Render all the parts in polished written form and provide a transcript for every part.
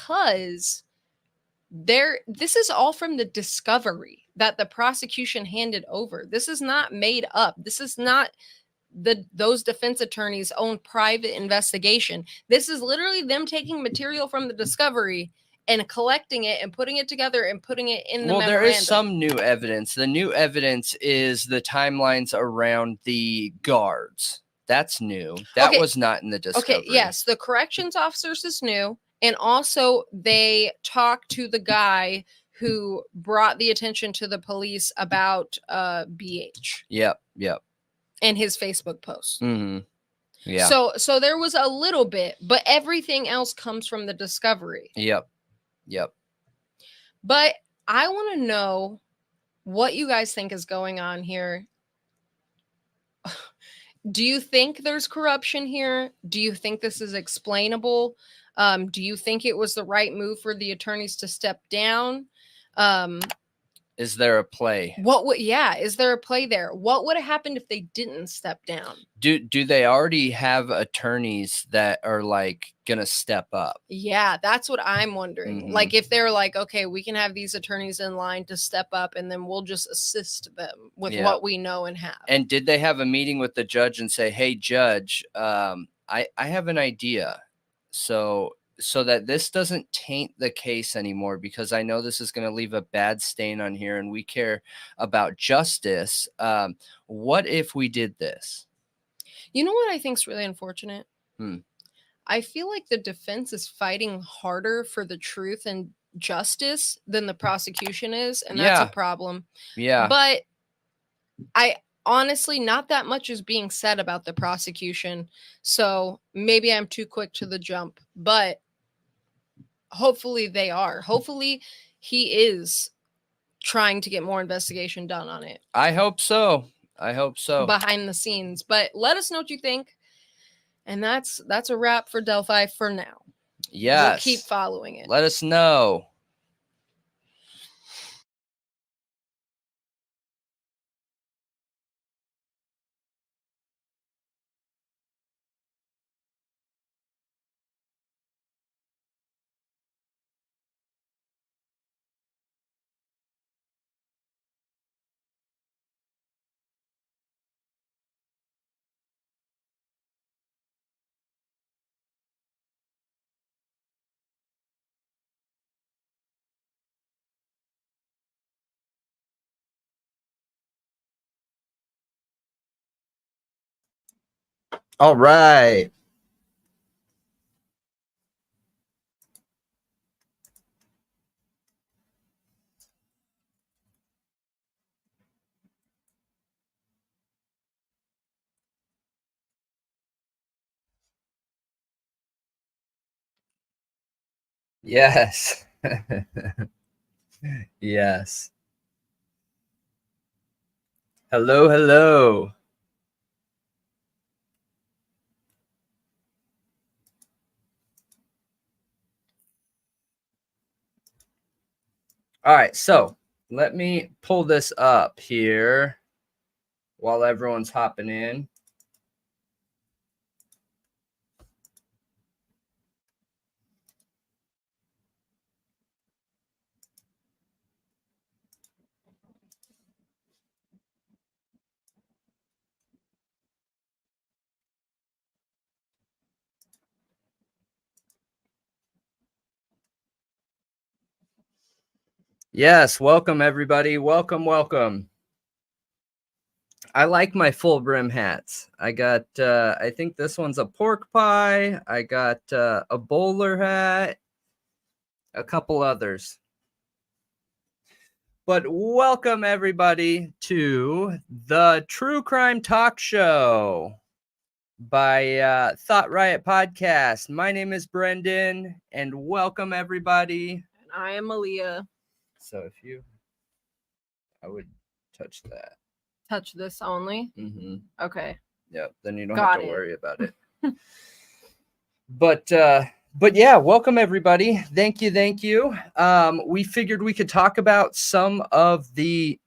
because this is all from the discovery that the prosecution handed over. This is not made up. This is not those defense attorneys' own private investigation. This is literally them taking material from the discovery and collecting it and putting it together and putting it in the memorandum. There is some new evidence. The new evidence is the timelines around the guards. That's new. That was not in the discovery. Okay, yes, the corrections officers is new. And also they talked to the guy who brought the attention to the police about BH. Yep. And his Facebook post. Mm-hmm. Yeah. So there was a little bit, but everything else comes from the discovery. Yep. But I want to know what you guys think is going on here. Do you think there's corruption here? Do you think this is explainable? Do you think it was the right move for the attorneys to step down? Is there a play? Is there a play there? What would have happened if they didn't step down? Do they already have attorneys that are like gonna step up? Yeah, that's what I'm wondering. Mm-hmm. Like if they're like, okay, we can have these attorneys in line to step up and then we'll just assist them with what we know and have. And did they have a meeting with the judge and say, hey, judge, I have an idea. So that this doesn't taint the case anymore, because I know this is going to leave a bad stain on here and we care about justice. What if we did this? You know what I think is really unfortunate? I feel like the defense is fighting harder for the truth and justice than the prosecution is. And that's a problem. Yeah. But I honestly, not that much is being said about the prosecution. So maybe I'm too quick to the jump, but hopefully they are. Hopefully he is trying to get more investigation done on it. I hope so. Behind the scenes. But let us know what you think. And that's a wrap for Delphi for now. Yes. We'll keep following it. Let us know. All right. Yes. Yes. Hello. All right, so let me pull this up here while everyone's hopping in. Yes, welcome everybody. Welcome. I like my full brim hats. I got, I think this one's a pork pie. I got a bowler hat, a couple others. But welcome everybody to the True Crime Talk Show by Thought Riot Podcast. My name is Brendan, and welcome everybody. And I am Aaliyah. So I would touch that. Touch this only? Mm-hmm. Okay. Yeah, then you don't have to worry about it. But yeah, welcome everybody. Thank you. We figured we could talk about some of the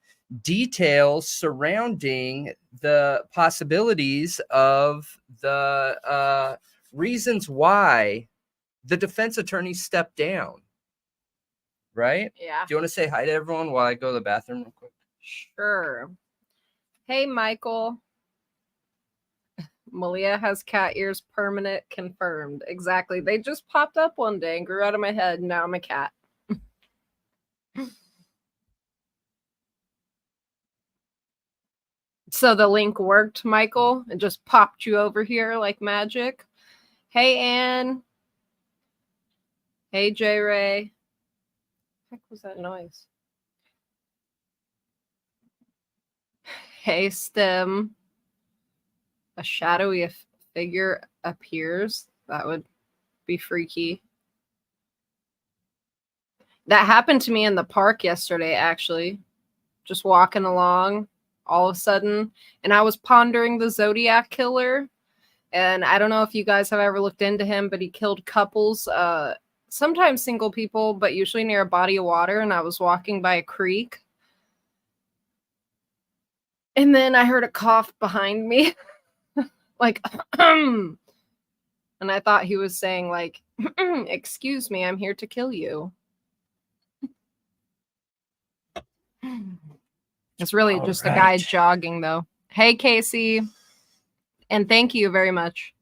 details surrounding the possibilities of the reasons why the defense attorney stepped down, right? Yeah. Do you want to say hi to everyone while I go to the bathroom real quick? Sure. Hey, Michael. Malia has cat ears permanent confirmed. Exactly. They just popped up one day and grew out of my head. And now I'm a cat. So the link worked, Michael. It just popped you over here like magic. Hey, Ann. Hey, J Ray. What the heck was that noise? Hey, Stem. A shadowy figure appears. That would be freaky. That happened to me in the park yesterday, actually. Just walking along all of a sudden. And I was pondering the Zodiac Killer. And I don't know if you guys have ever looked into him, but he killed couples, sometimes single people, but usually near a body of water. And I was walking by a creek. And then I heard a cough behind me. Like, and I thought he was saying, like, excuse me, I'm here to kill you. It's really just a guy jogging, though. Hey, Casey. And thank you very much.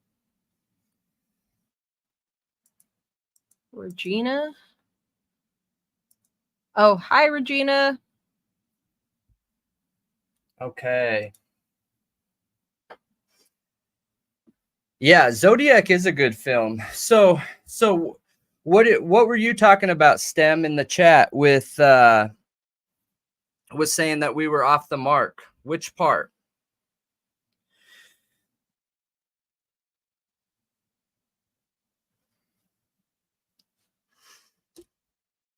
Regina? Oh, hi, Regina. Okay. Yeah, Zodiac is a good film. So what were you talking about, Stem, in the chat with was saying that we were off the mark? Which part?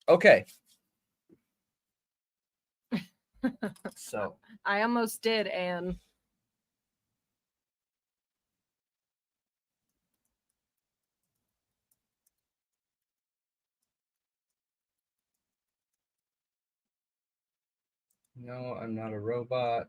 Okay. So I almost did, Anne. no, I'm not a robot.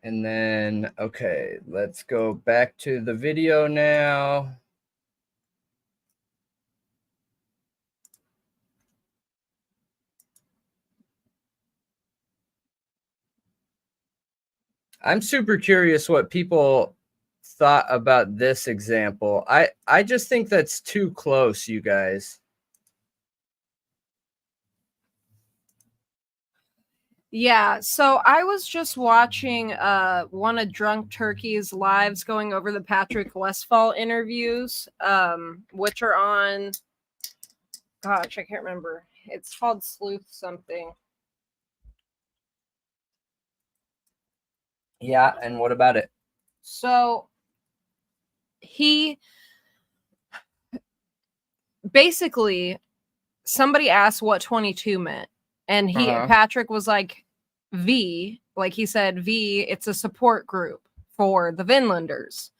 And then, okay, let's go back to the video now. I'm super curious what people thought about this example. I just think that's too close, you guys. Yeah, so I was just watching one of Drunk Turkey's lives going over the Patrick Westphal interviews, which are on, gosh, I can't remember. It's called Sleuth something. Yeah, and what about it? So he basically, somebody asked what 22 meant, and Patrick was like, V, like he said, V, it's a support group for the Vinlanders.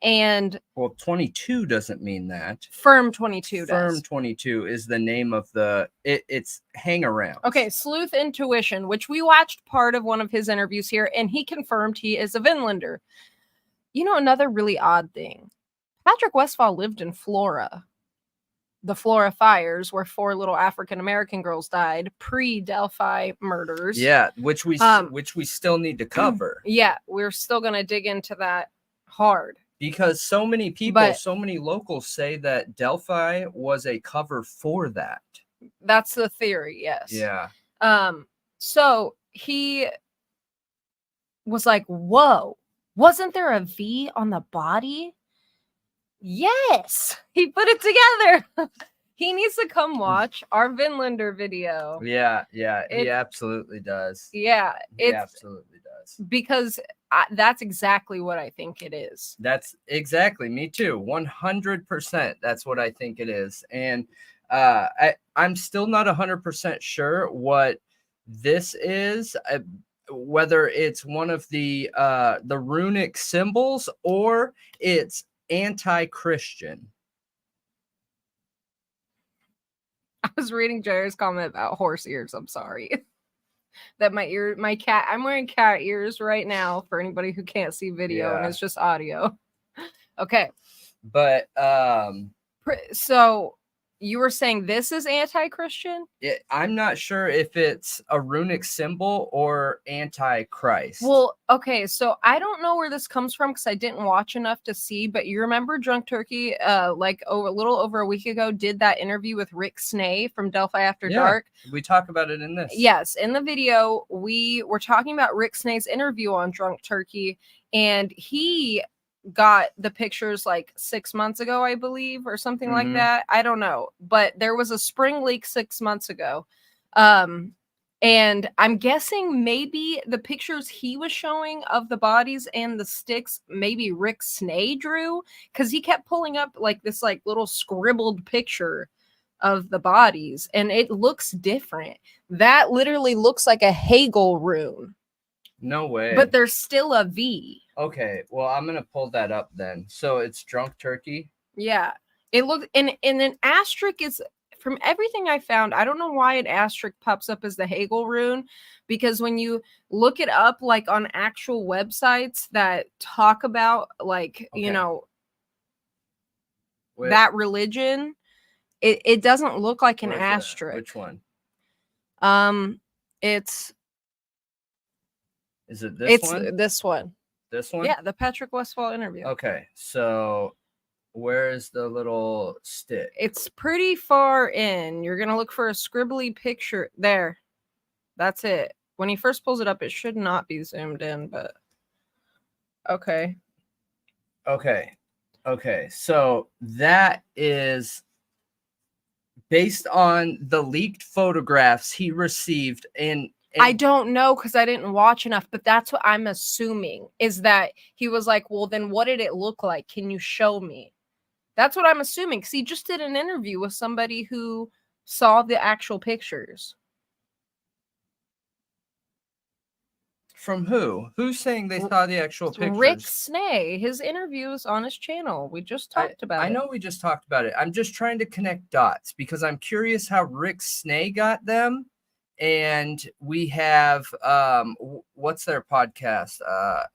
And well, 22 doesn't mean that. Firm 22 Firm does. 22 is the name of the it's hang around. Okay, Sleuth Intuition, which we watched part of one of his interviews here, and he confirmed he is a Vinlander. You know, another really odd thing. Patrick Westphal lived in Flora. The Flora fires, where 4 little African American girls died, pre-Delphi murders. Yeah, which we still need to cover. Yeah, we're still gonna dig into that hard. Because so many people, so many locals say that Delphi was a cover for that. That's the theory, yes. Yeah. So he was like, whoa, wasn't there a V on the body? Yes, he put it together. He needs to come watch our Vinlander video. Yeah, he absolutely does. Yeah, he absolutely does. Because that's exactly what I think it is. That's exactly me too. 100%. That's what I think it is. And I'm still not 100% sure what this is. Whether it's one of the runic symbols or it's anti-Christian. I was reading Jerry's comment about horse ears. I'm sorry. that my cat, I'm wearing cat ears right now for anybody who can't see video and Yeah. it's just audio. Okay. But So you were saying this is anti-Christian? I'm not sure if it's a runic symbol or anti-Christ. Well, okay, so I don't know where this comes from because I didn't watch enough to see, but you remember Drunk Turkey, like a little over a week ago, did that interview with Rick Snay from Delphi After Dark? We talk about it in this. Yes, in the video, we were talking about Rick Snay's interview on Drunk Turkey, and he got the pictures like 6 months ago, I believe, or something like that. I don't know, but there was a spring leak 6 months ago. And I'm guessing maybe the pictures he was showing of the bodies and the sticks, maybe Rick Snay drew, because he kept pulling up like this like little scribbled picture of the bodies, and it looks different. That literally looks like a Hegel rune. No way. But there's still a V. Okay, well, I'm gonna pull that up then. So it's Drunk Turkey. Yeah, it looked, and an asterisk is, from everything I found, I don't know why an asterisk pops up as the Hegel rune, because when you look it up, like on actual websites that talk about, like, you know, that religion, it doesn't look like an asterisk. Which one? It's. Is it this one? It's this one. This one? Yeah, the Patrick Westphal interview. Okay, so where is the little stick? It's pretty far in. You're gonna look for a scribbly picture there. That's it. When he first pulls it up, it should not be zoomed in, but okay. Okay. So that is based on the leaked photographs he received in. I don't know because I didn't watch enough, but that's what I'm assuming, is that he was like, well, then what did it look like? Can you show me? That's what I'm assuming, because he just did an interview with somebody who saw the actual pictures. From who? Who's saying they saw the actual pictures? Rick Snay. His interview is on his channel. We just talked about it. I know we just talked about it. I'm just trying to connect dots because I'm curious how Rick Snay got them. And we have what's their podcast?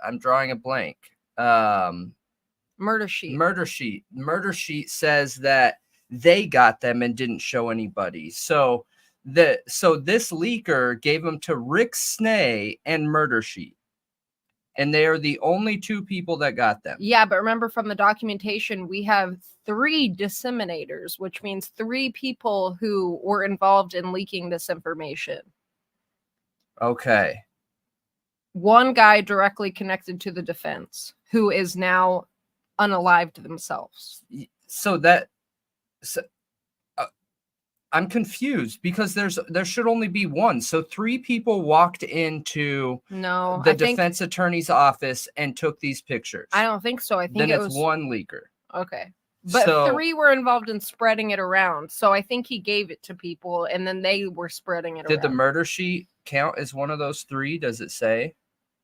I'm drawing a blank. Murder Sheet. Murder Sheet says that they got them and didn't show anybody. So this leaker gave them to Rick Snay and Murder Sheet. And they are the only two people that got them. Yeah, but remember from the documentation, we have 3 disseminators, which means 3 people who were involved in leaking this information. Okay. 1 guy directly connected to the defense, who is now unalived themselves. So I'm confused because there should only be 1. So 3 people walked into the defense attorney's office and took these pictures. I don't think so. I think then it it's was 1 leaker. Okay. But 3 were involved in spreading it around. So I think he gave it to people and then they were spreading it around. Did the Murder Sheet count as one of those 3? Does it say?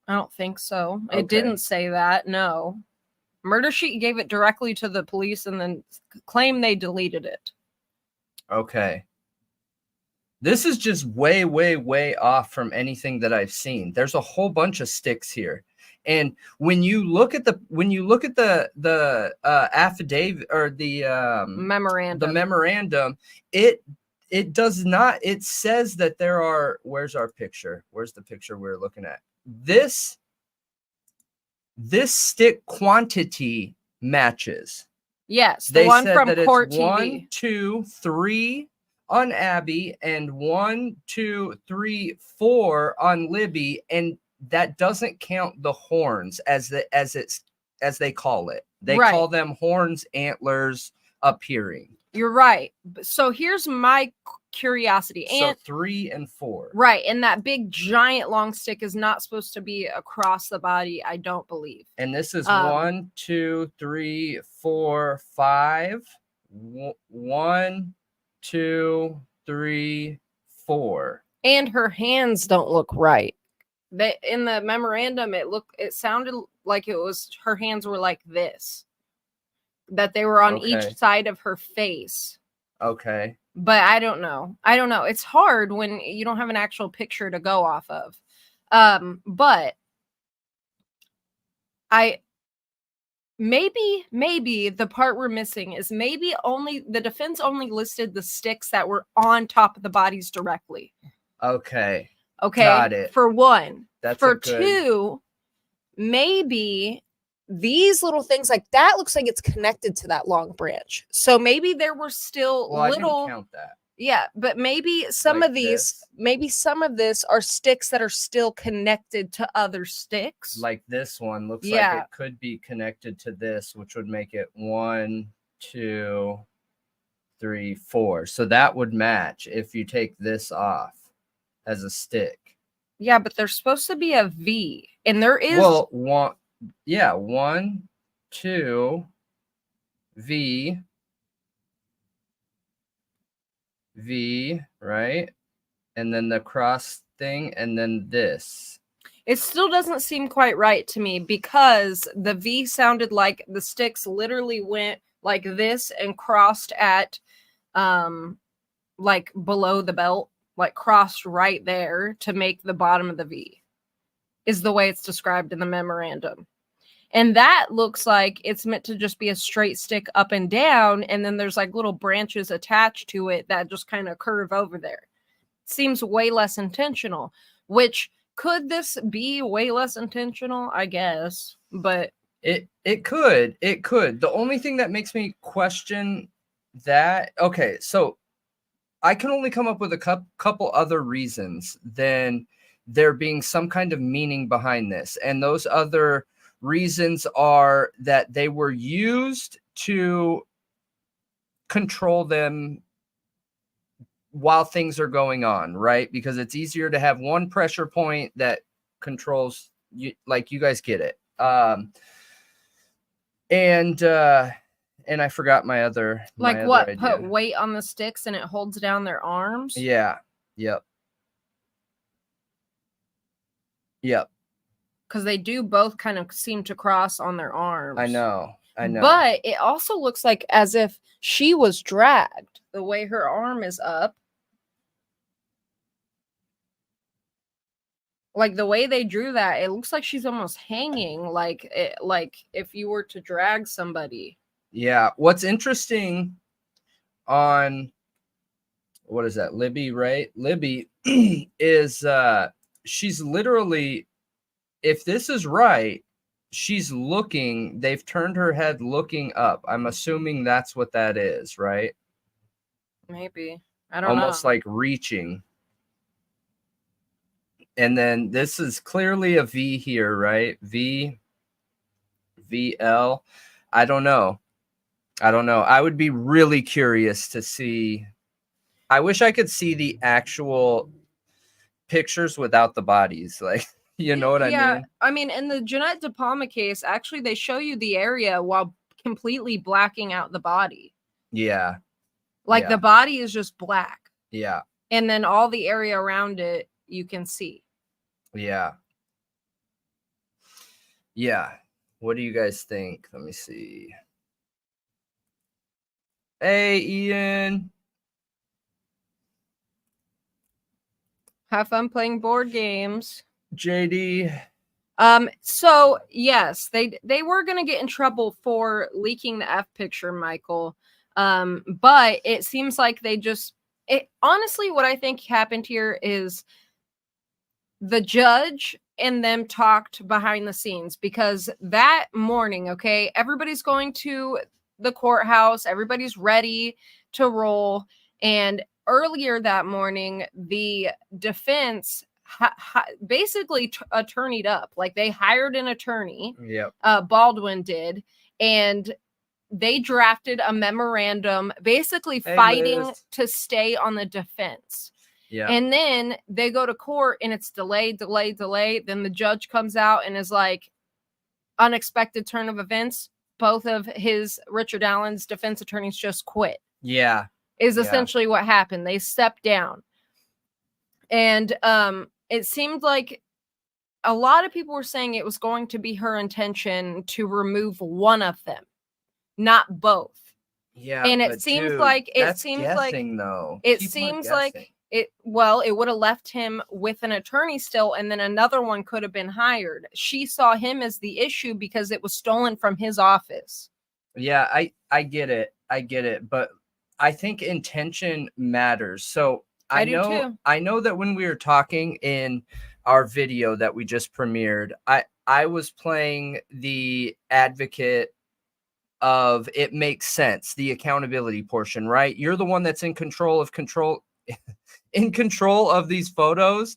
I don't think so. Okay. It didn't say that. No. Murder Sheet gave it directly to the police and then claimed they deleted it. Okay. This is just way, way, way off from anything that I've seen. There's a whole bunch of sticks here. And when you look at the affidavit or the memorandum, it does not, it says that there are, where's our picture? Where's the picture we're looking at? This stick quantity matches. Yes, the one from Court TV. 1, 2, 3 on Abby and 1, 2, 3, 4 on Libby, and that doesn't count the horns as they call it. They call them horns, antlers appearing. You're right. So here's my curiosity. So 3 and 4. Right. And that big giant long stick is not supposed to be across the body, I don't believe. And this is 1, 2, 3, 4, 5. 1, 2, 3, 4. And her hands don't look right. In the memorandum, it sounded like it was her hands were like this. That they were on each side of her face. Okay. But I don't know. It's hard when you don't have an actual picture to go off of. But I maybe the part we're missing is maybe only the defense only listed the sticks that were on top of the bodies directly. Okay. Okay. Got it. For one. That's for a good... two, maybe these little things like that looks like it's connected to that long branch. So maybe there were still Well, I little... didn't count that. Yeah, but maybe some Like of these, this? maybe some of this are sticks that are still connected to other sticks. Like this one looks like Yeah. it could be connected to this, which would make it 1, 2, 3, 4. So that would match if you take this off as a stick. Yeah, but there's supposed to be a V, and there is... Well, 1, 2, V, right? And then the cross thing, and then this. It still doesn't seem quite right to me because the V sounded like the sticks literally went like this and crossed at like below the belt, like crossed right there to make the bottom of the V, is the way it's described in the memorandum. And that looks like it's meant to just be a straight stick up and down, and then there's like little branches attached to it that just kind of curve over there. Seems way less intentional, which... Could this be way less intentional? I guess, but it could. The only thing that makes me question that, okay, so I can only come up with a couple other reasons than there being some kind of meaning behind this, and those other reasons are that they were used to control them while things are going on, right? Because it's easier to have one pressure point that controls you, like you guys get it. And I forgot my other... like my what? other idea. Put weight on the sticks and it holds down their arms? Yeah. Yep. Because they do both kind of seem to cross on their arms. I know. But it also looks like as if she was dragged. The way her arm is up. Like the way they drew that, it looks like she's almost hanging, like if you were to drag somebody. Yeah. What's interesting on, what is that? Libby, right? Libby is she's literally, if this is right, she's looking, they've turned her head looking up. I'm assuming that's what that is, right? Maybe. I don't know. Almost like reaching. And then this is clearly a V here, right? V, VL. I don't know. I would be really curious to see. I wish I could see the actual pictures without the bodies. Like, you know what I mean? Yeah, I mean, in the Jeanette De Palma case, actually, they show you the area while completely blacking out the body. Yeah. Like the body is just black. Yeah. And then all the area around it, you can see. Yeah. Yeah. What do you guys think? Let me see. Hey, Ian. Have fun playing board games. JD. So yes, they were gonna get in trouble for leaking the F picture, Michael. But it seems like they just honestly, what I think happened here is the judge and them talked behind the scenes, because that morning, okay, everybody's going to the courthouse, everybody's ready to roll, and earlier that morning, the defense basically attorneyed up. Like they hired an attorney. Yep. Baldwin did, and they drafted a memorandum basically fighting to stay on the defense. Yeah. And then they go to court and it's delay. Then the judge comes out and is like, unexpected turn of events. Both of Richard Allen's defense attorneys just quit. Yeah. Is essentially what happened. They stepped down. And it seemed like a lot of people were saying it was going to be her intention to remove one of them, not both. Yeah, And but dude, that's guessing though. it People are seems guessing. like it would have left him with an attorney still, and then another one could have been hired. She saw him as the issue because it was stolen from his office. Yeah, I get it, but I think intention matters. So I do too. I know that when we were talking in our video that we just premiered, I was playing the advocate of it makes sense, the accountability portion, right? You're the one that's in control of these photos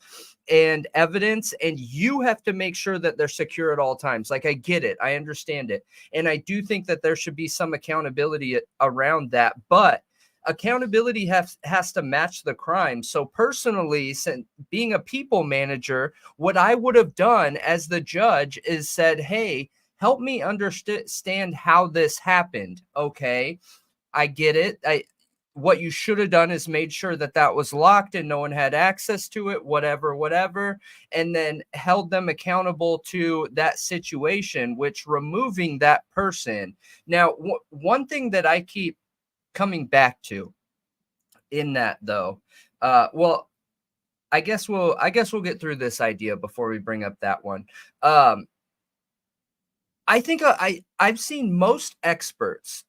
and evidence, and you have to make sure that they're secure at all times. Like, I get it, I understand it, and I do think that there should be some accountability around that, but accountability has to match the crime. So personally, since being a people manager, what I would have done as the judge is said, hey, help me understand how this happened. Okay, I get it. What you should have done is made sure that that was locked and no one had access to it, whatever, and then held them accountable to that situation, which removing that person. Now, one thing that I keep coming back to in that though, well, I guess we'll get through this idea before we bring up that one. I think I've seen most experts,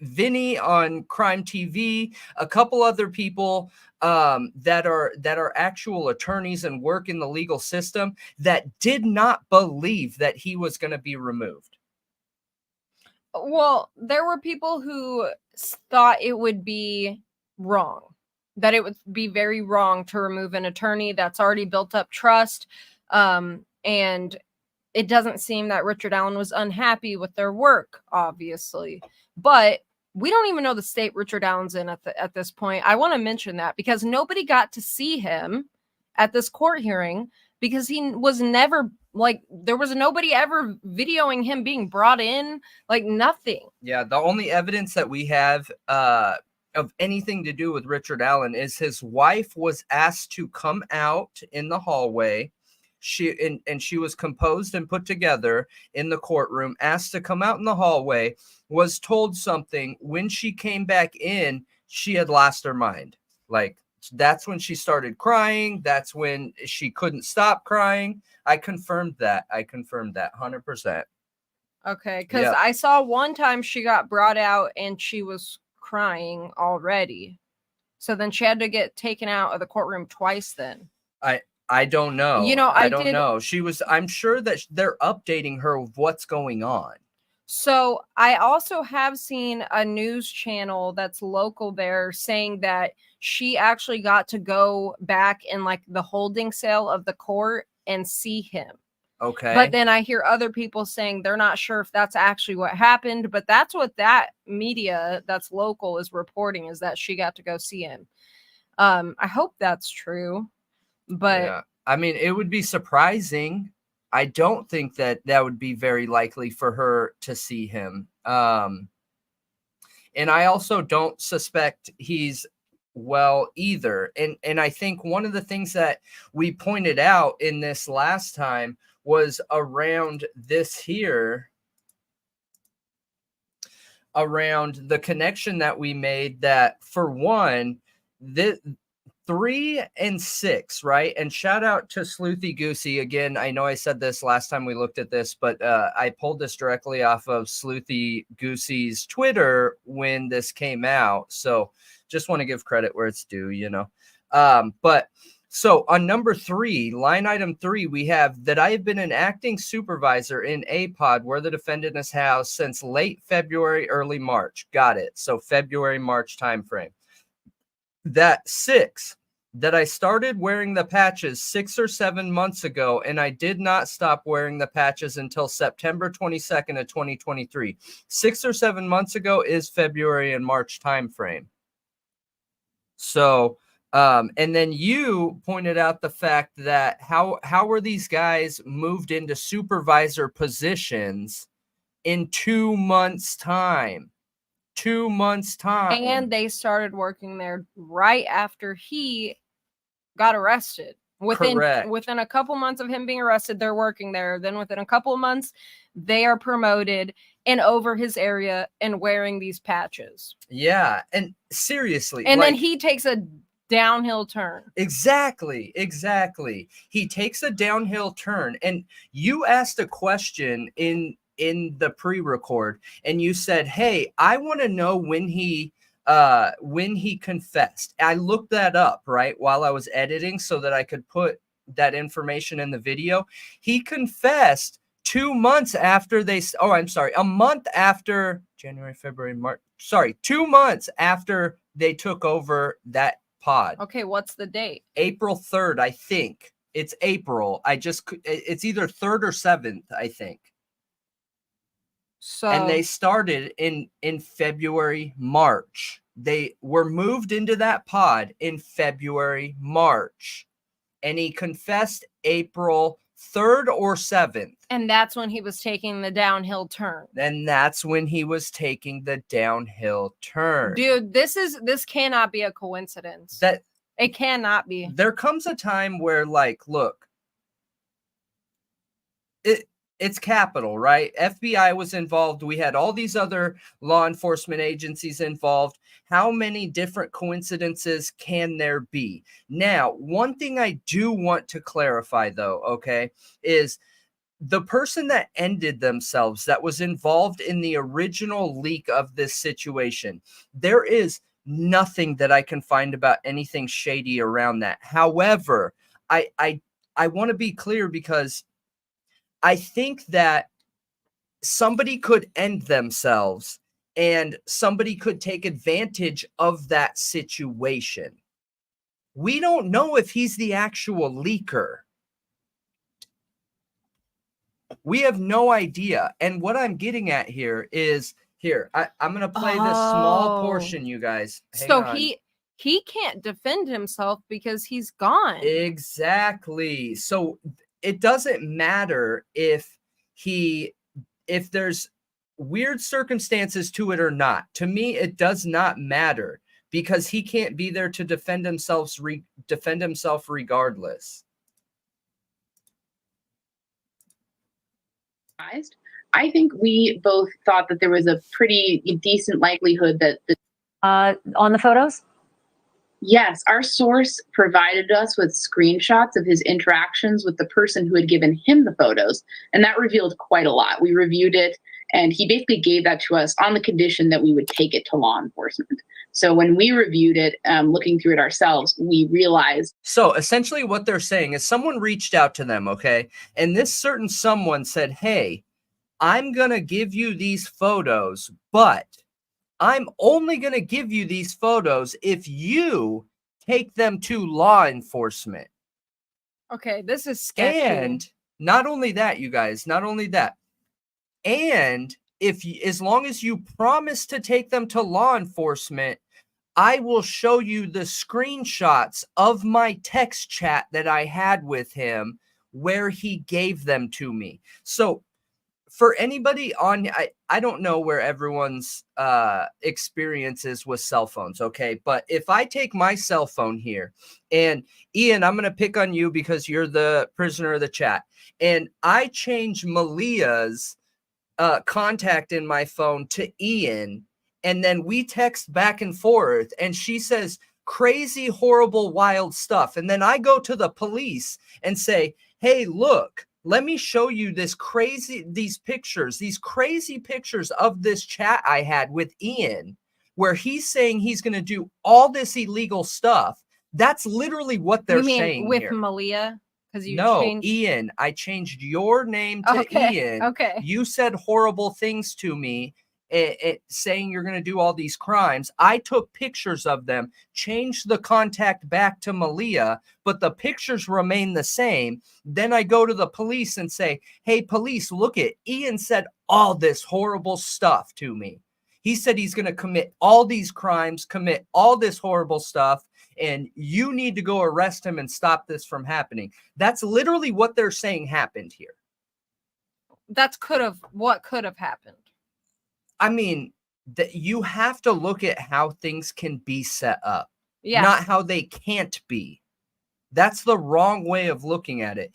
Vinny on Crime TV, a couple other people that are actual attorneys and work in the legal system that did not believe that he was going to be removed. Well, there were people who thought it would be wrong, that it would be very wrong to remove an attorney that's already built up trust. And it doesn't seem that Richard Allen was unhappy with their work, obviously. But we don't even know the state Richard Allen's in at this point. I want to mention that because nobody got to see him at this court hearing because he was never, like, there was nobody ever videoing him being brought in, like nothing. Yeah, the only evidence that we have of anything to do with Richard Allen is his wife was asked to come out in the hallway. She was composed and put together in the courtroom, asked to come out in the hallway, was told something. When she came back in, she had lost her mind. Like, that's when she started crying. That's when she couldn't stop crying. I confirmed that 100%. Okay, because I saw one time she got brought out and she was crying already. So then she had to get taken out of the courtroom twice then. I don't know. You know, I don't know. I'm sure that they're updating her of what's going on. So I also have seen a news channel that's local there saying that she actually got to go back in like the holding cell of the court and see him. Okay. But then I hear other people saying they're not sure if that's actually what happened, but that's what that media that's local is reporting, is that she got to go see him. I hope that's true. But yeah. I mean, it would be surprising. I don't think that would be very likely for her to see him. And I also don't suspect he's well either. And I think one of the things that we pointed out in this last time was around this here, around the connection that we made, that for one, 3 and 6, right? And shout out to Sleuthy Goosey. Again, I know I said this last time we looked at this, but I pulled this directly off of Sleuthy Goosey's Twitter when this came out. So just want to give credit where it's due, you know. But so on number 3, line item 3, we have that I have been an acting supervisor in a pod where the defendant is housed since late February, early March. Got it. So February, March timeframe. That 6, that I started wearing the patches 6 or 7 months ago, and I did not stop wearing the patches until September 22nd of 2023. 6 or 7 months ago is February and March timeframe. So, and then you pointed out the fact that how were these guys moved into supervisor positions in 2 months' time? 2 months' time. And they started working there right after he got arrested. Within a couple months of him being arrested, they're working there. Then within a couple of months, they are promoted. and over his area and wearing these patches. Yeah, and seriously, And then like, he takes a downhill turn. exactly. He takes a downhill turn, and you asked a question in the pre-record, and you said, "Hey, I want to know when he confessed." I looked that up right while I was editing so that I could put that information in the video. He confessed 2 months after a month after January, February, March. Sorry, 2 months after they took over that pod. Okay, what's the date? April 3rd, I think. It's April. It's either 3rd or 7th, I think. So And they started in February, March. They were moved into that pod in February, March. And he confessed April 3rd or 7th. and that's when he was taking the downhill turn. And that's when he was taking the downhill turn. Dude, this cannot be a coincidence. It cannot be. There comes a time where, like, look, it's capital, right? FBI was involved. We had all these other law enforcement agencies involved. How many different coincidences can there be? Now, one thing I do want to clarify, though, okay, is the person that ended themselves, that was involved in the original leak of this situation, there is nothing that I can find about anything shady around that. However, I want to be clear, because I think that somebody could end themselves and somebody could take advantage of that situation. We don't know if he's the actual leaker. We have no idea. And what I'm getting at here is, I'm going to play this small portion, you guys. Hang So on. he can't defend himself because he's gone. Exactly. So it doesn't matter if there's weird circumstances to it or not. To me, it does not matter, because he can't be there to defend himself regardless. I think we both thought that there was a pretty decent likelihood that on the photos? Yes, our source provided us with screenshots of his interactions with the person who had given him the photos, and that revealed quite a lot. We reviewed it, and he basically gave that to us on the condition that we would take it to law enforcement. So when we reviewed it, looking through it ourselves, we realized. So essentially what they're saying is someone reached out to them, okay? And this certain someone said, "Hey, I'm going to give you these photos, but I'm only going to give you these photos if you take them to law enforcement." Okay, this is sketchy. And not only that, you guys, and as long as you promise to take them to law enforcement, I will show you the screenshots of my text chat that I had with him where he gave them to me. So for anybody on, I don't know where everyone's experience is with cell phones, okay? But if I take my cell phone here, and Ian, I'm going to pick on you because you're the prisoner of the chat, and I change Malia's contact in my phone to Ian, and then we text back and forth, and she says crazy, horrible, wild stuff. And then I go to the police and say, "Hey, look, let me show you these crazy pictures of this chat I had with Ian, where he's saying he's going to do all this illegal stuff." That's literally what they're saying with here. Malia? Ian, I changed your name to Ian. Okay. You said horrible things to me, saying you're going to do all these crimes. I took pictures of them, changed the contact back to Malia, but the pictures remain the same. Then I go to the police and say, "Hey, police, look it. Ian said all this horrible stuff to me. He said he's going to commit all these crimes, commit all this horrible stuff, and you need to go arrest him and stop this from happening." That's literally what they're saying happened here. That's what could have happened. I mean, that you have to look at how things can be set up, Yeah. not how they can't be. That's the wrong way of looking at it.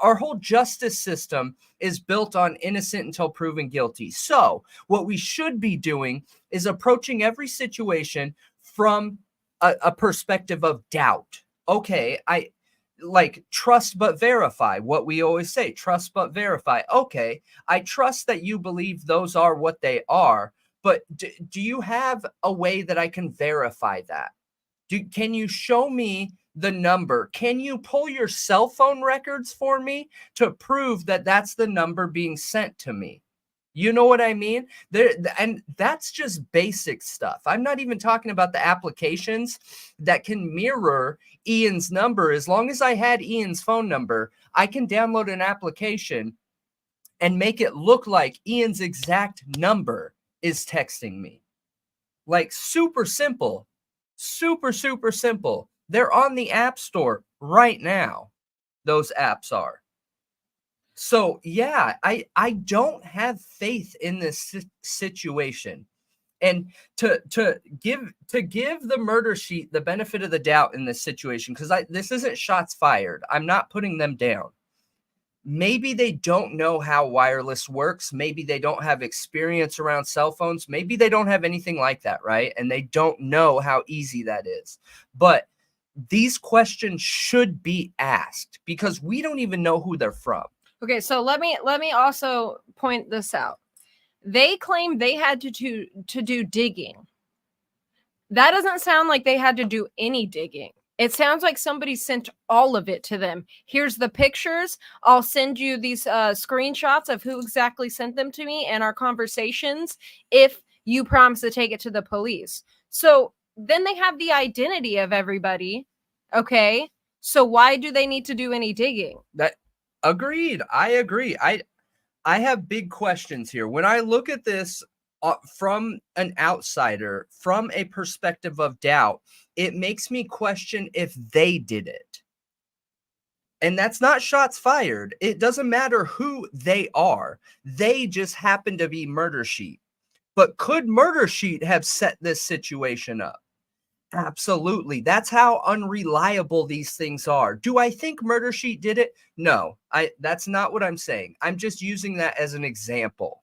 Our whole justice system is built on innocent until proven guilty. So what we should be doing is approaching every situation from a perspective of doubt. Okay, I like trust but verify. What we always say, trust but verify. Okay, I trust that you believe those are what they are, but do you have a way that I can verify that? Can you show me the number? Can you pull your cell phone records for me to prove that that's the number being sent to me? You know what I mean? And that's just basic stuff. I'm not even talking about the applications that can mirror Ian's number. As long as I had Ian's phone number, I can download an application and make it look like Ian's exact number is texting me. Like super simple. Super, super simple. They're on the App Store right now. Those apps are. So yeah, I don't have faith in this situation. And to give the murder sheet the benefit of the doubt in this situation, because this isn't shots fired. I'm not putting them down. Maybe they don't know how wireless works. Maybe they don't have experience around cell phones. Maybe they don't have anything like that, right? And they don't know how easy that is. But these questions should be asked because we don't even know who they're from. Okay, so let me also point this out. They claim they had to do digging. That doesn't sound like they had to do any digging. It sounds like somebody sent all of it to them. Here's the pictures. I'll send you these screenshots of who exactly sent them to me and our conversations if you promise to take it to the police. So then they have the identity of everybody. Okay. So why do they need to do any digging? Agreed. I agree. I have big questions here. When I look at this from an outsider, from a perspective of doubt, it makes me question if they did it. And that's not shots fired. It doesn't matter who they are. They just happen to be Murder Sheet. But could Murder Sheet have set this situation up? Absolutely. That's how unreliable these things are. Do I think Murder Sheet did it? No, that's not what I'm saying. I'm just using that as an example.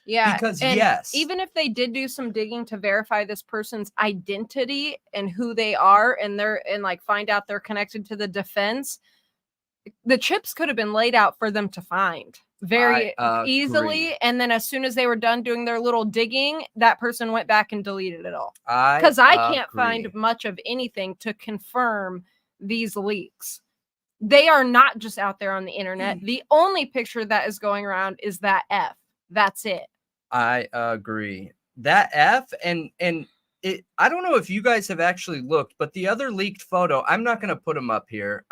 Yeah. Because and yes, even if they did do some digging to verify this person's identity and who they are and like find out they're connected to the defense, the chips could have been laid out for them to find very easily. And then as soon as they were done doing their little digging, that person went back and deleted it all. Because I can't find much of anything to confirm these leaks. They are not just out there on the internet. The only picture that is going around is that F. That's it. I agree. That F and it, I don't know if you guys have actually looked, but the other leaked photo, I'm not going to put them up here.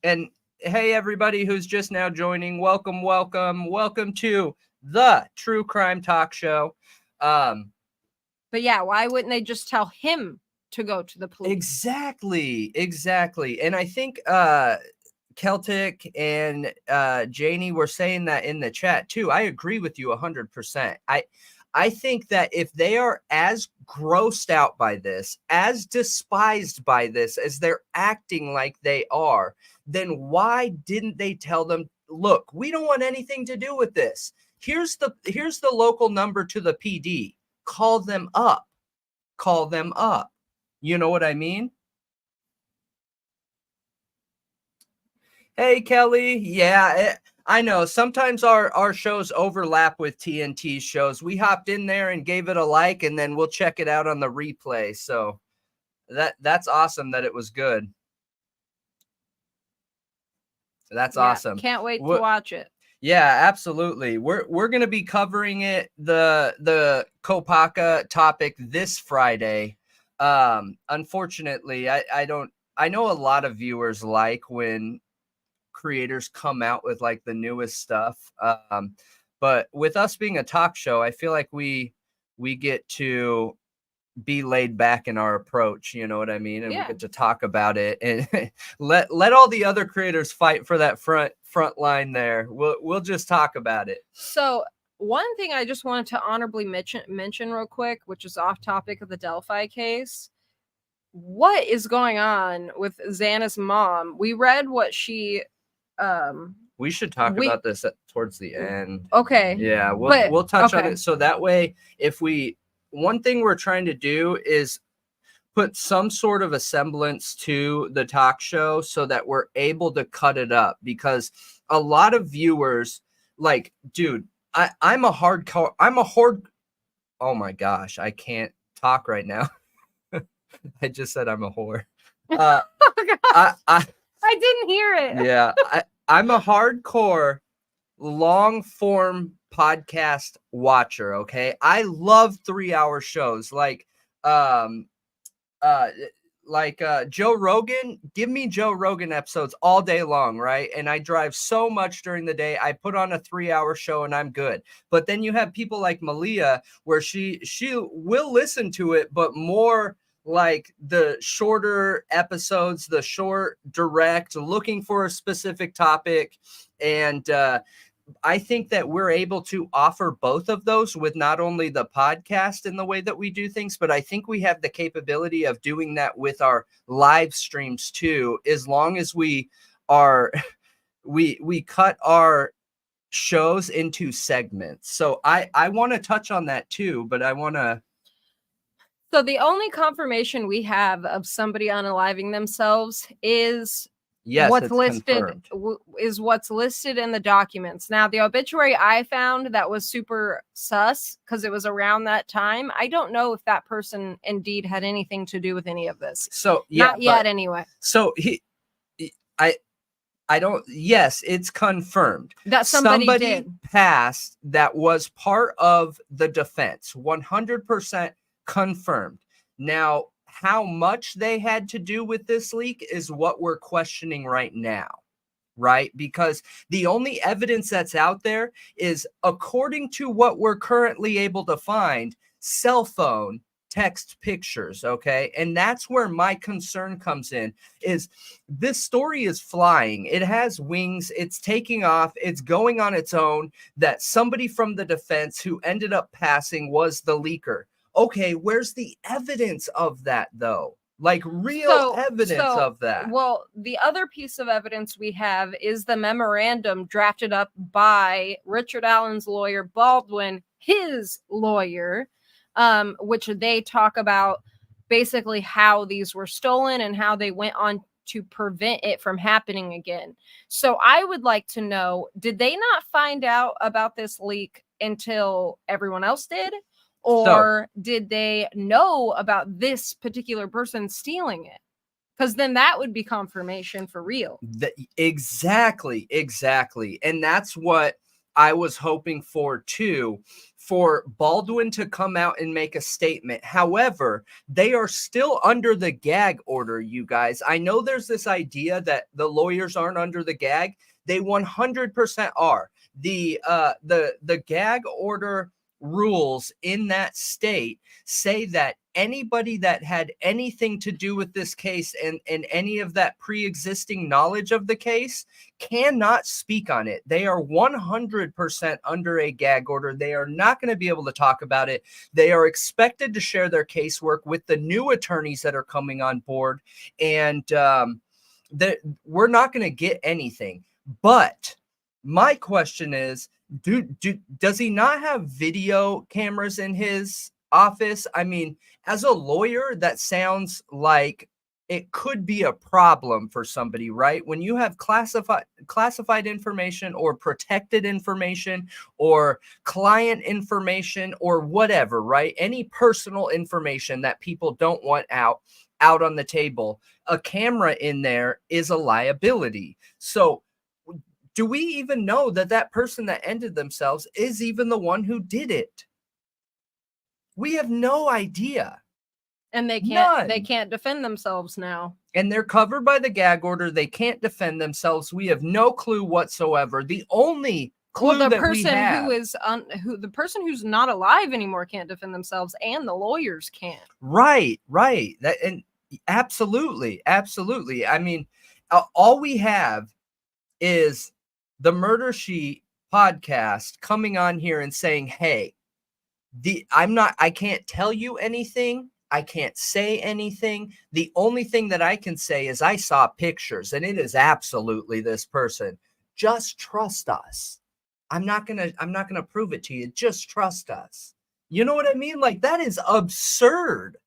And hey, everybody who's just now joining, welcome to the True Crime Talk Show. But yeah, why wouldn't they just tell him to go to the police? Exactly. And I think Celtic and Janie were saying that in the chat too. I agree with you 100%. I think that if they are as grossed out by this, as despised by this, as they're acting like they are, then why didn't they tell them, look, we don't want anything to do with this. Here's the local number to the PD. Call them up. You know what I mean? Hey, Kelly. Yeah, I know. Sometimes our shows overlap with TNT's shows. We hopped in there and gave it a like, and then we'll check it out on the replay. So that's awesome that it was good. That's awesome. Can't wait to watch it. Yeah, absolutely. We're going to be covering it, the Kopaka topic this Friday. Unfortunately, I know a lot of viewers like when creators come out with like the newest stuff. But with us being a talk show, I feel like we get to be laid back in our approach, you know what I mean? And we get to talk about it and let all the other creators fight for that front line there. We'll just talk about it. So one thing I just wanted to honorably mention real quick, which is off topic of the Delphi case. what is going on with Xana's mom? We read what she We should talk We- about this towards the end. okay. Yeah, But- we'll touch on okay. it. So that way, one thing we're trying to do is put some sort of a semblance to the talk show so that we're able to cut it up, because a lot of viewers, like, dude, I'm a hardcore, oh my gosh, I can't talk right now. I just said I'm a whore. Oh, God. I didn't hear it. yeah, I'm a hardcore long form podcast watcher. Okay. I love 3-hour shows like Joe Rogan. Give me Joe Rogan episodes all day long, right? And I drive so much during the day. I put on a 3-hour show and I'm good. But then you have people like Malia, where she will listen to it, but more like the shorter episodes, the short, direct, looking for a specific topic. And I think that we're able to offer both of those with not only the podcast and the way that we do things, but I think we have the capability of doing that with our live streams too, as long as we are, we cut our shows into segments. So I want to touch on that too, but I want to. So the only confirmation we have of somebody unaliving themselves is Yes, what's it's listed confirmed. is what's listed in the documents. Now, the obituary I found that was super sus because it was around that time. I don't know if that person indeed had anything to do with any of this. So yeah, Not yet, anyway. So I don't. Yes, it's confirmed That somebody did. passed that was part of the defense. 100% confirmed. Now, how much they had to do with this leak is what we're questioning right now, right? Because the only evidence that's out there is, according to what we're currently able to find, cell phone text pictures. Okay. And that's where my concern comes in, is this story is flying. It has wings. It's taking off. It's going on its own, that somebody from the defense who ended up passing was the leaker. Okay, where's the evidence of that though? Like real evidence of that. Well, the other piece of evidence we have is the memorandum drafted up by Richard Allen's lawyer, Baldwin, his lawyer, which they talk about basically how these were stolen and how they went on to prevent it from happening again. So I would like to know, did they not find out about this leak until everyone else did? Or did they know about this particular person stealing it? Because then that would be confirmation for real. Exactly. And that's what I was hoping for too, for Baldwin to come out and make a statement. However, they are still under the gag order, you guys. I know there's this idea that the lawyers aren't under the gag. They 100% are. The gag order rules in that state say that anybody that had anything to do with this case and any of that pre-existing knowledge of the case cannot speak on it. They are 100% under a gag order. They are not going to be able to talk about it. They are expected to share their casework with the new attorneys that are coming on board, and we're not going to get anything. But my question is, does he not have video cameras in his office? I mean, as a lawyer, that sounds like it could be a problem for somebody, right? When you have classified information or protected information or client information or whatever, right? Any personal information that people don't want out on the table, a camera in there is a liability. So do we even know that that person that ended themselves is even the one who did it? We have no idea. And they can't defend themselves now. And they're covered by the gag order. They can't defend themselves. We have no clue whatsoever. The only clue the that person we have, the person who's not alive anymore can't defend themselves, and the lawyers can't. Right. That, and absolutely. I mean, all we have is the Murder Sheet podcast coming on here and saying, hey, I can't tell you anything I can't say anything. The only thing that I can say is I saw pictures and it is absolutely this person. Just trust us. I'm not gonna prove it to you. Just trust us. You know what I mean? Like, that is absurd.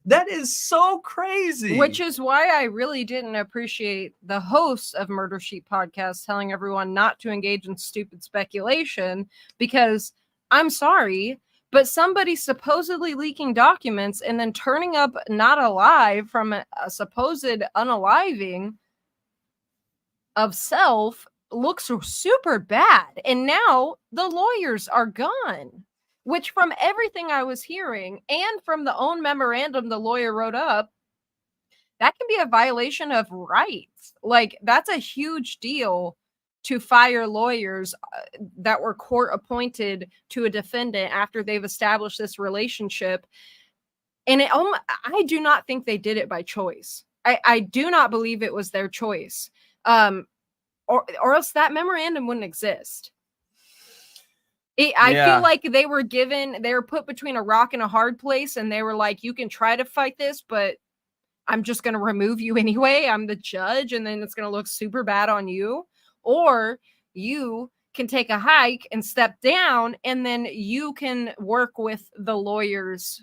That is so crazy. Which is why I really didn't appreciate the hosts of Murder Sheet podcast telling everyone not to engage in stupid speculation, because I'm sorry, but somebody supposedly leaking documents and then turning up not alive from a supposed unaliving of self looks super bad. And now the lawyers are gone, which from everything I was hearing and from the own memorandum the lawyer wrote up, that can be a violation of rights. Like, that's a huge deal to fire lawyers that were court appointed to a defendant after they've established this relationship. And I do not think they did it by choice. I do not believe it was their choice. Or else that memorandum wouldn't exist. I feel like they were put between a rock and a hard place, and they were like, you can try to fight this, but I'm just going to remove you anyway. I'm the judge, and then it's going to look super bad on you. Or you can take a hike and step down, and then you can work with the lawyers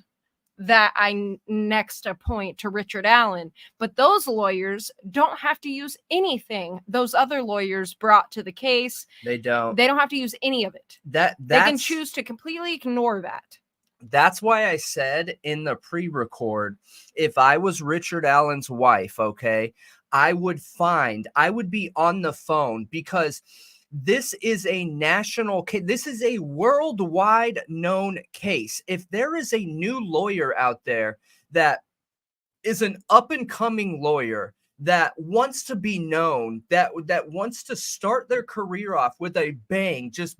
that I next appoint to Richard Allen. But those lawyers don't have to use anything those other lawyers brought to the case. They don't have to use any of it. They can choose to completely ignore that. That's why I said in the pre-record, if I was Richard Allen's wife, okay, I would be on the phone, because this is a national case. This is a worldwide known case. If there is a new lawyer out there that is an up and coming lawyer that wants to be known, that wants to start their career off with a bang, just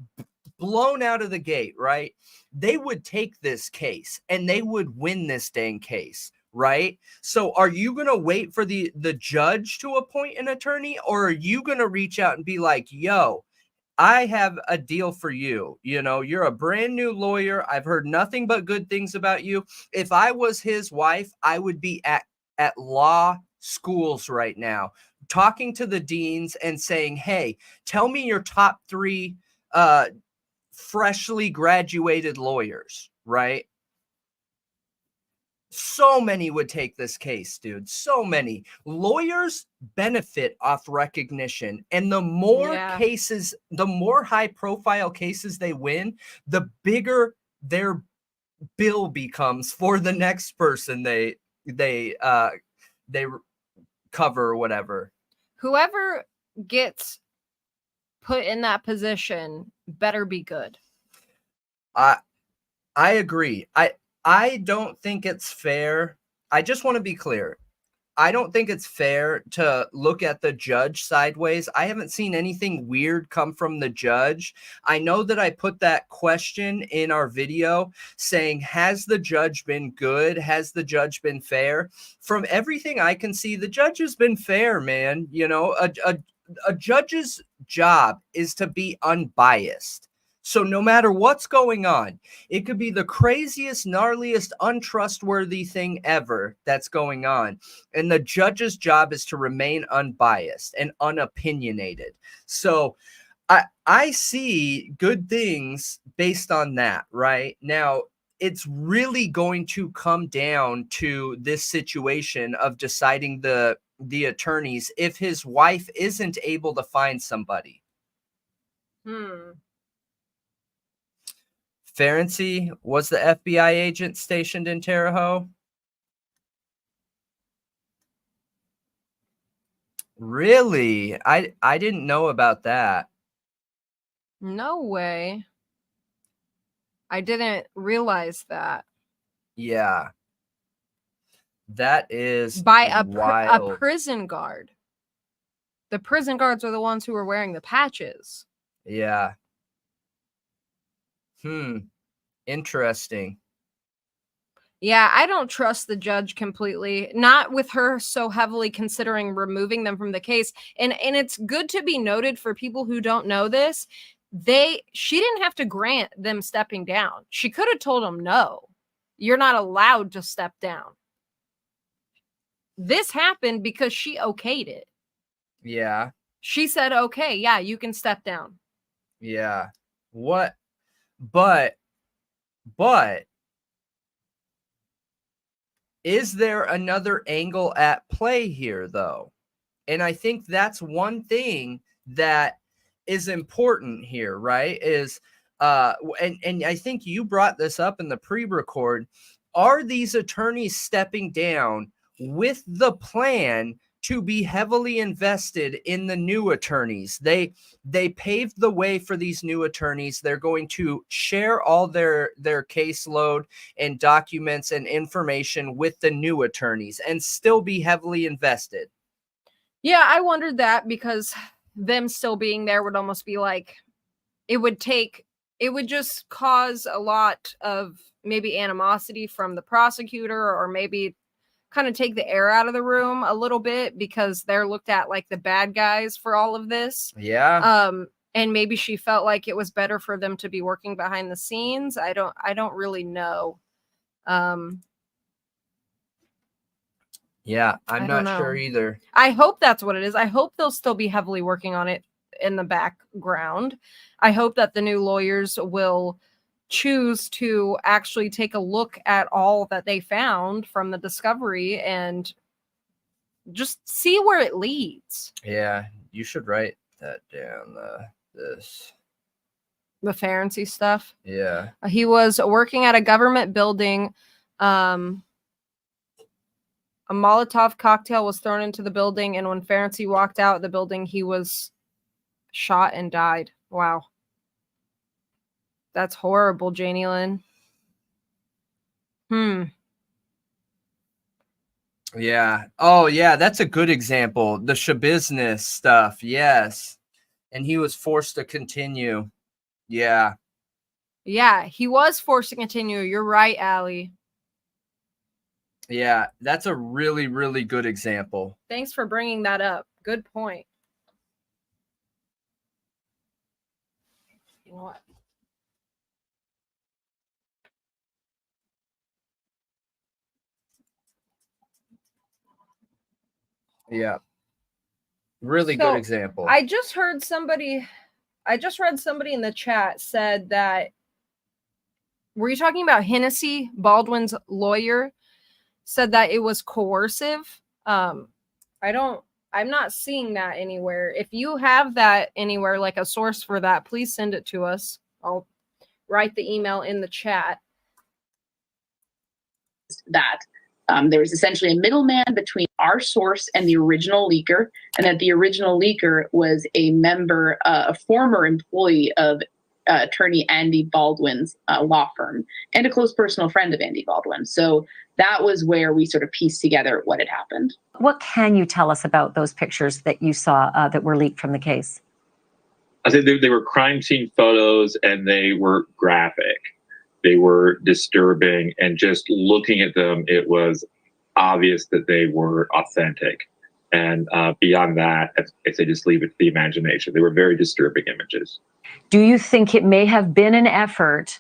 blown out of the gate, right? They would take this case and they would win this dang case, right? So are you going to wait for the judge to appoint an attorney, or are you going to reach out and be like, yo, I have a deal for you. You know, you're a brand new lawyer. I've heard nothing but good things about you. If I was his wife, I would be at law schools right now, talking to the deans and saying, hey, tell me your top 3 freshly graduated lawyers, right? So many would take this case, dude. So many. Lawyers benefit off recognition. And the more cases, the more high profile cases they win, the bigger their bill becomes for the next person they cover or whatever. Whoever gets put in that position better be good. I agree. I don't think it's fair. I just want to be clear. I don't think it's fair to look at the judge sideways. I haven't seen anything weird come from the judge. I know that I put that question in our video saying, has the judge been good? Has the judge been fair? From everything I can see, the judge has been fair, man. You know, a judge's job is to be unbiased. So no matter what's going on, it could be the craziest, gnarliest, untrustworthy thing ever that's going on. And the judge's job is to remain unbiased and unopinionated. So I see good things based on that, right? Now, it's really going to come down to this situation of deciding the attorneys if his wife isn't able to find somebody. Ferenczi, was the FBI agent stationed in Terre Haute? Really? I didn't know about that. No way. I didn't realize that. Yeah. That is by wild. a prison guard. The prison guards are the ones who were wearing the patches. Yeah. Interesting. Yeah, I don't trust the judge completely. Not with her so heavily considering removing them from the case. And it's good to be noted for people who don't know this. She didn't have to grant them stepping down. She could have told them no. you're not allowed to step down. This happened because she okayed it. Yeah. She said, okay, yeah, you can step down. Yeah. What? But is there another angle at play here, though? And I think that's one thing that is important here, right? Is and I think you brought this up in the pre-record. Are these attorneys stepping down with the plan to be heavily invested in the new attorneys? They paved the way for these new attorneys. They're going to share all their caseload and documents and information with the new attorneys and still be heavily invested. Yeah, I wondered that because them still being there would almost be like, it would just cause a lot of maybe animosity from the prosecutor, or maybe kind of take the air out of the room a little bit because they're looked at like the bad guys for all of this. Yeah. And maybe she felt like it was better for them to be working behind the scenes. I don't really know. Yeah, I'm not know. sure either. I hope that's what it is. I hope they'll still be heavily working on it in the background. I hope that the new lawyers will choose to actually take a look at all that they found from the discovery and just see where it leads. Yeah, you should write that down. The Ferenczi stuff. Yeah. He was working at a government building. A Molotov cocktail was thrown into the building, and when Ferenczi walked out of the building, he was shot and died. Wow. That's horrible, Janie Lynn. Yeah. Oh, yeah, that's a good example. The Shabusiness stuff. Yes. And he was forced to continue. Yeah. Yeah, he was forced to continue. You're right, Allie. Yeah, that's a really, really good example. Thanks for bringing that up. Good point. You know what? Yeah. Really good example. I just read somebody in the chat said that, were you talking about Hennessy, Baldwin's lawyer, said that it was coercive? I'm not seeing that anywhere. If you have that anywhere, like a source for that, please send it to us. I'll write the email in the chat. That there was essentially a middleman between our source and the original leaker, and that the original leaker was a member, a former employee of attorney Andy Baldwin's law firm, and a close personal friend of Andy Baldwin. So that was where we sort of pieced together what had happened. What can you tell us about those pictures that you saw that were leaked from the case? I think they were crime scene photos, and they were graphic. They were disturbing, and just looking at them, it was obvious that they were authentic. And beyond that, if they just leave it to the imagination, they were very disturbing images. Do you think it may have been an effort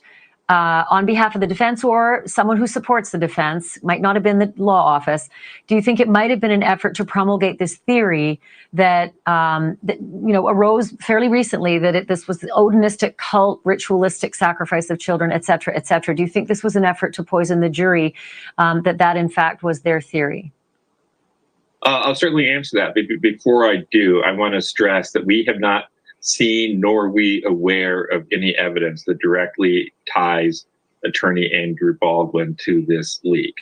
on behalf of the defense, or someone who supports the defense, might not have been the law office? Do you think it might have been an effort to promulgate this theory that arose fairly recently, that this was the odinistic cult, ritualistic sacrifice of children, et cetera, et cetera? Do you think this was an effort to poison the jury, that in fact was their theory? I'll certainly answer that. But before I do, I want to stress that we have not seen nor are we aware of any evidence that directly ties attorney Andrew Baldwin to this leak.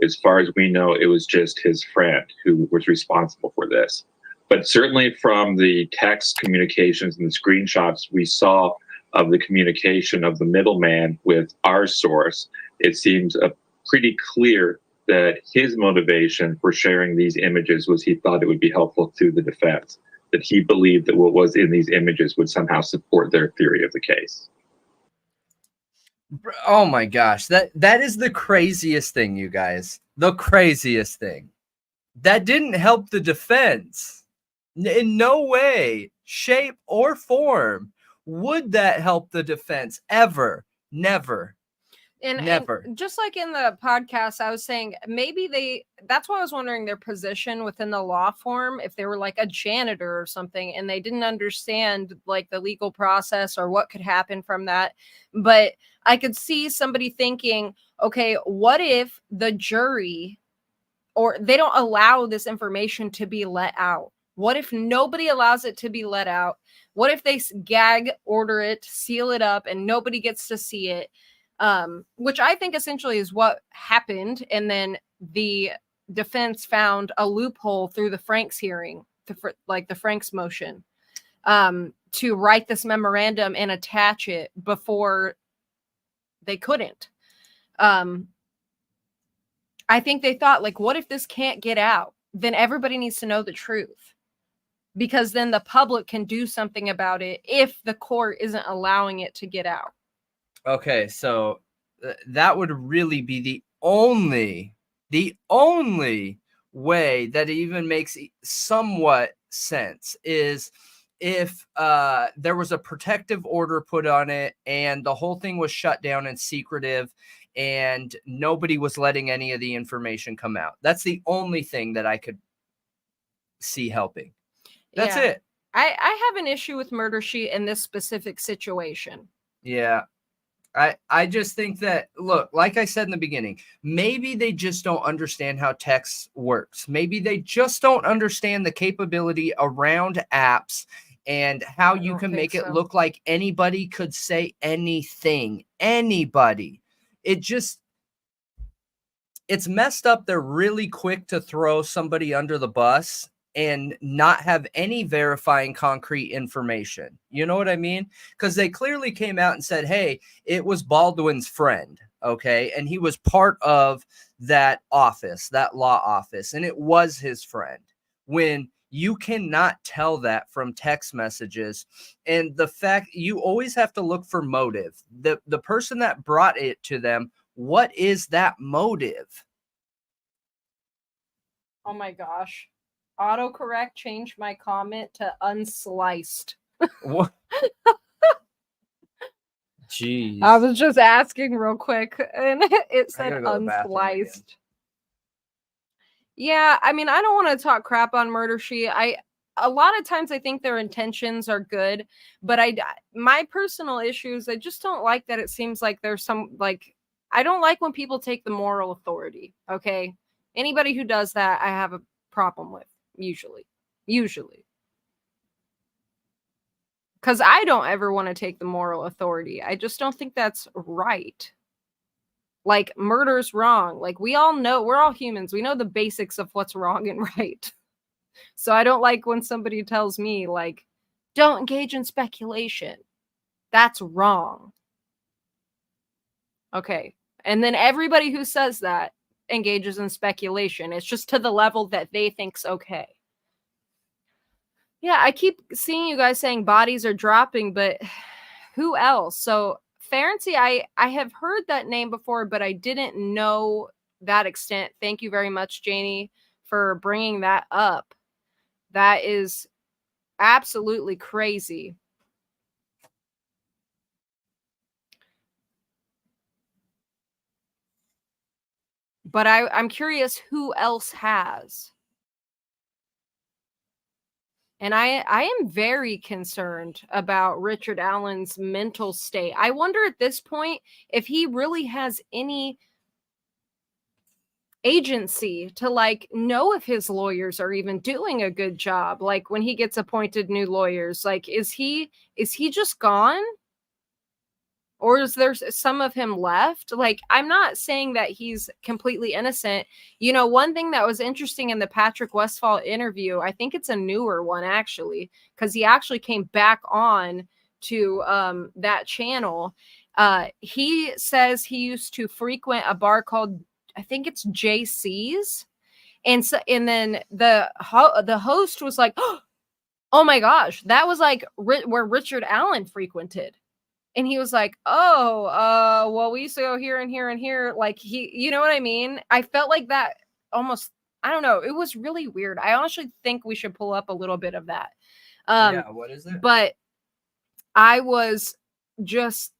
As far as we know, it was just his friend who was responsible for this. But certainly from the text communications and the screenshots we saw of the communication of the middleman with our source, it seems pretty clear that his motivation for sharing these images was he thought it would be helpful to the defense, that he believed that what was in these images would somehow support their theory of the case. Oh my gosh, that is the craziest thing, you guys. The craziest thing. That didn't help the defense. In no way, shape, or form would that help the defense ever. Never. And Never. just like in the podcast, I was saying maybe that's why I was wondering their position within the law form, if they were like a janitor or something and they didn't understand like the legal process or what could happen from that. But I could see somebody thinking, okay, what if the jury or they don't allow this information to be let out? What if nobody allows it to be let out? What if they gag order it, seal it up, and nobody gets to see it? Which I think essentially is what happened. And then the defense found a loophole through the Franks hearing, like the Franks motion, to write this memorandum and attach it before they couldn't. I think they thought, like, what if this can't get out? Then everybody needs to know the truth, because then the public can do something about it if the court isn't allowing it to get out. Okay, so that would really be the only way that it even makes somewhat sense is if there was a protective order put on it and the whole thing was shut down and secretive and nobody was letting any of the information come out. That's the only thing that I could see helping. That's it. I have an issue with Murder Sheet in this specific situation. Yeah. I just think that, look, like I said in the beginning, maybe they just don't understand how text works. Maybe they just don't understand the capability around apps and how you can make it look like anybody could say anything. Anybody. It's messed up. They're really quick to throw somebody under the bus and not have any verifying concrete information. You know what I mean? Because they clearly came out and said, hey, it was Baldwin's friend, okay? And he was part of that office, that law office, and it was his friend. When you cannot tell that from text messages, and the fact you always have to look for motive. The person that brought it to them, what is that motive? Oh my gosh. Autocorrect changed my comment to unsliced. What? Jeez. I was just asking real quick and it said unsliced. Yeah, I mean, I don't want to talk crap on Murder Sheet. A lot of times I think their intentions are good, but my personal issues, I just don't like that it seems like there's some, like, I don't like when people take the moral authority, okay? Anybody who does that, I have a problem with, usually. Because I don't ever want to take the moral authority. I just don't think that's right. Like, murder's wrong. Like, we all know, we're all humans. We know the basics of what's wrong and right. So I don't like when somebody tells me, like, don't engage in speculation. That's wrong. Okay. And then everybody who says that engages in speculation. It's just to the level that they think's okay. Yeah, I keep seeing you guys saying bodies are dropping, but who else? So Ferenczi, I have heard that name before, but I didn't know that extent. Thank you very much, Janie, for bringing that up. That is absolutely crazy. But I'm curious who else has. And I am very concerned about Richard Allen's mental state. I wonder at this point if he really has any agency to, like, know if his lawyers are even doing a good job. Like, when he gets appointed new lawyers, like, is he just gone? Or is there some of him left? Like, I'm not saying that he's completely innocent. You know, one thing that was interesting in the Patrick Westphal interview, I think it's a newer one, actually, because he actually came back on to that channel. He says he used to frequent a bar called, I think it's JC's. And then the host was like, oh my gosh, that was like where Richard Allen frequented. And he was like, oh, well, we used to go here and here and here. Like, you know what I mean? I felt like that almost, I don't know. It was really weird. I honestly think we should pull up a little bit of that. Yeah, what is it? But I was just,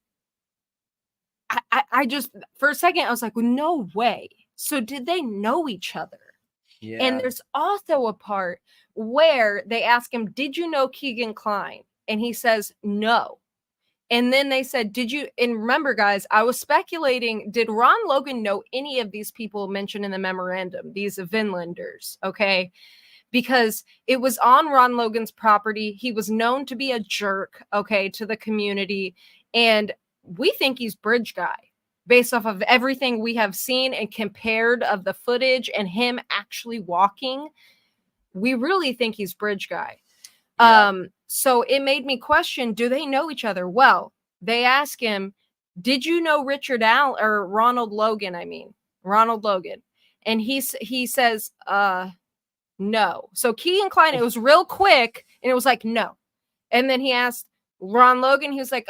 I just, for a second, I was like, well, no way. So did they know each other? Yeah. And there's also a part where they ask him, did you know Keegan Kline? And he says, no. And then they said, did you, and remember, guys, I was speculating, did Ron Logan know any of these people mentioned in the memorandum, these Vinlanders? Okay. Because it was on Ron Logan's property. He was known to be a jerk, okay, to the community. And we think he's Bridge Guy based off of everything we have seen and compared of the footage and him actually walking. We really think he's Bridge Guy. Yeah. So it made me question, do they know each other? Well, they ask him, did you know Richard Allen or Ronald Logan? Ronald Logan. And he says, no. So Keegan Kline, it was real quick and it was like, no. And then he asked Ron Logan, he was like,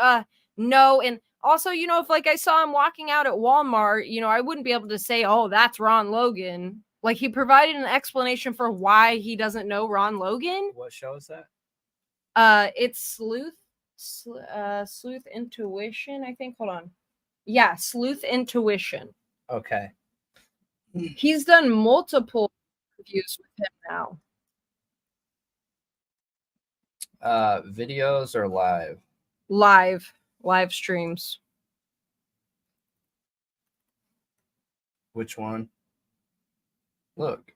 no. And also, you know, if like I saw him walking out at Walmart, you know, I wouldn't be able to say, oh, that's Ron Logan. Like he provided an explanation for why he doesn't know Ron Logan. What show is that? It's Sleuth Intuition, I think. Hold on. Yeah, Sleuth Intuition. Okay. He's done multiple interviews with him now. Videos or live? Live streams. Which one? Look.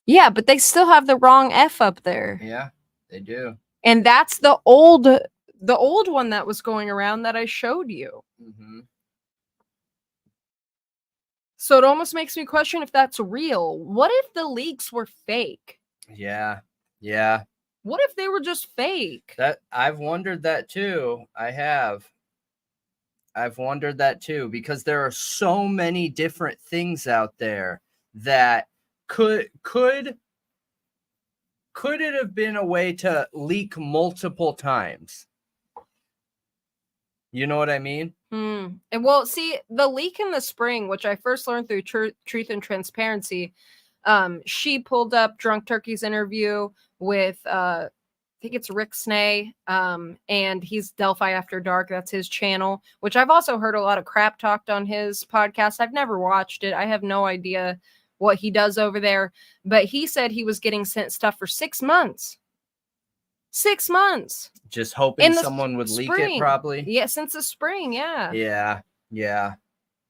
Yeah, but they still have the wrong F up there. Yeah, they do. And that's the old one that was going around that I showed you. Mm-hmm. So it almost makes me question if that's real. What if the leaks were fake? Yeah. Yeah. What if they were just fake? That I've wondered that too. I've wondered that too, because there are so many different things out there that could it have been a way to leak multiple times? You know what I mean? And well, see, the leak in the spring, which I first learned through Truth and Transparency, she pulled up Drunk Turkey's interview with I think it's Rick Snay, and he's Delphi After Dark. That's his channel, which I've also heard a lot of crap talked on his podcast. I've never watched it. I have no idea what he does over there, but he said he was getting sent stuff for 6 months. 6 months. Just hoping someone would leak it, probably. Yeah, since the spring, yeah. Yeah, yeah.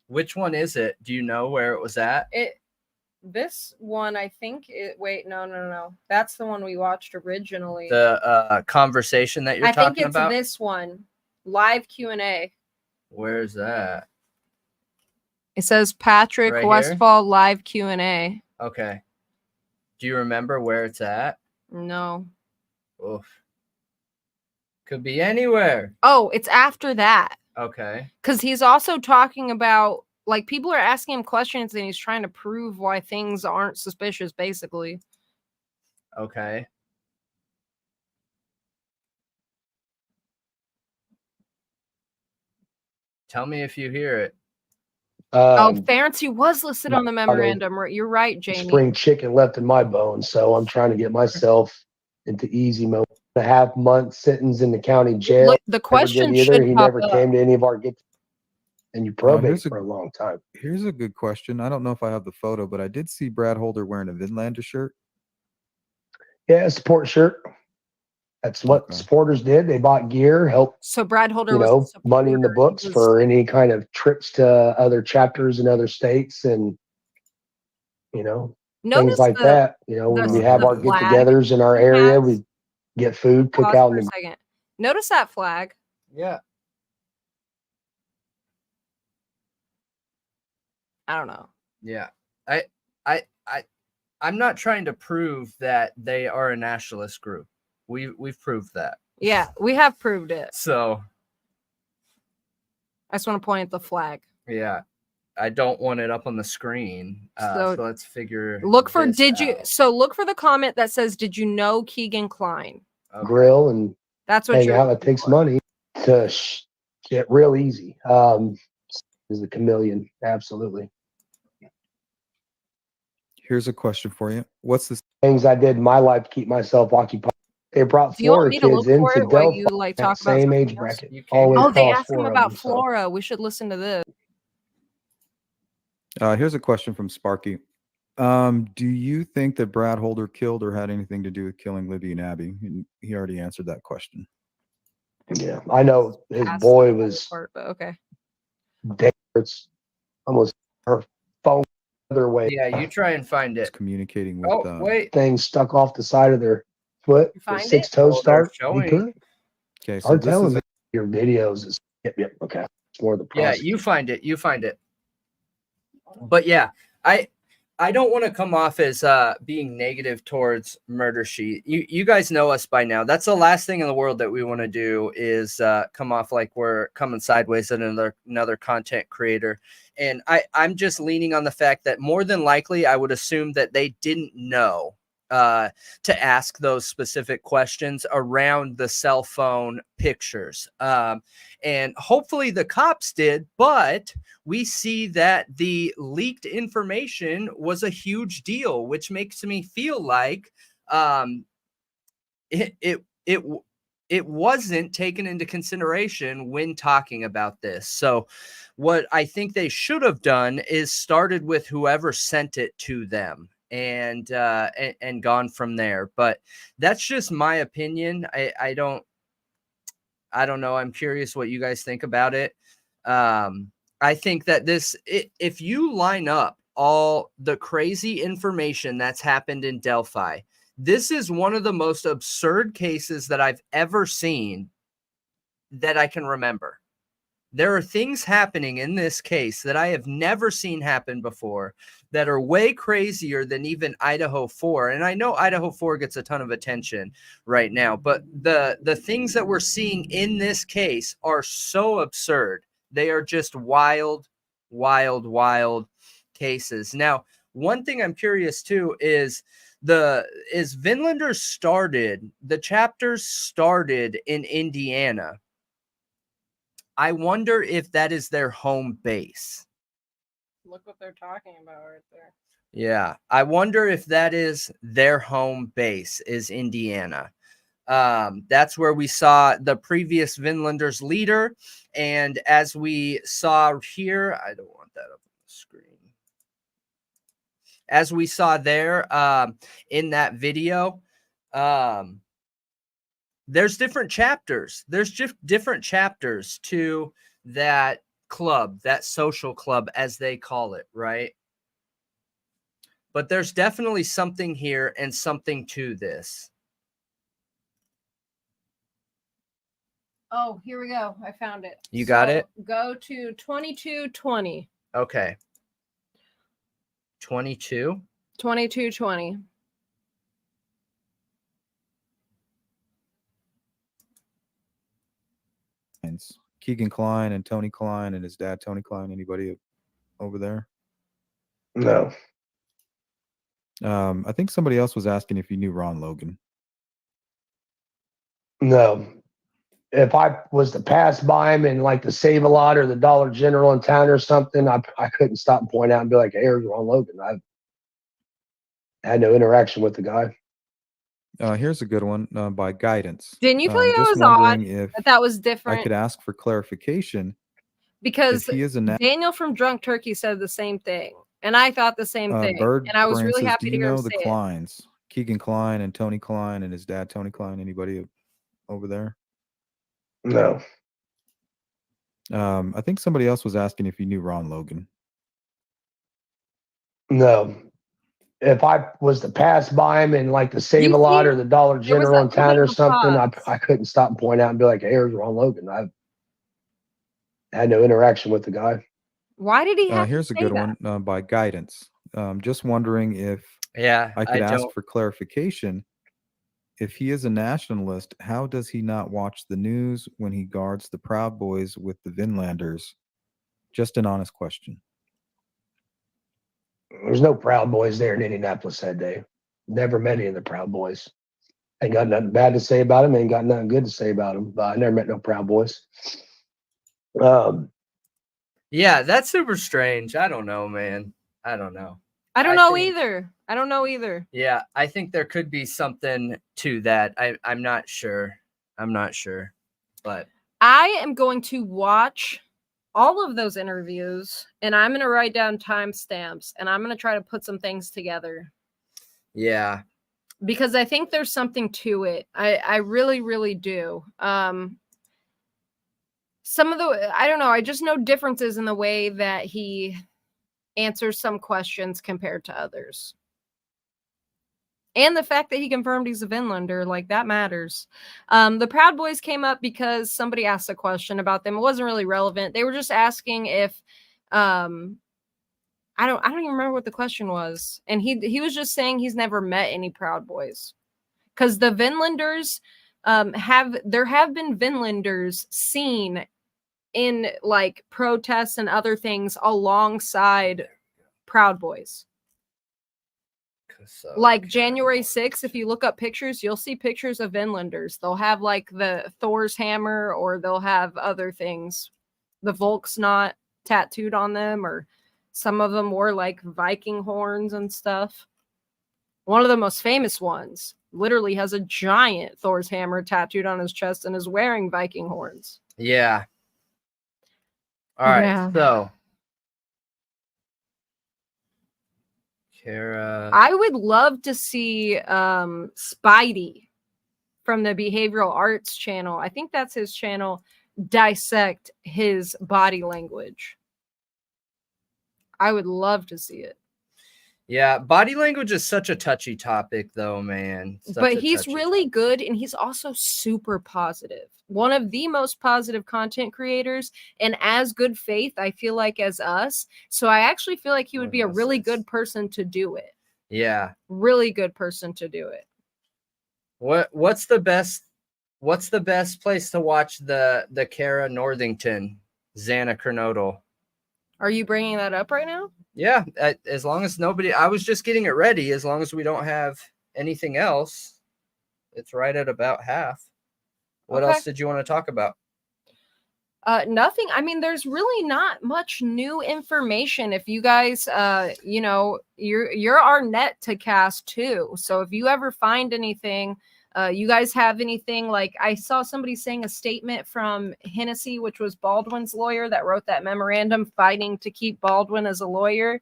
Which one is it? Do you know where it was at? This one, I think it. Wait, no. That's the one we watched originally. The conversation that you're talking about? I think it's this one. Live Q&A. Where's that? It says Patrick Right Westfall here? Live Q&A. Okay. Do you remember where it's at? No. Oof. Could be anywhere. Oh, it's after that. Okay. Because he's also talking about, like, people are asking him questions and he's trying to prove why things aren't suspicious, basically. Okay. Tell me if you hear it. Fancy was listed on the memorandum. You're right, Jamie. Spring chicken left in my bones, so I'm trying to get myself into easy mode. A half-month sentence in the county jail. Look, the question should he pop never up. came to any of our get, and you probate for a long time. Here's a good question. I don't know if I have the photo, but I did see Brad Holder wearing a Vinlander shirt. Yeah, a support shirt. That's what supporters did. They bought gear, helped. So Brad Holder, you was know, money in the books for any kind of trips to other chapters in other states, and you know, things like that. You know, when we have our get-togethers in our area, we get food, cook out. For a second. Notice that flag. Yeah. I don't know. Yeah. I'm not trying to prove that they are a nationalist group. We've proved that. Yeah, we have proved it. So I just want to point at the flag. Yeah. I don't want it up on the screen. So let's figure. Look for look for the comment that says, "Did you know Keegan Kline?" Okay. Grill and that's what hang out. It takes money to get real easy. Is the chameleon absolutely? Here's a question for you. What's the things I did in my life to keep myself occupied? They brought Do you want Florida me to kids look for into it while Delphi, you like that talk about same age something else? bracket. You can. Always Oh, they cross asked him 4 of about them, so. Flora. We should listen to this. Here's a question from Sparky. Do you think that Brad Holder killed or had anything to do with killing Libby and Abby? And he already answered that question. Yeah, I know his Past boy the was part, but okay. it's almost her phone the other way. Yeah, you try and find He's it. communicating with. Oh, wait. Things stuck off the side of their foot. You The find 6 it? toe Oh, they're start. He showing. could. Okay, so Start this telling is me your videos is yep. Okay, it's more the Yeah, process. you find it. You find it. But yeah, I don't want to come off as being negative towards Murder Sheet. You guys know us by now. That's the last thing in the world that we want to do is come off like we're coming sideways at another content creator. And I'm just leaning on the fact that more than likely I would assume that they didn't know to ask those specific questions around the cell phone pictures. And hopefully the cops did, but we see that the leaked information was a huge deal, which makes me feel like it wasn't taken into consideration when talking about this. So what I think they should have done is started with whoever sent it to them and gone from there. But that's just my opinion. I don't know. I'm curious what you guys think about it. I think that if you line up all the crazy information that's happened in Delphi, this is one of the most absurd cases that I've ever seen that I can remember. There are things happening in this case that I have never seen happen before that are way crazier than even Idaho 4. And I know Idaho 4 gets a ton of attention right now, but the things that we're seeing in this case are so absurd. They are just wild, wild, wild cases. Now, one thing I'm curious too is Vinlanders started, the chapters started in Indiana. I wonder if that is their home base. Look what they're talking about right there. Yeah, I wonder if that is their home base, is Indiana. That's where we saw the previous Vinlanders leader. And as we saw here, I don't want that up on the screen. As we saw there in that video, there's different chapters. There's just different chapters to that club, that social club, as they call it, right? But there's definitely something here and something to this. Oh, here we go. I found it. You got it? Go to 2220. Okay. 22? 2220. Keegan Klein and Tony Klein and his dad Tony Klein. Anybody over there? No. I think somebody else was asking if you knew Ron Logan. No. If I was to pass by him in like the Save-A-Lot or the Dollar General in town or something, I couldn't stop and point out and be like, hey, here's Ron Logan. I had no interaction with the guy. Here's a good one by Guidance. Didn't you feel that just was odd? wondering if That was different. I could ask for clarification. Because if he is a Daniel from Drunk Turkey said the same thing. And I thought the same thing. Bird And I was Brand really says, happy do to you hear him know the say it. Kleins? Keegan Klein and Tony Klein and his dad Tony Klein. Anybody over there? No. I think somebody else was asking if you knew Ron Logan. No. If I was to pass by him in like the Save-A-Lot or the Dollar General in town or something, I couldn't stop and point out and be like, hey, here's Ron Logan. I had no interaction with the guy. Why did he have here's to a say good that? one by Guidance. Just wondering if I could ask for clarification. If he is a nationalist, how does he not watch the news when he guards the Proud Boys with the Vinlanders? Just an honest question. There's no Proud Boys there in Indianapolis that day. Never met any of the Proud Boys. Ain't got nothing bad to say about them. Ain't got nothing good to say about them. But I never met no Proud Boys. Yeah, that's super strange. I don't know, man. I don't know. I don't know either. I don't know either. Yeah, I think there could be something to that. I'm not sure. I'm not sure. But I am going to watch all of those interviews and I'm going to write down timestamps and I'm going to try to put some things together. Yeah. Because I think there's something to it. I really, really do. Some of the, I don't know, I just know differences in the way that he answers some questions compared to others. And the fact that he confirmed he's a Vinlander, like, that matters. The Proud Boys came up because somebody asked a question about them. It wasn't really relevant. They were just asking if, I don't even remember what the question was. And he was just saying he's never met any Proud Boys. Because the Vinlanders there have been Vinlanders seen in like protests and other things alongside Proud Boys. Like January 6th, if you look up pictures, you'll see pictures of Vinlanders. They'll have like the Thor's hammer, or they'll have other things. The Volk's not tattooed on them, or some of them wore like Viking horns and stuff. One of the most famous ones literally has a giant Thor's hammer tattooed on his chest and is wearing Viking horns. Yeah. All right. Yeah. So Kara, I would love to see Spidey from the Behavioral Arts channel. I think that's his channel. Dissect his body language. I would love to see it. Yeah, body language is such a touchy topic, though, man. But he's really good, and he's also super positive. One of the most positive content creators, and as good faith, I feel like, as us. So I actually feel like he would be a really good person to do it. Yeah. Really good person to do it. What's the best place to watch the Kara Northington Xana Kernodle? Are you bringing that up right now? Yeah, as long as nobody, I was just getting it ready. As long as we don't have anything else, it's right at about half. What else did you want to talk about? Nothing. I mean, there's really not much new information. If you guys, you know, you're our net to cast too. So if you ever find anything, you guys have anything, like I saw somebody saying a statement from Hennessy, which was Baldwin's lawyer that wrote that memorandum fighting to keep Baldwin as a lawyer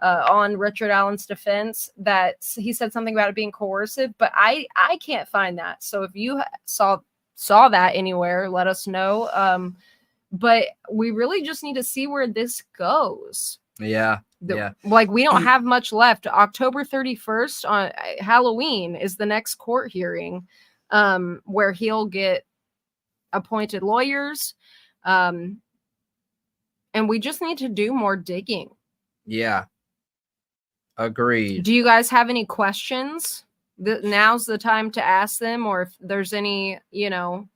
on Richard Allen's defense, that he said something about it being coercive, but I can't find that. So if you saw that anywhere, let us know. But we really just need to see where this goes. Yeah. Like, we don't have much left. October 31st on Halloween is the next court hearing, where he'll get appointed lawyers. And we just need to do more digging. Yeah. Agreed. Do you guys have any questions? Now's the time to ask them, or if there's any, you know,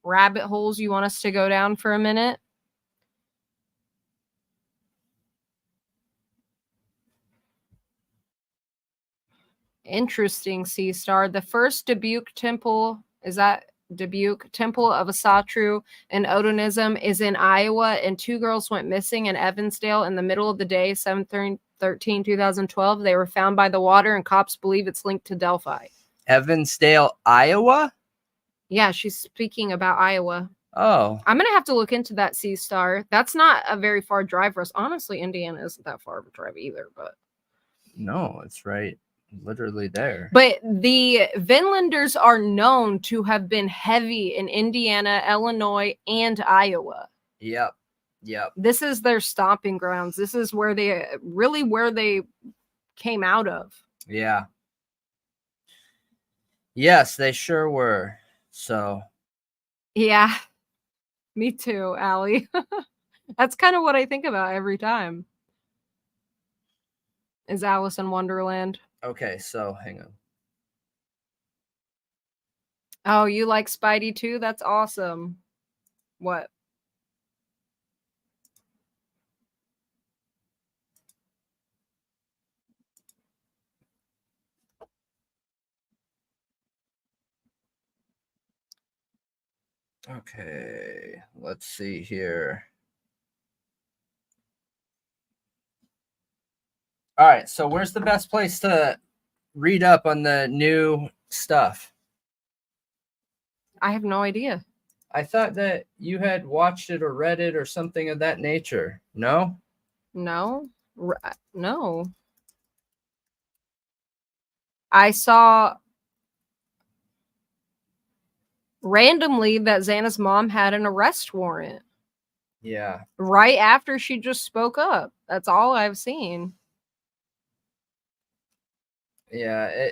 rabbit holes you want us to go down for a minute. Interesting, C-Star. The first Dubuque temple, is that Dubuque Temple of Asatru and Odonism, is in Iowa, and 2 girls went missing in Evansdale in the middle of the day, 7/13/2012. They were found by the water, and cops believe it's linked to Delphi. Evansdale, Iowa? Yeah, she's speaking about Iowa. Oh. I'm going to have to look into that, C-Star. That's not a very far drive for us. Honestly, Indiana isn't that far of a drive either, but. No, it's right. Literally there. But the Vinlanders are known to have been heavy in Indiana, Illinois, and Iowa. Yep. This is their stomping grounds. This is where they came out of. Yeah. Yes, they sure were. So. Yeah. Me too, Allie. That's kind of what I think about every time. Is Alice in Wonderland. Okay, so hang on. Oh, you like Spidey too? That's awesome. What? Okay, let's see here. All right. So where's the best place to read up on the new stuff? I have no idea. I thought that you had watched it or read it or something of that nature. No? No. No. I saw randomly that Xana's mom had an arrest warrant. Yeah. Right after she just spoke up. That's all I've seen. Yeah,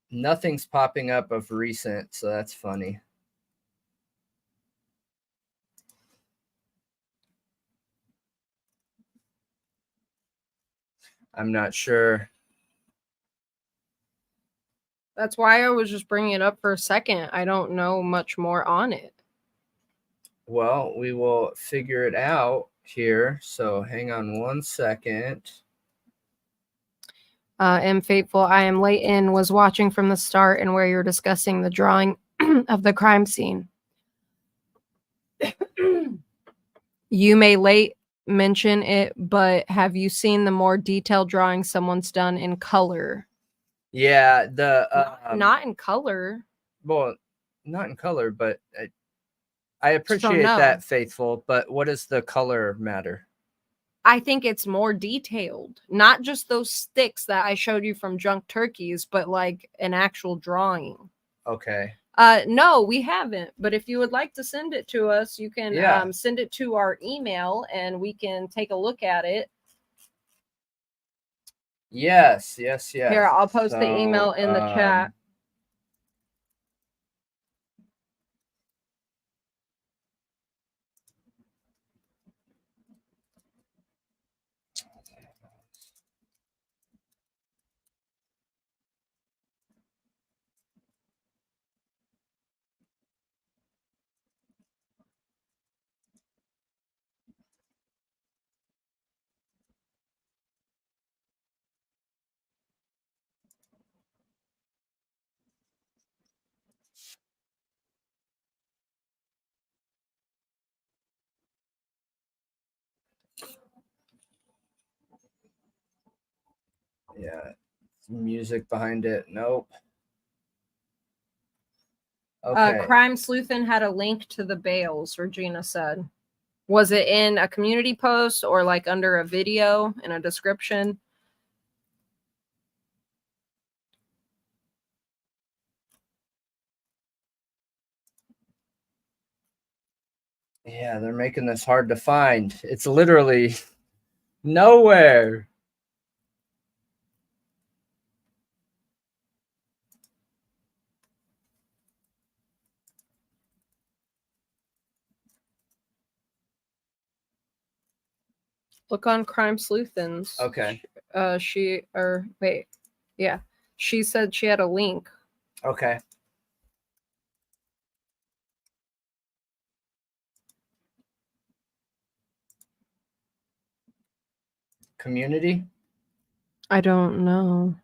nothing's popping up of recent, so that's funny. I'm not sure. That's why I was just bringing it up for a second. I don't know much more on it. Well, we will figure it out here. So hang on 1 second. M Faithful, I am late in, was watching from the start and where you're discussing the drawing of the crime scene. You may late mention it, but have you seen the more detailed drawing someone's done in color? Yeah, not in color. Well, not in color, but I appreciate that, Faithful. But what does the color matter? I think it's more detailed, not just those sticks that I showed you from Junk Turkeys, but like an actual drawing. Okay. No, we haven't. But if you would like to send it to us, you can send it to our email and we can take a look at it. Yes. Here, I'll post the email in the chat. Yeah. Music behind it. Nope. Okay. Crime Sleuthin had a link to the bails, Regina said. Was it in a community post or like under a video in a description? Yeah, they're making this hard to find. It's literally nowhere. Look on Crime Sleuthin's. Okay. She said she had a link. Okay. Community? I don't know.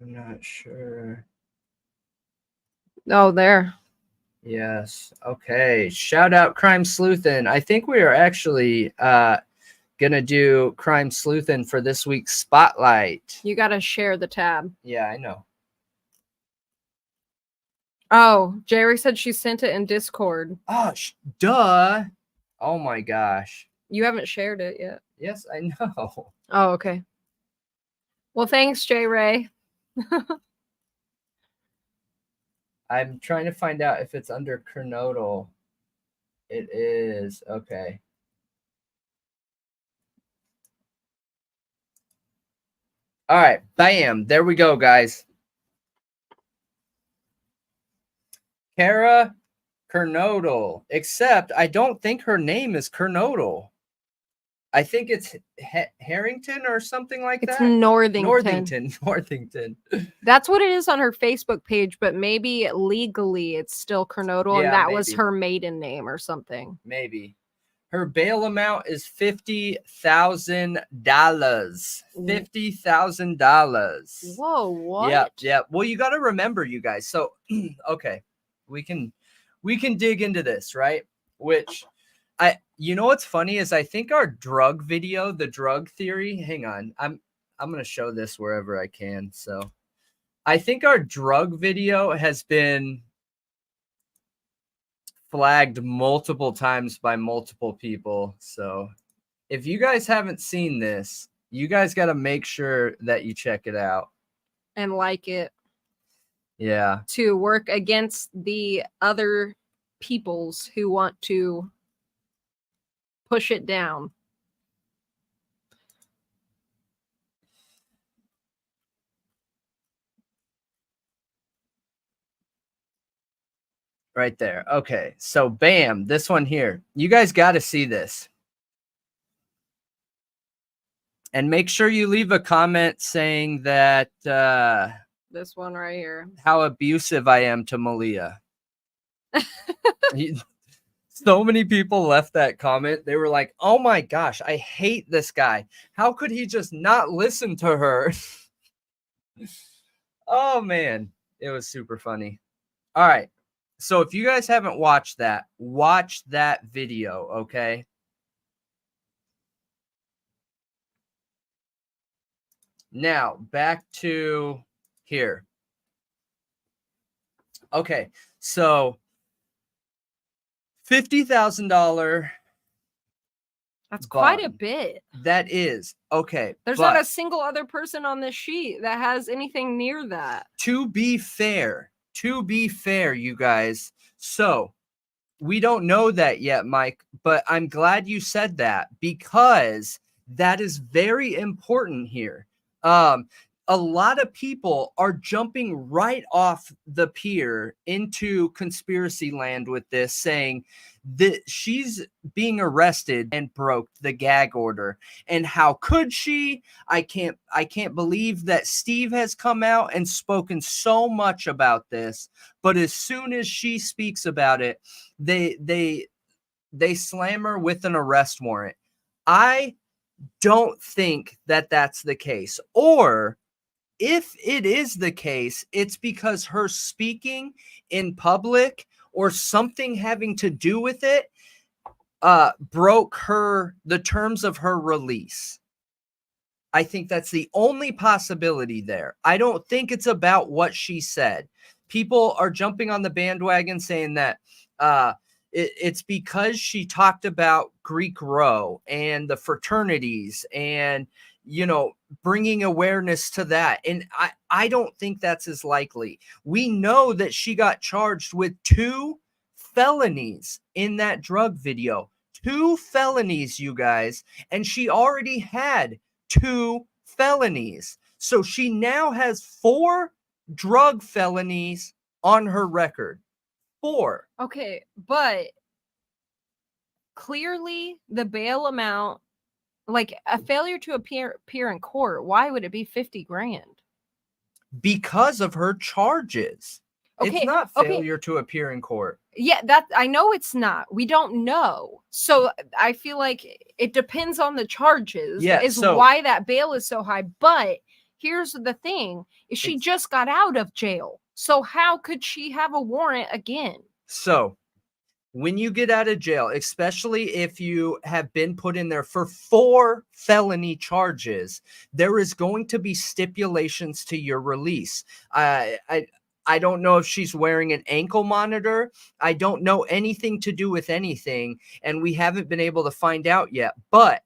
I'm not sure. Oh, there. Yes. Okay. Shout out Crime Sleuthin. I think we are actually gonna do Crime Sleuthin for this week's spotlight. You gotta share the tab. Yeah, I know. Oh, Jerry said she sent it in Discord. Oh, duh. Oh my gosh. You haven't shared it yet. Yes, I know. Oh, okay. Well, thanks, J Ray. I'm trying to find out if it's under Kernodle. It is. Okay. All right. Bam. There we go, guys. Kara Kernodle. Except I don't think her name is Kernodle. I think it's Harrington or something like that. It's Northington. Northington. That's what it is on her Facebook page, but maybe legally it's still Kernodle, and that was her maiden name or something. Maybe. Her bail amount is $50,000. $50,000. Whoa, what? Yeah. Well, you got to remember, you guys. So, okay. we can dig into this, right? Which you know what's funny is I think our drug video, the drug theory, hang on, I'm going to show this wherever I can. So I think our drug video has been flagged multiple times by multiple people. So if you guys haven't seen this, you guys got to make sure that you check it out and like it. Yeah. To work against the other peoples who want to push it down. Right there. Okay. So bam, this one here. You guys got to see this. And make sure you leave a comment saying that this one right here, how abusive I am to Malia. So many people left that comment. They were like, oh my gosh, I hate this guy. How could he just not listen to her? Oh man, it was super funny. All right. So if you guys haven't watched that, watch that video, okay? Now, back to here. Okay, so $50,000. That's quite a bit. That is. Okay. There's not a single other person on this sheet that has anything near that. To be fair, you guys. So we don't know that yet, Mike, but I'm glad you said that because that is very important here. A lot of people are jumping right off the pier into conspiracy land with this, saying that she's being arrested and broke the gag order. And how could she? I can't believe that Steve has come out and spoken so much about this. But as soon as she speaks about it, they slam her with an arrest warrant. I don't think that that's the case. Or if it is the case, it's because her speaking in public or something having to do with it broke the terms of her release. I think that's the only possibility there. I don't think it's about what she said. People are jumping on the bandwagon saying that it's because she talked about Greek Row and the fraternities and, bringing awareness to that. And I don't think that's as likely. We know that she got charged with 2 felonies in that drug video. 2 felonies, you guys. And she already had 2 felonies. So she now has 4 drug felonies on her record. 4. Okay, but clearly the bail amount, like a failure to appear in court, why would it be $50,000? Because of her charges. Okay, it's not failure to appear in court. Yeah, that I know it's not. We don't know. So I feel like it depends on the charges. Yeah, why that bail is so high. But here's the thing: is she just got out of jail? So how could she have a warrant again? So when you get out of jail, especially if you have been put in there for 4 felony charges, there is going to be stipulations to your release. I don't know if she's wearing an ankle monitor. I don't know anything to do with anything, and we haven't been able to find out yet. But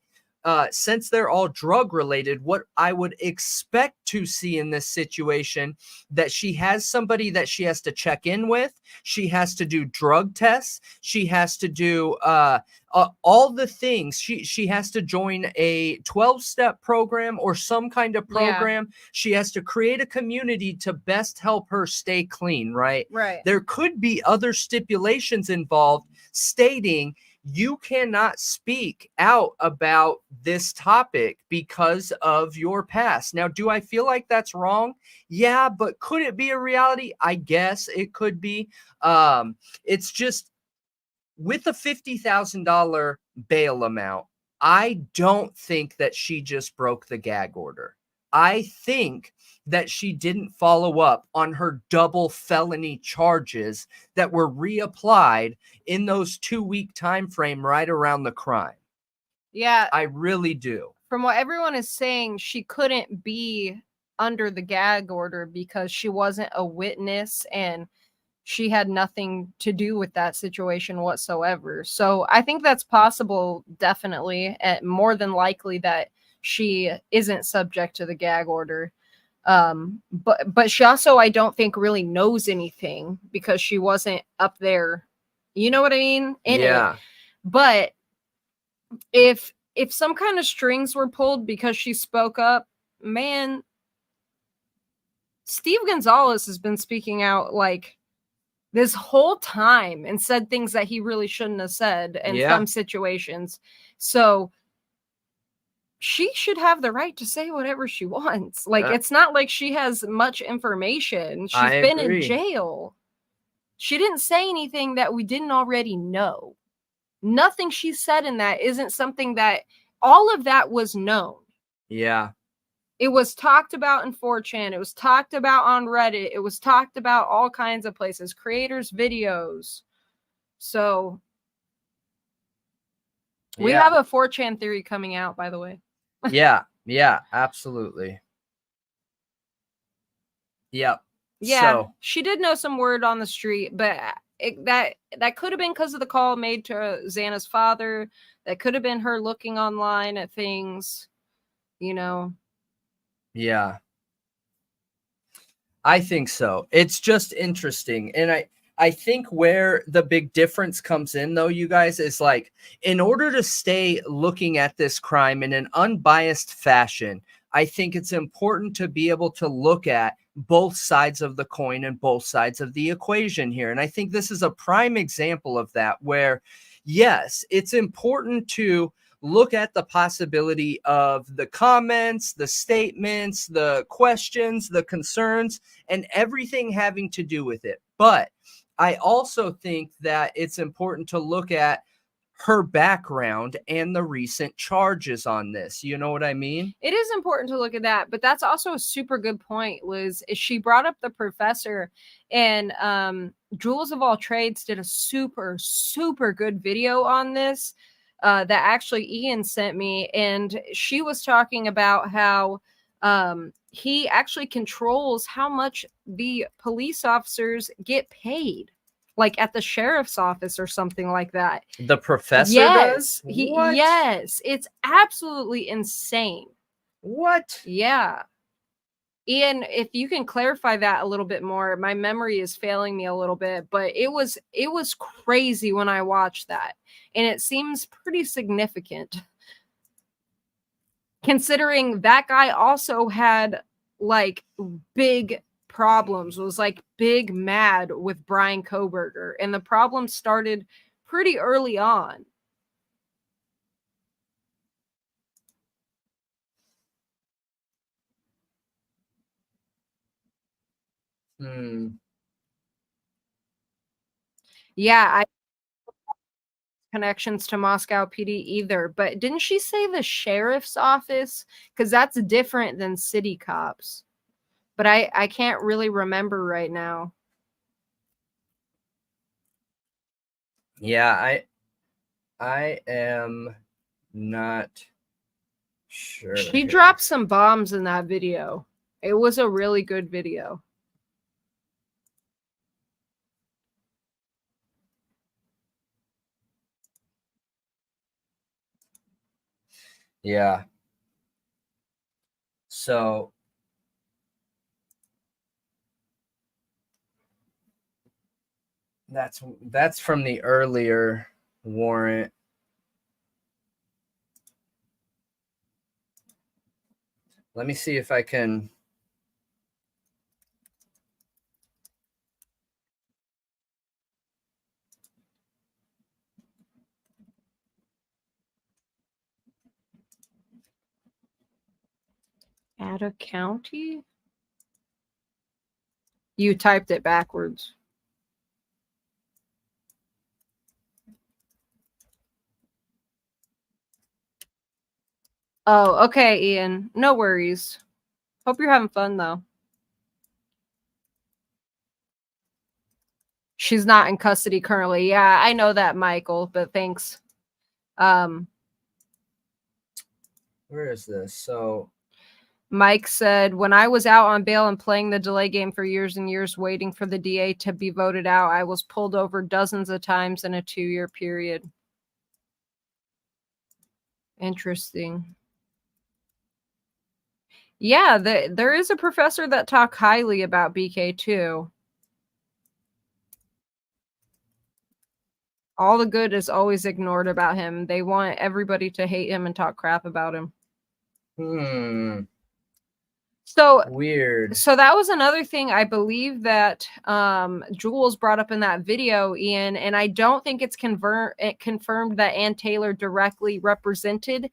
since they're all drug related, what I would expect to see in this situation, that she has somebody that she has to check in with. She has to do drug tests. She has to do all the things. She has to join a 12-step program or some kind of program. Yeah. She has to create a community to best help her stay clean, right? Right. There could be other stipulations involved stating you cannot speak out about this topic because of your past. Now, do I feel like that's wrong? Yeah, but could it be a reality? I guess it could be. It's just with a $50,000 bail amount, I don't think that she just broke the gag order. I think that she didn't follow up on her double felony charges that were reapplied in those 2-week time frame right around the crime. Yeah. I really do. From what everyone is saying, she couldn't be under the gag order because she wasn't a witness and she had nothing to do with that situation whatsoever. So I think that's possible, definitely, and more than likely that she isn't subject to the gag order. But she also, I don't think, really knows anything because she wasn't up there. You know what I mean? In it. But if some kind of strings were pulled because she spoke up, man, Steve Gonzalez has been speaking out like this whole time and said things that he really shouldn't have said in some situations. So she should have the right to say whatever she wants. Like, it's not like she has much information. She's been in jail. She didn't say anything that we didn't already know. Nothing she said in that isn't something that all of that was known. Yeah. It was talked about in 4chan. It was talked about on Reddit. It was talked about all kinds of places, creators' videos. So we have a 4chan theory coming out, by the way. Yeah, absolutely. Yep. Yeah, so, she did know some word on the street, but that could have been because of the call made to Xana's father. That could have been her looking online at things, you know. Yeah. I think so. It's just interesting. And I think where the big difference comes in, though, you guys, is like, in order to stay looking at this crime in an unbiased fashion, I think it's important to be able to look at both sides of the coin and both sides of the equation here. And I think this is a prime example of that, where, yes, it's important to look at the possibility of the comments, the statements, the questions, the concerns, and everything having to do with it. But I also think that it's important to look at her background and the recent charges on this. You know what I mean? It is important to look at that, but that's also a super good point, Liz. She brought up the professor, and Jules of All Trades did a super, super good video on this that actually Ian sent me, and she was talking about how he actually controls how much the police officers get paid. Like at the sheriff's office or something like that. The professor does? Yes, it's absolutely insane. What? Yeah. Ian, if you can clarify that a little bit more, my memory is failing me a little bit, but it was crazy when I watched that. And it seems pretty significant. Considering that guy also had like big problems, was like big mad with Brian Koberger, and the problem started pretty early on. Yeah, I connections to Moscow PD either, but didn't she say the sheriff's office? Because that's different than city cops. But I can't really remember right now. Yeah, I am not sure. She dropped some bombs in that video. It was a really good video. Yeah. So that's from the earlier warrant. Let me see if I can. Ada County? You typed it backwards. Oh, okay, Ian. No worries. Hope you're having fun, though. She's not in custody currently. Yeah, I know that, Michael, but thanks. Where is this? So Mike said, when I was out on bail and playing the delay game for years and years, waiting for the DA to be voted out, I was pulled over dozens of times in a 2-year period. Interesting. Yeah, there is a professor that talked highly about BK too. All the good is always ignored about him. They want everybody to hate him and talk crap about him. So weird. So that was another thing I believe that Jules brought up in that video, Ian, and I don't think it's confirmed that Ann Taylor directly represented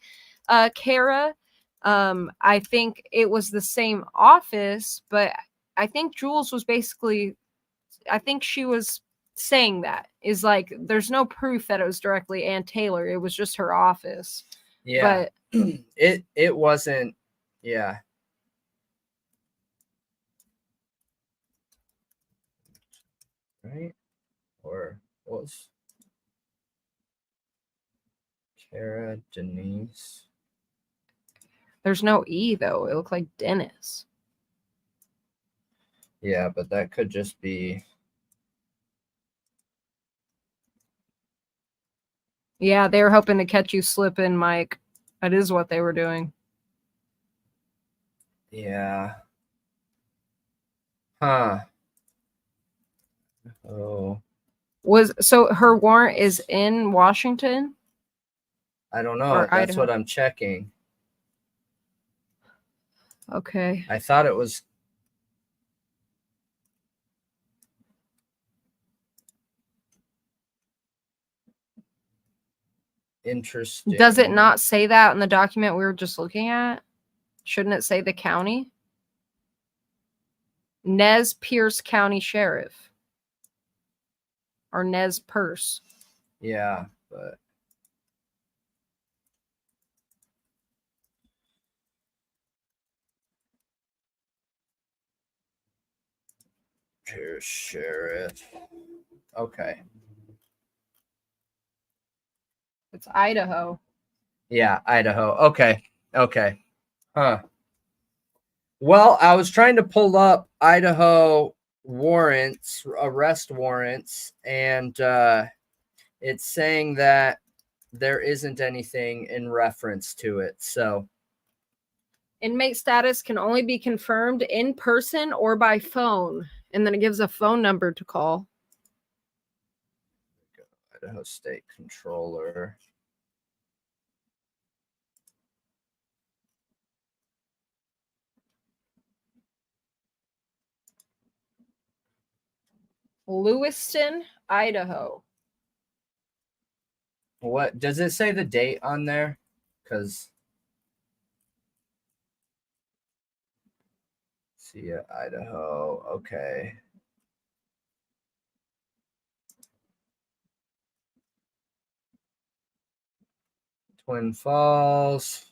Kara. I think it was the same office, but I think Jules was basically, I think she was saying that is like, there's no proof that it was directly Ann Taylor. It was just her office. Yeah, but it wasn't. Yeah. Right? Or was Kara Denise? There's no E though. It looked like Dennis. Yeah, but that could just be. Yeah, they were hoping to catch you slipping, Mike. That is what they were doing. Yeah. Huh. Oh. So her warrant is in Washington? I don't know. That's Idaho. What I'm checking. Okay. I thought it was. Interesting. Does it not say that in the document we were just looking at? Shouldn't it say the county? Nez Pierce County Sheriff. Or Nez Perce. Yeah, but. Pierce Sheriff. Okay. It's Idaho. Yeah, Idaho. Okay. Okay. Huh. Well, I was trying to pull up Idaho warrants, arrest warrants, and it's saying that there isn't anything in reference to it. So inmate status can only be confirmed in person or by phone. And then it gives a phone number to call. Idaho State Controller. Lewiston, Idaho. What does it say the date on there? Because see ya, Idaho. Okay. Twin Falls.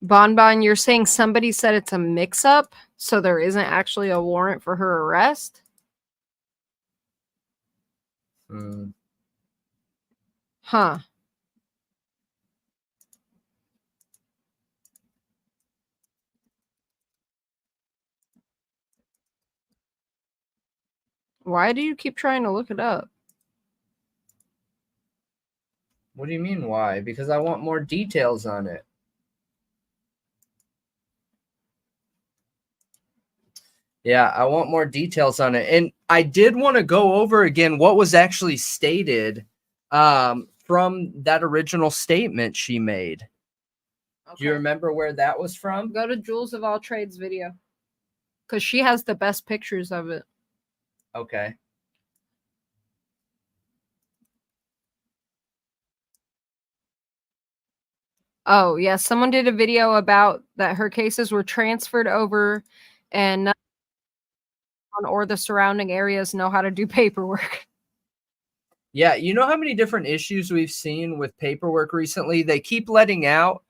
Bonbon, you're saying somebody said it's a mix-up, so there isn't actually a warrant for her arrest? Huh. Why do you keep trying to look it up? What do you mean why? Because I want more details on it. Yeah, I want more details on it. And I did want to go over again what was actually stated from that original statement she made. Okay. Do you remember where that was from? Go to Jules of All Trades video. Because she has the best pictures of it. Okay. Oh, yeah. Someone did a video about that her cases were transferred over and or the surrounding areas know how to do paperwork. Yeah, you know how many different issues we've seen with paperwork recently? They keep letting out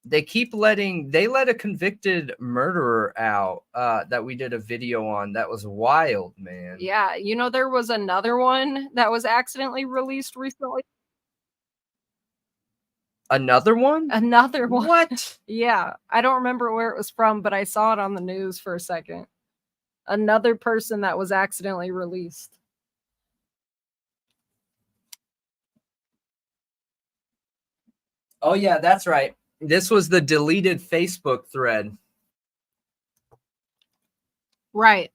they let a convicted murderer out that we did a video on. That was wild, man. Yeah, you know, there was another one that was accidentally released recently. Another one? Another one. What? Yeah, I don't remember where it was from, but I saw it on the news for a second. Another person that was accidentally released. Oh yeah, that's right. This was the deleted Facebook thread. Right.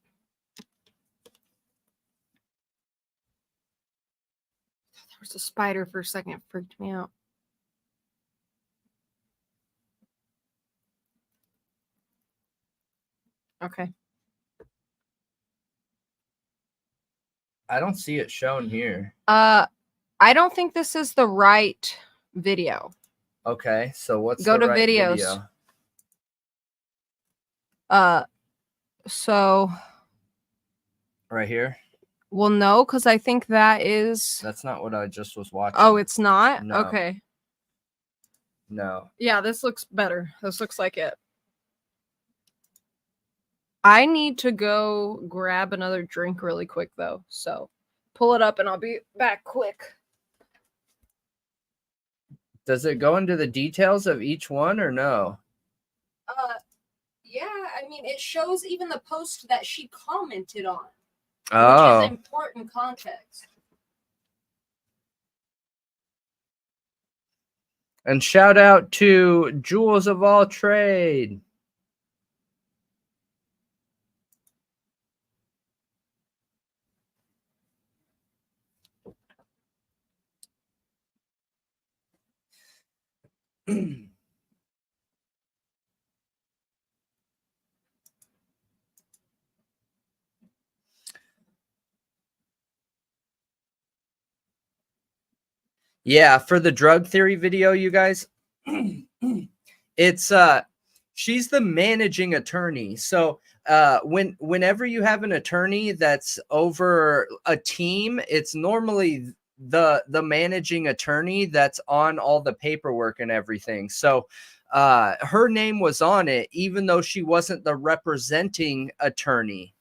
There was a spider for a second. It freaked me out. Okay. I don't see it shown here. I don't think this is the right video. Okay, so what's Go the to right videos. Video? So right here? Well, no, because I think that is. That's not what I just was watching. Oh, it's not? No. Okay. No. Yeah, this looks better. This looks like it. I need to go grab another drink really quick, though. So pull it up and I'll be back quick. Does it go into the details of each one or no? Yeah, I mean, it shows even the post that she commented on. Oh. Which is important context. And shout out to Jewels of All Trade. Yeah, for the drug theory video, you guys, it's she's the managing attorney. So whenever you have an attorney that's over a team, it's normally the managing attorney that's on all the paperwork and everything. So her name was on it, even though she wasn't the representing attorney.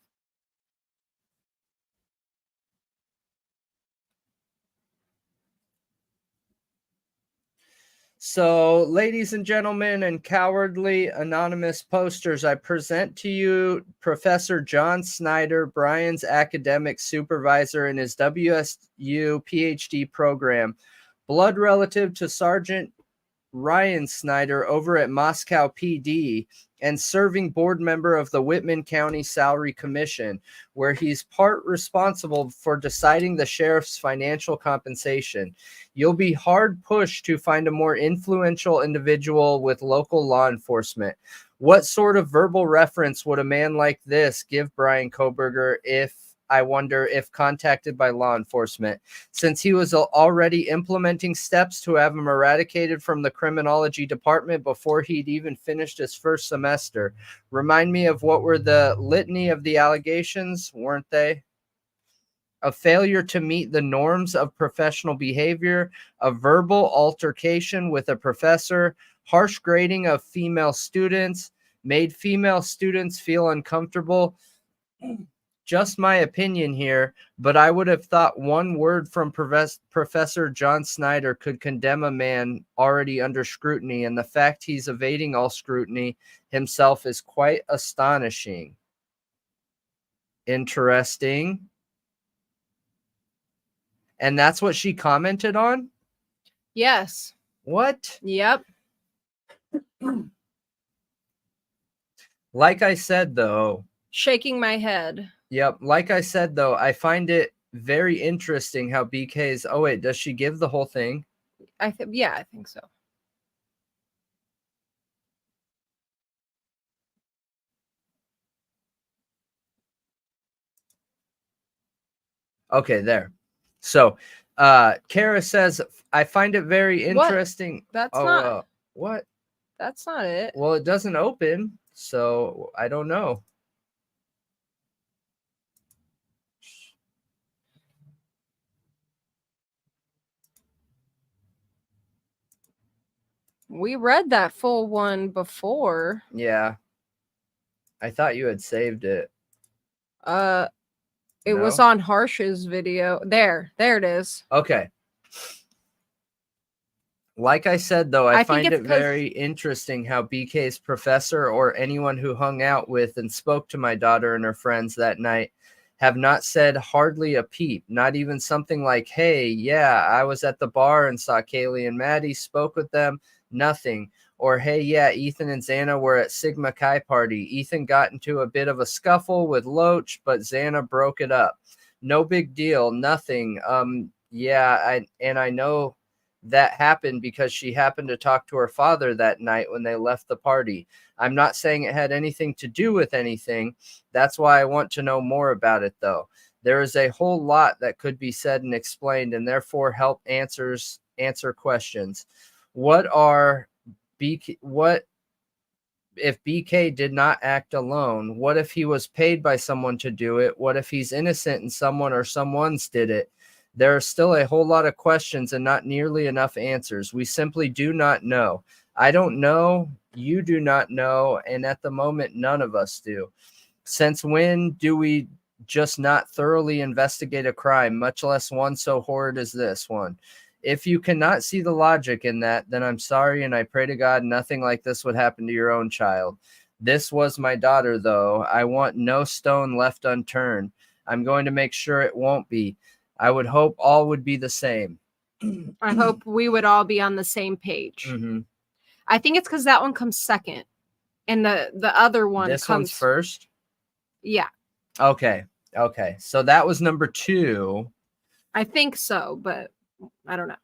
So, ladies and gentlemen, and cowardly anonymous posters, I present to you Professor John Snyder, Brian's academic supervisor in his WSU PhD program, blood relative to Sergeant Ryan Snyder over at Moscow PD, and serving board member of the Whitman County Salary Commission, where he's part responsible for deciding the sheriff's financial compensation. You'll be hard pushed to find a more influential individual with local law enforcement. What sort of verbal reference would a man like this give Brian Koberger if contacted by law enforcement, since he was already implementing steps to have him eradicated from the criminology department before he'd even finished his first semester? Remind me of what were the litany of the allegations, weren't they? A failure to meet the norms of professional behavior, a verbal altercation with a professor, harsh grading of female students, made female students feel uncomfortable. Just my opinion here, but I would have thought one word from Professor John Snyder could condemn a man already under scrutiny, and the fact he's evading all scrutiny himself is quite astonishing. Interesting. And that's what she commented on? Yes. What? Yep. Like I said, though. Shaking my head. Yep. Like I said, though, I find it very interesting how BK's. Oh, wait, does she give the whole thing? Yeah, I think so. Okay, there. So, Kara says, I find it very interesting. What? That's not. What? That's not it. Well, it doesn't open, so I don't know. We read that full one before. Yeah. I thought you had saved it. It was on Harsh's video. There it is. Okay. Like I said, though, I find it very interesting how BK's professor or anyone who hung out with and spoke to my daughter and her friends that night have not said hardly a peep, not even something like, hey, yeah, I was at the bar and saw Kaylee and Maddie, spoke with them, nothing. Or, hey, yeah, Ethan and Xana were at Sigma Chi party. Ethan got into a bit of a scuffle with Loach, but Xana broke it up. No big deal, nothing. Yeah, I know that happened because she happened to talk to her father that night when they left the party. I'm not saying it had anything to do with anything. That's why I want to know more about it, though. There is a whole lot that could be said and explained, and therefore help answer questions. What if BK did not act alone? What if he was paid by someone to do it? What if he's innocent and someone or someone's did it? There are still a whole lot of questions and not nearly enough answers. We simply do not know. I don't know. You do not know. And at the moment, none of us do. Since when do we just not thoroughly investigate a crime, much less one so horrid as this one? If you cannot see the logic in that, then I'm sorry, and I pray to God nothing like this would happen to your own child. This was my daughter, though. I want no stone left unturned. I'm going to make sure it won't be. I would hope all would be the same. I hope we would all be on the same page. Mm-hmm. I think it's because that one comes second, and the other one this comes one's first. Yeah. Okay. So that was number 2. I think so, but I don't know.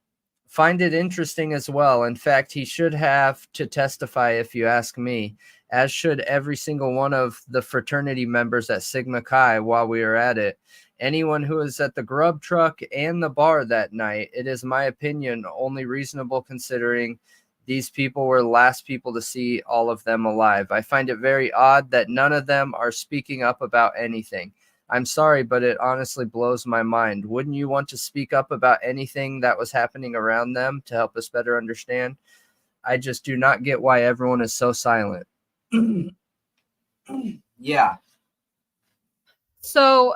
Find it interesting as well. In fact, he should have to testify if you ask me, as should every single one of the fraternity members at Sigma Chi while we are at it. Anyone who is at the grub truck and the bar that night, it is my opinion only reasonable considering these people were the last people to see all of them alive. I find it very odd that none of them are speaking up about anything. I'm sorry, but it honestly blows my mind. Wouldn't you want to speak up about anything that was happening around them to help us better understand? I just do not get why everyone is so silent. Yeah. So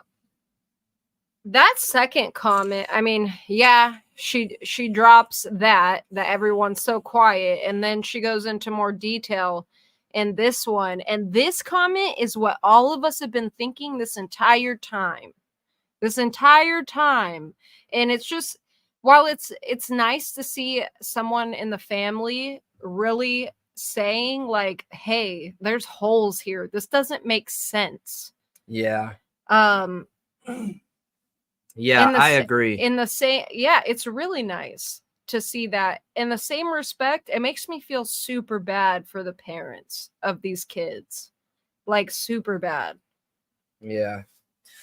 that second comment, I mean, yeah, she drops that everyone's so quiet, and then she goes into more detail in this one. And this comment is what all of us have been thinking this entire time. And it's just, while it's nice to see someone in the family really saying like, hey, there's holes here. This doesn't make sense. Yeah. Yeah, I agree. It's really nice to see that. In the same respect, it makes me feel super bad for the parents of these kids. Like super bad. Yeah.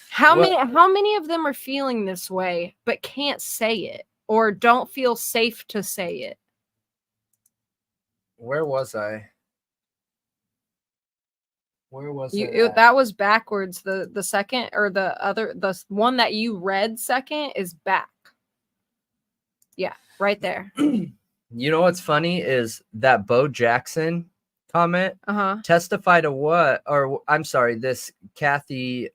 How many of them are feeling this way but can't say it or don't feel safe to say it? Where was I? Where was that was backwards. The second, or the one that you read second is back. Yeah, right there. You know what's funny is that Bo Jackson comment testify to what? Or I'm sorry, this Kathy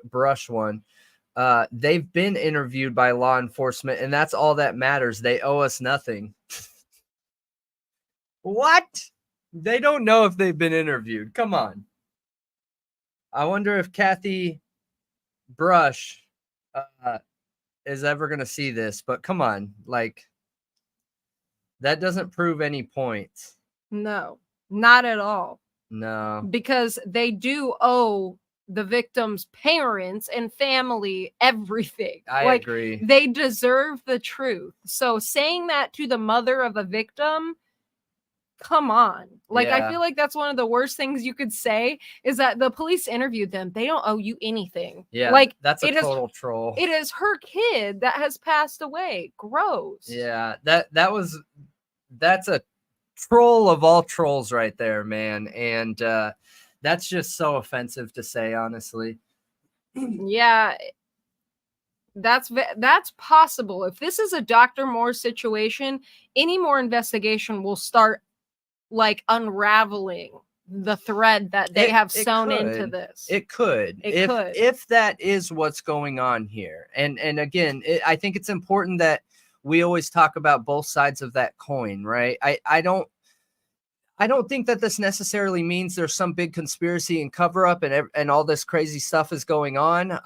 Brush one. They've been interviewed by law enforcement, and that's all that matters. They owe us nothing. What? They don't know if they've been interviewed. Come on. I wonder if Kathy Brush is ever going to see this, but come on. Like, that doesn't prove any points. No, not at all. No. Because they do owe the victim's parents and family everything. I agree. They deserve the truth. So saying that to the mother of a victim, come on. I feel like that's one of the worst things you could say, is that the police interviewed them. They don't owe you anything. Yeah, that's a total troll. It is her kid that has passed away. Gross. Yeah, that's a troll of all trolls right there, man. And that's just so offensive to say, honestly. Yeah. That's possible. If this is a Dr. Moore situation, any more investigation will start like unraveling the thread that they have sewn into this. It could. If that is what's going on here. And again, I think it's important that we always talk about both sides of that coin, right? I don't think that this necessarily means there's some big conspiracy and cover up and all this crazy stuff is going on.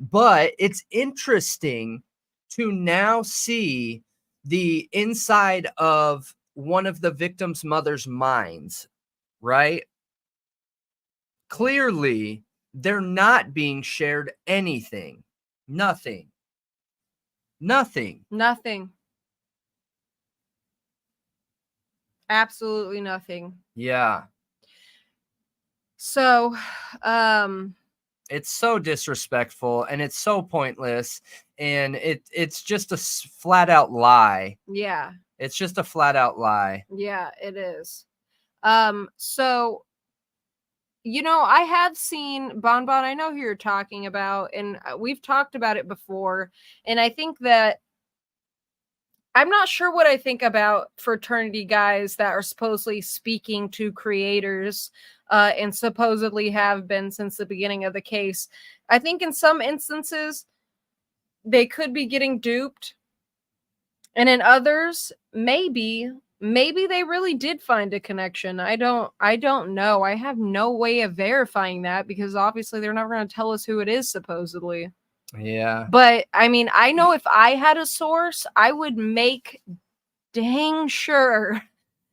But it's interesting to now see the inside of one of the victim's mother's minds, right? Clearly, they're not being shared anything. Nothing. Absolutely nothing. Yeah. So, it's so disrespectful and it's so pointless, and it's just a flat out lie. Yeah. It's just a flat out lie. Yeah, it is. So, you know, I have seen Bonbon. I know who you're talking about, and we've talked about it before. And I think that I'm not sure what I think about fraternity guys that are supposedly speaking to creators and supposedly have been since the beginning of the case. I think in some instances, they could be getting duped. And in others, maybe they really did find a connection. I don't know. I have no way of verifying that because obviously they're never going to tell us who it is, supposedly. Yeah. But I mean, I know if I had a source, I would make dang sure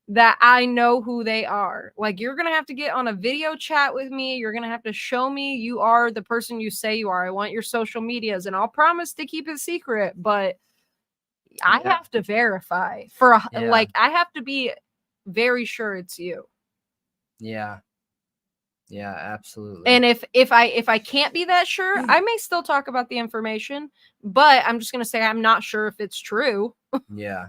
that I know who they are. Like, you're going to have to get on a video chat with me. You're going to have to show me you are the person you say you are. I want your social medias, and I'll promise to keep it secret, but I have to verify like, I have to be very sure it's you. Yeah. Yeah, absolutely. And if I can't be that sure, I may still talk about the information, but I'm just going to say I'm not sure if it's true. Yeah.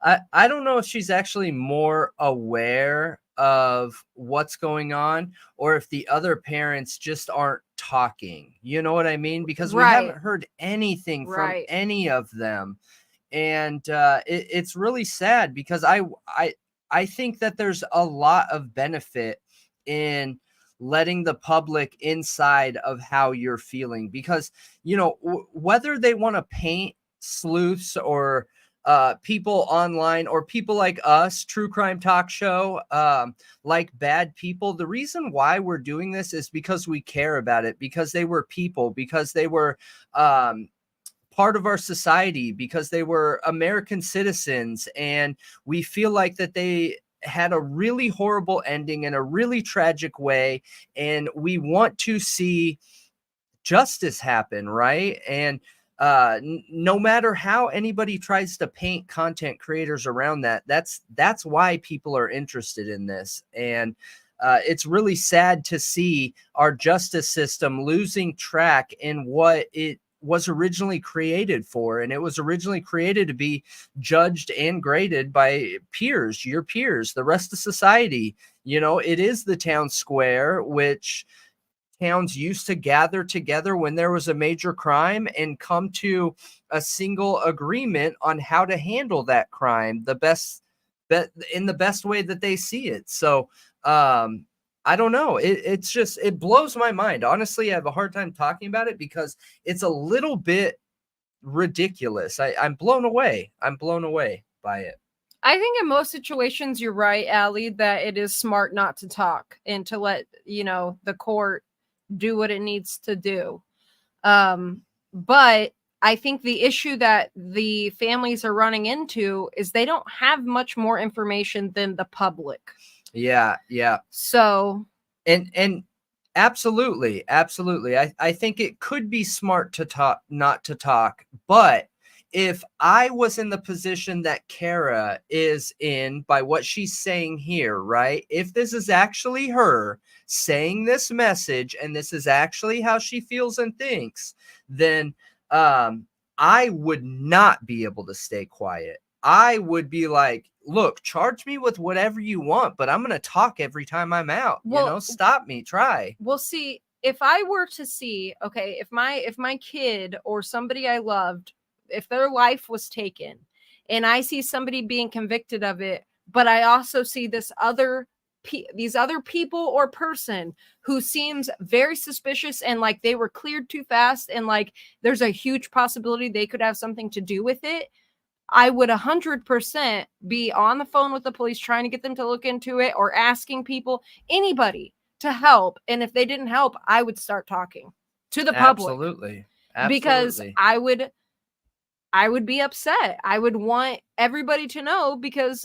I don't know if she's actually more aware of what's going on or if the other parents just aren't talking. You know what I mean? Because we haven't heard anything from any of them. And it's really sad because I think that there's a lot of benefit in letting the public inside of how you're feeling, because, you know, whether they want to paint sleuths or people online or people like us, True Crime Talk Show, like bad people, the reason why we're doing this is because we care about it, because they were people, because they were part of our society, because they were American citizens, and we feel like that they had a really horrible ending in a really tragic way, and we want to see justice happen, right? And no matter how anybody tries to paint content creators around that, that's why people are interested in this. And it's really sad to see our justice system losing track in what it was originally created for. And it was originally created to be judged and graded by peers, your peers, the rest of society. You know, it is the town square, which towns used to gather together when there was a major crime and come to a single agreement on how to handle that crime in the best way that they see it. So I don't know. It blows my mind. Honestly, I have a hard time talking about it because it's a little bit ridiculous. I'm blown away. I'm blown away by it. I think in most situations, you're right, Allie, that it is smart not to talk and to let, you know, the court do what it needs to do. But I think the issue that the families are running into is they don't have much more information than the public. Yeah. So, and absolutely. I think it could be smart to talk, not to talk. But if I was in the position that Kara is in by what she's saying here, right? If this is actually her saying this message and this is actually how she feels and thinks, then I would not be able to stay quiet. I would be like, look, charge me with whatever you want, but I'm going to talk every time I'm out. Well, you know, stop me, try. Well, see, if I were to see, okay, if my kid or somebody I loved, if their life was taken and I see somebody being convicted of it, but I also see these other people or person who seems very suspicious and like they were cleared too fast and like there's a huge possibility they could have something to do with it, I would 100% be on the phone with the police trying to get them to look into it or asking people, anybody, to help. And if they didn't help, I would start talking to the public. Absolutely. Because I would be upset. I would want everybody to know because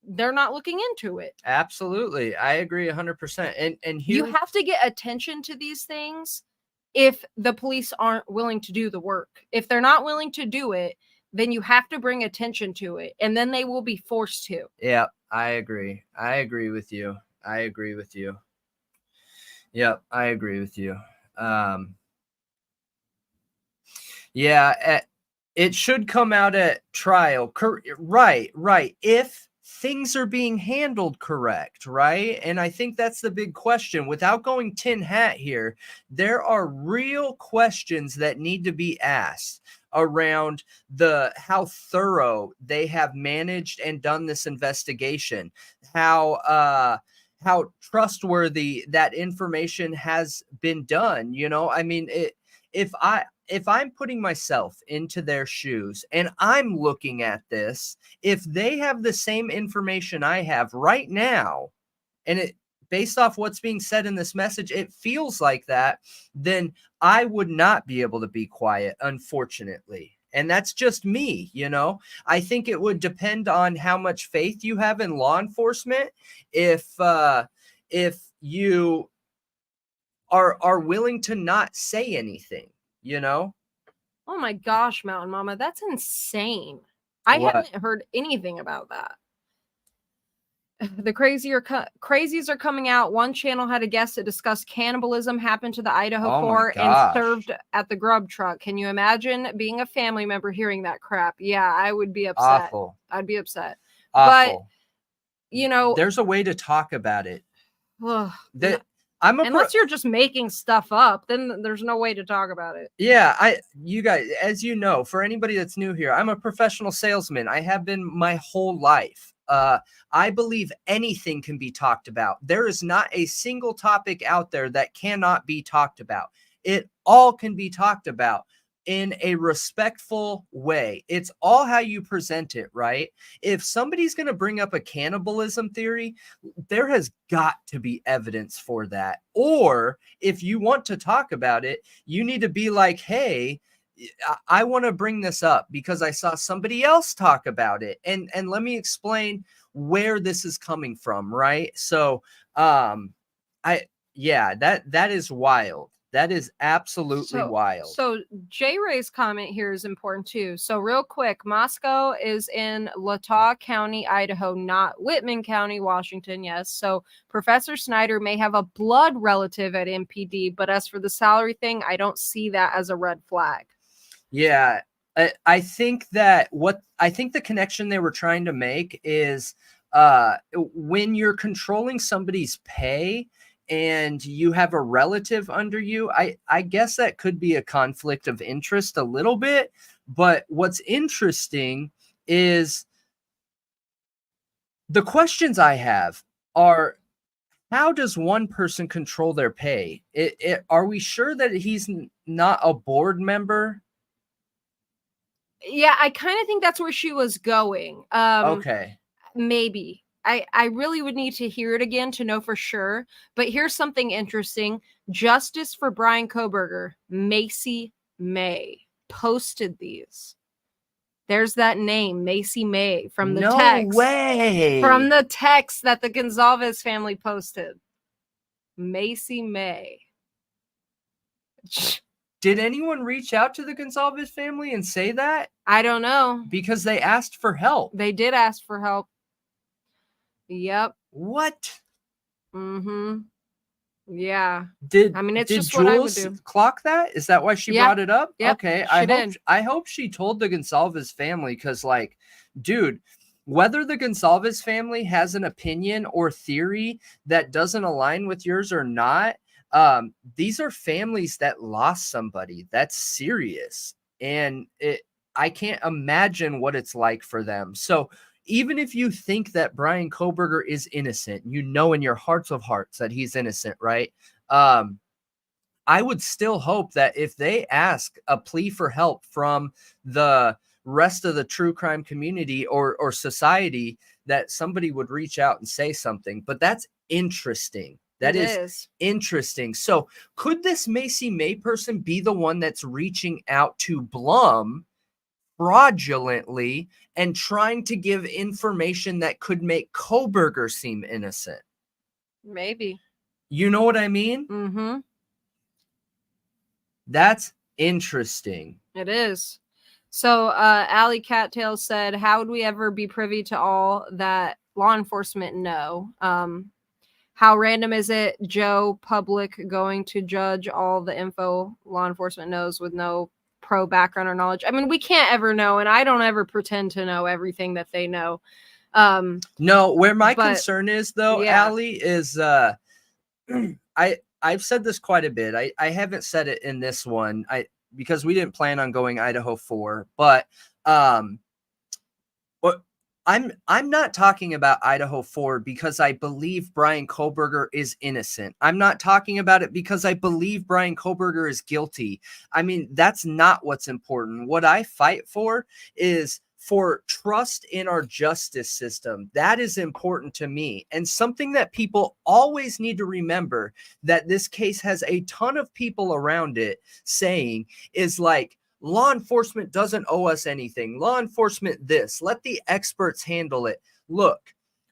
they're not looking into it. Absolutely. I agree 100%. And here, you have to get attention to these things if the police aren't willing to do the work. If they're not willing to do it, then you have to bring attention to it, and then they will be forced to. Yeah, I agree. I agree with you. Yep, I agree with you. Yeah, it should come out at trial. Right. If things are being handled correct, right? And I think that's the big question. Without going tin hat here, there are real questions that need to be asked around how thorough they have managed and done this investigation, how trustworthy that information has been done. I mean, if I'm putting myself into their shoes and I'm looking at this, if they have the same information I have right now, and based off what's being said in this message, it feels like that, then I would not be able to be quiet, unfortunately. And that's just me, I think it would depend on how much faith you have in law enforcement. If you are willing to not say anything, Oh my gosh, Mountain Mama, that's insane. I haven't heard anything about that. The crazies are coming out. One channel had a guest that discussed cannibalism happened to the Idaho 4 and served at the grub truck. Can you imagine being a family member hearing that crap? Yeah, I would be upset. Awful. I'd be upset. Awful. But, there's a way to talk about it. Unless you're just making stuff up, then there's no way to talk about it. Yeah, you guys, as you know, for anybody that's new here, I'm a professional salesman. I have been my whole life. I believe anything can be talked about. There is not a single topic out there that cannot be talked about. It all can be talked about in a respectful way. It's all how you present it, right? If somebody's going to bring up a cannibalism theory, there has got to be evidence for that. Or if you want to talk about it, you need to be like, hey, I want to bring this up because I saw somebody else talk about it. And let me explain where this is coming from, right? So, that is wild. That is absolutely wild. So J Ray's comment here is important too. So real quick, Moscow is in Latah County, Idaho, not Whitman County, Washington. Yes. So Professor Snyder may have a blood relative at MPD, but as for the salary thing, I don't see that as a red flag. Yeah. I think the connection they were trying to make is when you're controlling somebody's pay and you have a relative under you, I guess that could be a conflict of interest a little bit. But what's interesting is the questions I have are, how does one person control their pay? Are we sure that he's not a board member? Yeah, I kind of think that's where she was going. Okay. Maybe. I really would need to hear it again to know for sure. But here's something interesting. Justice for Brian Kohberger, Macy May, posted these. There's that name, Macy May, from the text. No way. From the text that the Gonzalez family posted. Macy May. Did anyone reach out to the Gonzalez family and say that? I don't know. Because they asked for help. They did ask for help. Yep. What? Mm-hmm. Yeah. It's just Jules what I would do. Clock that? Is that why she brought it up? Yep. Okay. I hope she told the Gonzalez family, because, like, dude, whether the Gonzalez family has an opinion or theory that doesn't align with yours or not, These are families that lost somebody. That's serious. And I can't imagine what it's like for them. So even if you think that Bryan Kohberger is innocent, you know in your hearts of hearts that he's innocent, right? I would still hope that if they ask a plea for help from the rest of the true crime community or society, that somebody would reach out and say something. But that's interesting. That is interesting. So could this Macy May person be the one that's reaching out to Blum fraudulently and trying to give information that could make Kohberger seem innocent? Maybe. You know what I mean? Mm-hmm. That's interesting. It is. So Allie Cattail said, how would we ever be privy to all that law enforcement know? How random is it, Joe Public going to judge all the info law enforcement knows with no pro background or knowledge? I mean, we can't ever know, and I don't ever pretend to know everything that they know. No, where my concern is, though, Allie, is I've said this quite a bit. I haven't said it in this one because we didn't plan on going Idaho 4, but I'm not talking about Idaho 4 because I believe Bryan Kohberger is innocent. I'm not talking about it because I believe Bryan Kohberger is guilty. I mean, that's not what's important. What I fight for is for trust in our justice system. That is important to me. And something that people always need to remember that this case has a ton of people around it saying is like, law enforcement doesn't owe us anything. Law enforcement this. Let the experts handle it. Look,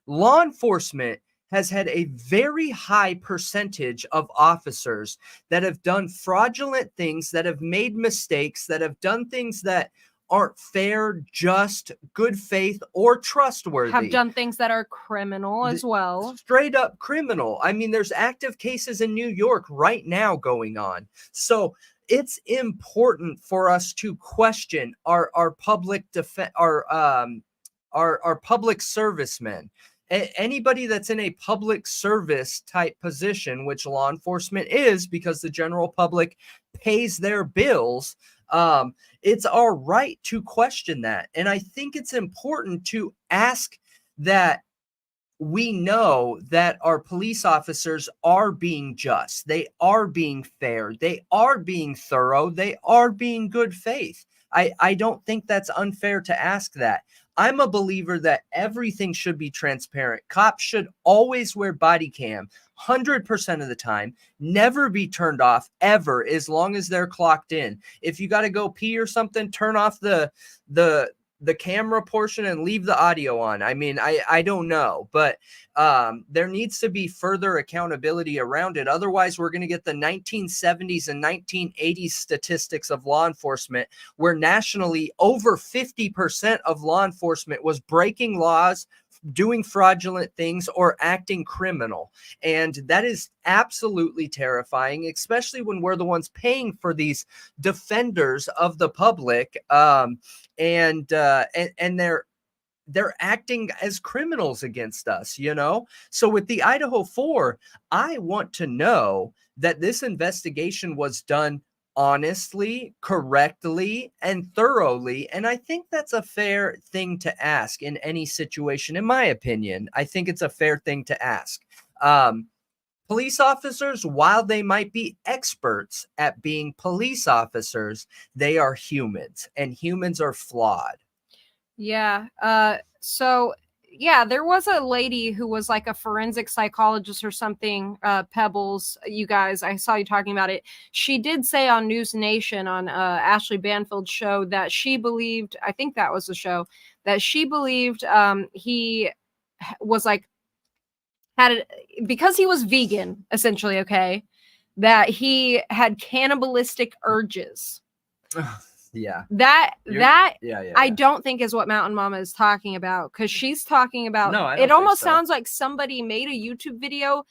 law enforcement has had a very high percentage of officers that have done fraudulent things, that have made mistakes, that have done things that aren't fair, just, good faith, or trustworthy. Have done things that are criminal as well. Straight up criminal. I mean, there's active cases in New York right now going on. So it's important for us to question our public our public servicemen. Anybody that's in a public service type position, which law enforcement is because the general public pays their bills, it's our right to question that. And I think it's important to ask that we know that our police officers are being just. They are being fair. They are being thorough. They are being good faith. I don't think that's unfair to ask that. I'm a believer that everything should be transparent. Cops should always wear body cam 100% of the time, never be turned off ever, as long as they're clocked in. If you got to go pee or something, turn off the camera portion and leave the audio on. I mean, I don't know, but there needs to be further accountability around it. Otherwise, we're going to get the 1970s and 1980s statistics of law enforcement, where nationally over 50% of law enforcement was breaking laws, doing fraudulent things, or acting criminal. And that is absolutely terrifying, especially when we're the ones paying for these defenders of the public. And they're acting as criminals against us, you know? So with the Idaho 4, I want to know that this investigation was done honestly, correctly, and thoroughly. And I think that's a fair thing to ask in any situation. In my opinion, I think it's a fair thing to ask. Police officers, while they might be experts at being police officers, they are humans, and humans are flawed. Yeah. So yeah, there was a lady who was like a forensic psychologist or something, Pebbles, you guys, I saw you talking about it. She did say on News Nation on Ashley Banfield's show that she believed, I think that was the show, that she believed he was like, because he was vegan, essentially, okay, that he had cannibalistic urges. Yeah. I don't think is what Mountain Mama is talking about, because she's talking about, no, I don't it almost think so. sounds like somebody made a YouTube video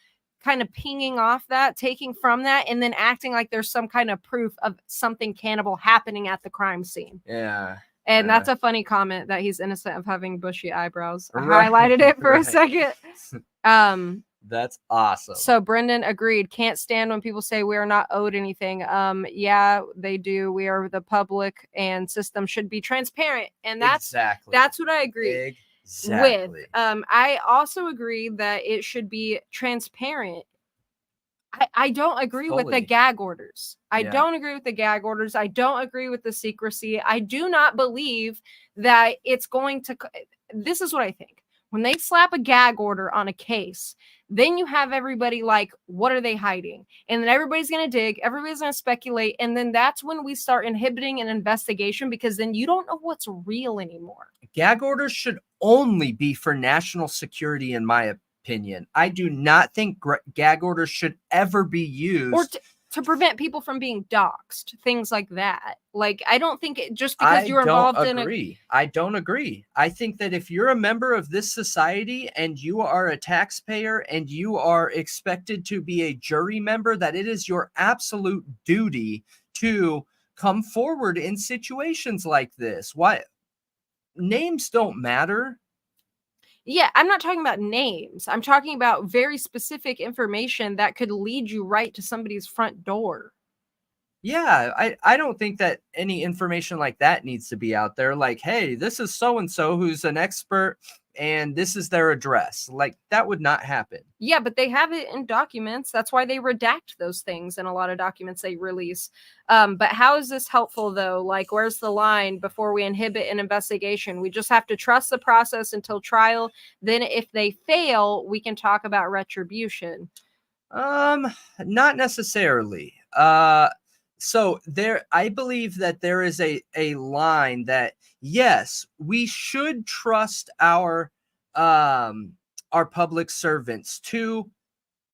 kind of pinging off that, taking from that, and then acting like there's some kind of proof of something cannibal happening at the crime scene. Yeah. And that's a funny comment that he's innocent of having bushy eyebrows. I highlighted it for a second. That's awesome. So Brendan agreed. Can't stand when people say we are not owed anything. Yeah, they do. We are the public, and system should be transparent. And that's what I agree with. I also agree that it should be transparent. I don't agree with the gag orders. I don't agree with the gag orders. I don't agree with the secrecy. I do not believe that it's going to. This is what I think. When they slap a gag order on a case, then you have everybody like, what are they hiding? And then everybody's going to dig, everybody's going to speculate. And then that's when we start inhibiting an investigation, because then you don't know what's real anymore. Gag orders should only be for national security, in my opinion. I do not think gag orders should ever be used. Or to prevent people from being doxxed, things like that. Like, I don't think just because you're involved in it. I don't agree. I think that if you're a member of this society and you are a taxpayer and you are expected to be a jury member, that it is your absolute duty to come forward in situations like this. Why? Names don't matter. Yeah, I'm not talking about names. I'm talking about very specific information that could lead you right to somebody's front door. Yeah, I don't think that any information like that needs to be out there. Like, hey, this is so-and-so who's an expert and this is their address. Like, that would not happen. Yeah, but they have it in documents. That's why they redact those things in a lot of documents they release. But how is this helpful, though? Like, where's the line before we inhibit an investigation? We just have to trust the process until trial. Then if they fail, we can talk about retribution. Not necessarily. So I believe that there is a line that, yes, we should trust our public servants to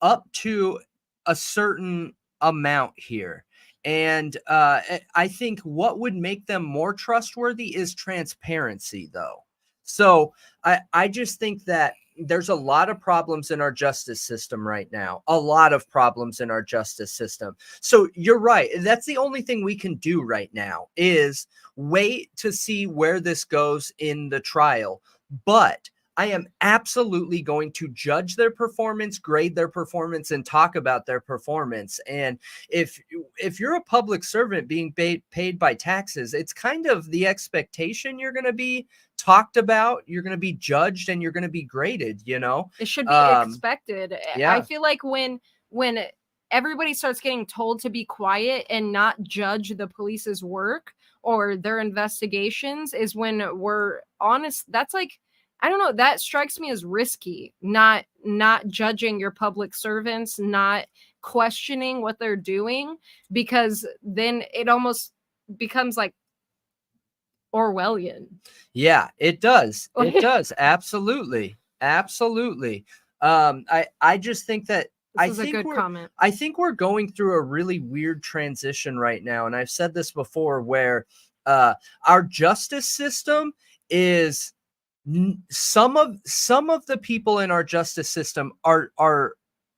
up to a certain amount here. And I think what would make them more trustworthy is transparency, though. So I just think that there's a lot of problems in our justice system right now. A lot of problems in our justice system. So you're right. That's the only thing we can do right now is wait to see where this goes in the trial. But I am absolutely going to judge their performance, grade their performance, and talk about their performance. And if you're a public servant being paid by taxes, it's kind of the expectation you're going to be talked about, you're going to be judged, and you're going to be graded, you know? It should be expected. Yeah. I feel like when everybody starts getting told to be quiet and not judge the police's work or their investigations is when we're honest. That's like, I don't know, that strikes me as risky, not judging your public servants, not questioning what they're doing, because then it almost becomes like Orwellian. Yeah, it does. It does. Absolutely. Absolutely. I just think that I think we're going through a really weird transition right now. And I've said this before, where our justice system is some of the people in our justice system are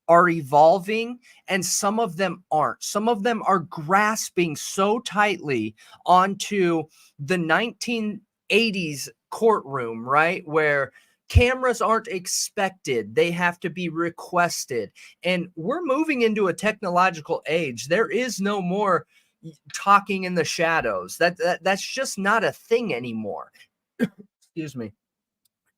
evolving, and some of them aren't. Some of them are grasping so tightly onto the 1980s courtroom, right? Where cameras aren't expected. They have to be requested. And we're moving into a technological age. There is no more talking in the shadows. That's just not a thing anymore. Excuse me.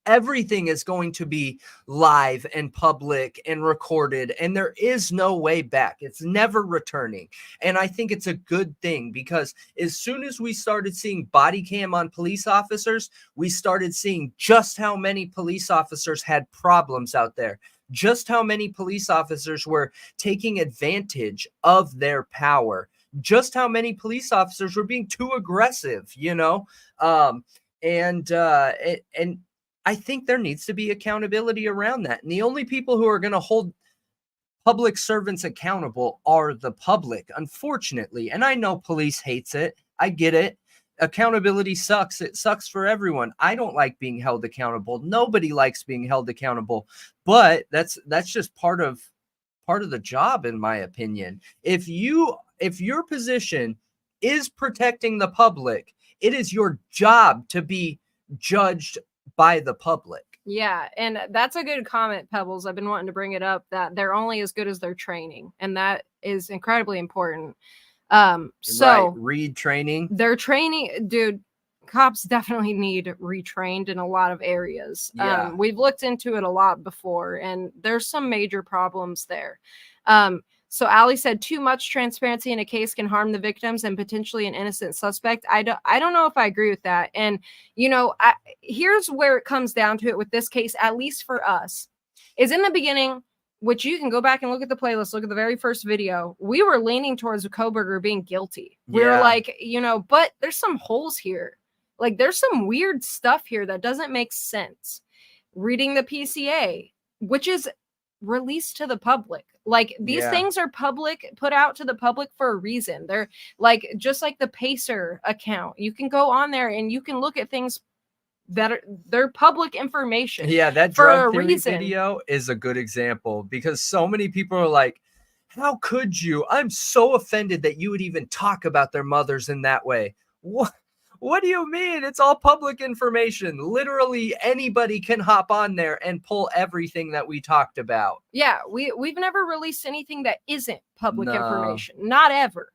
Everything is going to be live and public and recorded, and there is no way back. It's never returning. And I think it's a good thing, because as soon as we started seeing body cam on police officers, we started seeing just how many police officers had problems out there, just how many police officers were taking advantage of their power, just how many police officers were being too aggressive, you know? And I think there needs to be accountability around that. And the only people who are going to hold public servants accountable are the public, unfortunately. And I know police hates it. I get it. Accountability sucks. It sucks for everyone. I don't like being held accountable. Nobody likes being held accountable. But that's just part of the job, in my opinion. If your position is protecting the public, it is your job to be judged by the public. Yeah, and that's a good comment, Pebbles. I've been wanting to bring it up, that they're only as good as their training, and that is incredibly important. So read training. Their training, dude, cops definitely need retrained in a lot of areas. Yeah. We've looked into it a lot before, and there's some major problems there. So Ali said too much transparency in a case can harm the victims and potentially an innocent suspect. I don't know if I agree with that. And, you know, here's where it comes down to it with this case, at least for us, is in the beginning, which you can go back and look at the playlist, look at the very first video, we were leaning towards Kohberger being guilty. We were like, you know, but there's some holes here. Like, there's some weird stuff here that doesn't make sense. Reading the PCA, which is released to the public. Like, these things are public, put out to the public for a reason. They're like, just like the Pacer account. You can go on there and you can look at things that they're public information. Yeah, that drug theory video is a good example, because so many people are like, how could you? I'm so offended that you would even talk about their mothers in that way. What do you mean? It's all public information. Literally anybody can hop on there and pull everything that we talked about. Yeah, we've never released anything that isn't public information. Not ever.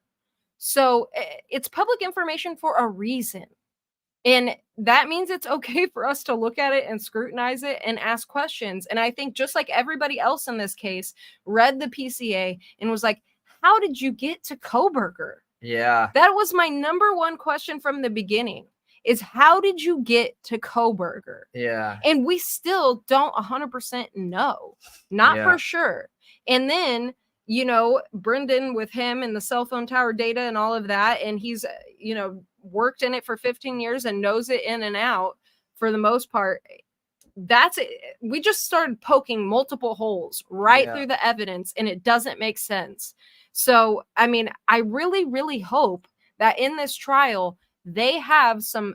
So it's public information for a reason. And that means it's okay for us to look at it and scrutinize it and ask questions. And I think just like everybody else in this case read the PCA and was like, how did you get to Kohberger? Yeah. That was my number one question from the beginning, is how did you get to Kohberger? Yeah. And we still don't 100% know. Not for sure. And then, you know, Brendan with him and the cell phone tower data and all of that, and he's, you know, worked in it for 15 years and knows it in and out for the most part. That's it. We just started poking multiple holes right through the evidence, and it doesn't make sense. So, I mean, I really, really hope that in this trial, they have some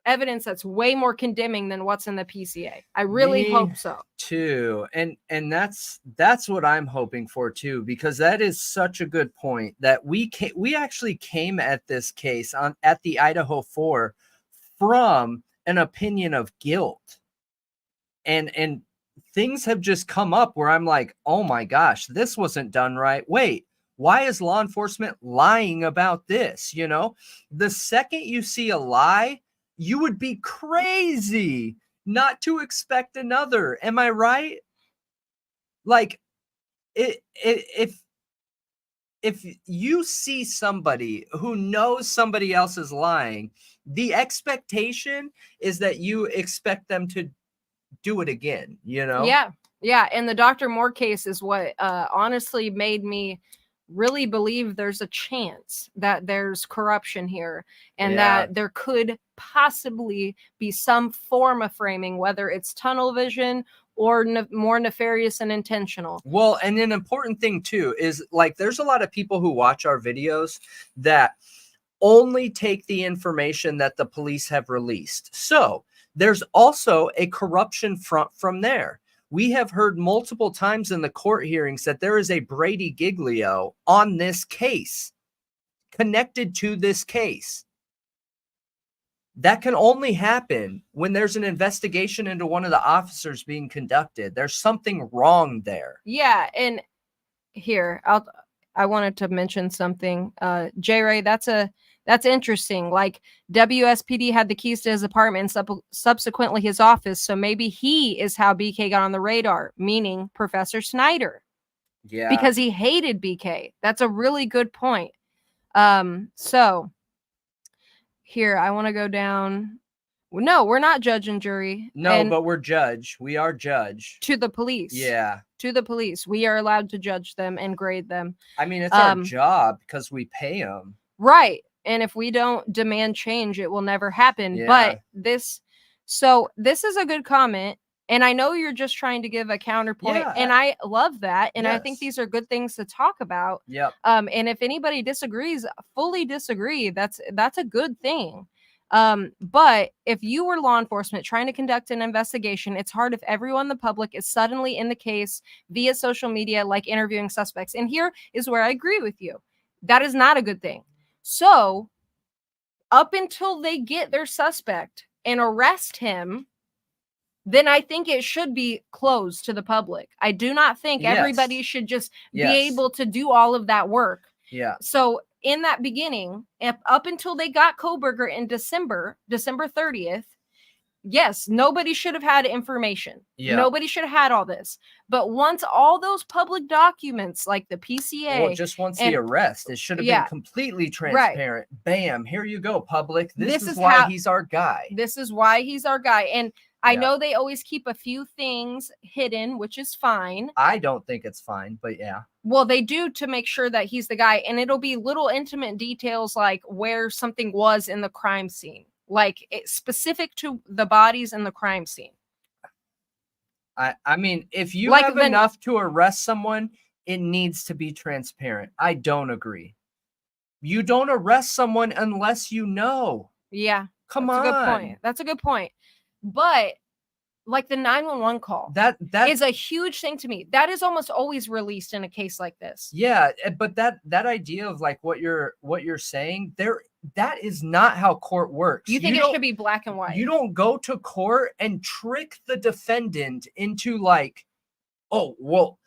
evidence that's way more condemning than what's in the PCA. I really hope so too. And that's what I'm hoping for too, because that is such a good point, that we actually came at this case at the Idaho 4 from an opinion of guilt. And things have just come up where I'm like, oh my gosh, this wasn't done right. Wait, why is law enforcement lying about this? You know, the second you see a lie, you would be crazy not to expect another. Am I right? Like, if you see somebody who knows somebody else is lying, the expectation is that you expect them to do it again, you know? Yeah. And the Dr. Moore case is what honestly made me really believe there's a chance that there's corruption here, and that there could possibly be some form of framing, whether it's tunnel vision or more nefarious and intentional. Well, and an important thing too is, like, there's a lot of people who watch our videos that only take the information that the police have released. So there's also a corruption front from there. We have heard multiple times in the court hearings that there is a Brady Giglio on this case, connected to this case. That can only happen when there's an investigation into one of the officers being conducted. There's something wrong there. Yeah, and here I wanted to mention something. J. Ray, that's interesting. Like, WSPD had the keys to his apartment and subsequently his office. So maybe he is how BK got on the radar, meaning Professor Snyder. Yeah. Because he hated BK. That's a really good point. So here, I want to go down. No, we're not judge and jury. No, but we're judge. We are judge. To the police. Yeah. To the police. We are allowed to judge them and grade them. I mean, it's our job because we pay them. Right. And if we don't demand change, it will never happen. Yeah. But this is a good comment. And I know you're just trying to give a counterpoint. Yeah. And I love that. And I think these are good things to talk about. Yep. And if anybody disagrees, fully disagree, that's a good thing. But if you were law enforcement trying to conduct an investigation, it's hard if everyone in the public is suddenly in the case via social media, like interviewing suspects. And here is where I agree with you. That is not a good thing. So up until they get their suspect and arrest him, then I think it should be closed to the public. I do not think everybody should just be able to do all of that work. Yeah. So in that beginning, up until they got Kohberger in December 30th, yes, nobody should have had information. Yeah. Nobody should have had all this. But once all those public documents, like the PCA, well, just once the arrest, it should have been completely transparent. Right. Bam, here you go, public. This is why he's our guy. This is why he's our guy. And I know they always keep a few things hidden, which is fine. I don't think it's fine, but yeah. Well, they do to make sure that he's the guy. And it'll be little intimate details like where something was in the crime scene, like specific to the bodies in the crime scene. I mean, if you have enough to arrest someone, it needs to be transparent. I don't agree. You don't arrest someone unless you know. Yeah. Come on. That's a good point. That's a good point. But like the 911 call, that is a huge thing to me. That is almost always released in a case like this. Yeah, but that idea of like what you're saying there, that is not how court works. You think it should be black and white? You don't go to court and trick the defendant into like, oh, well,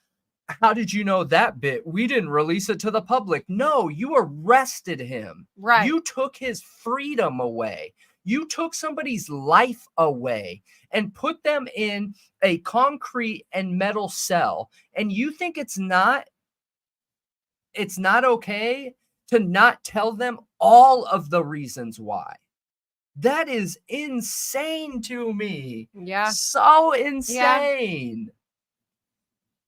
how did you know that bit? We didn't release it to the public. No, you arrested him. Right. You took his freedom away. You took somebody's life away and put them in a concrete and metal cell. And you think it's not okay to not tell them all of the reasons why. That is insane to me. Yeah. So insane.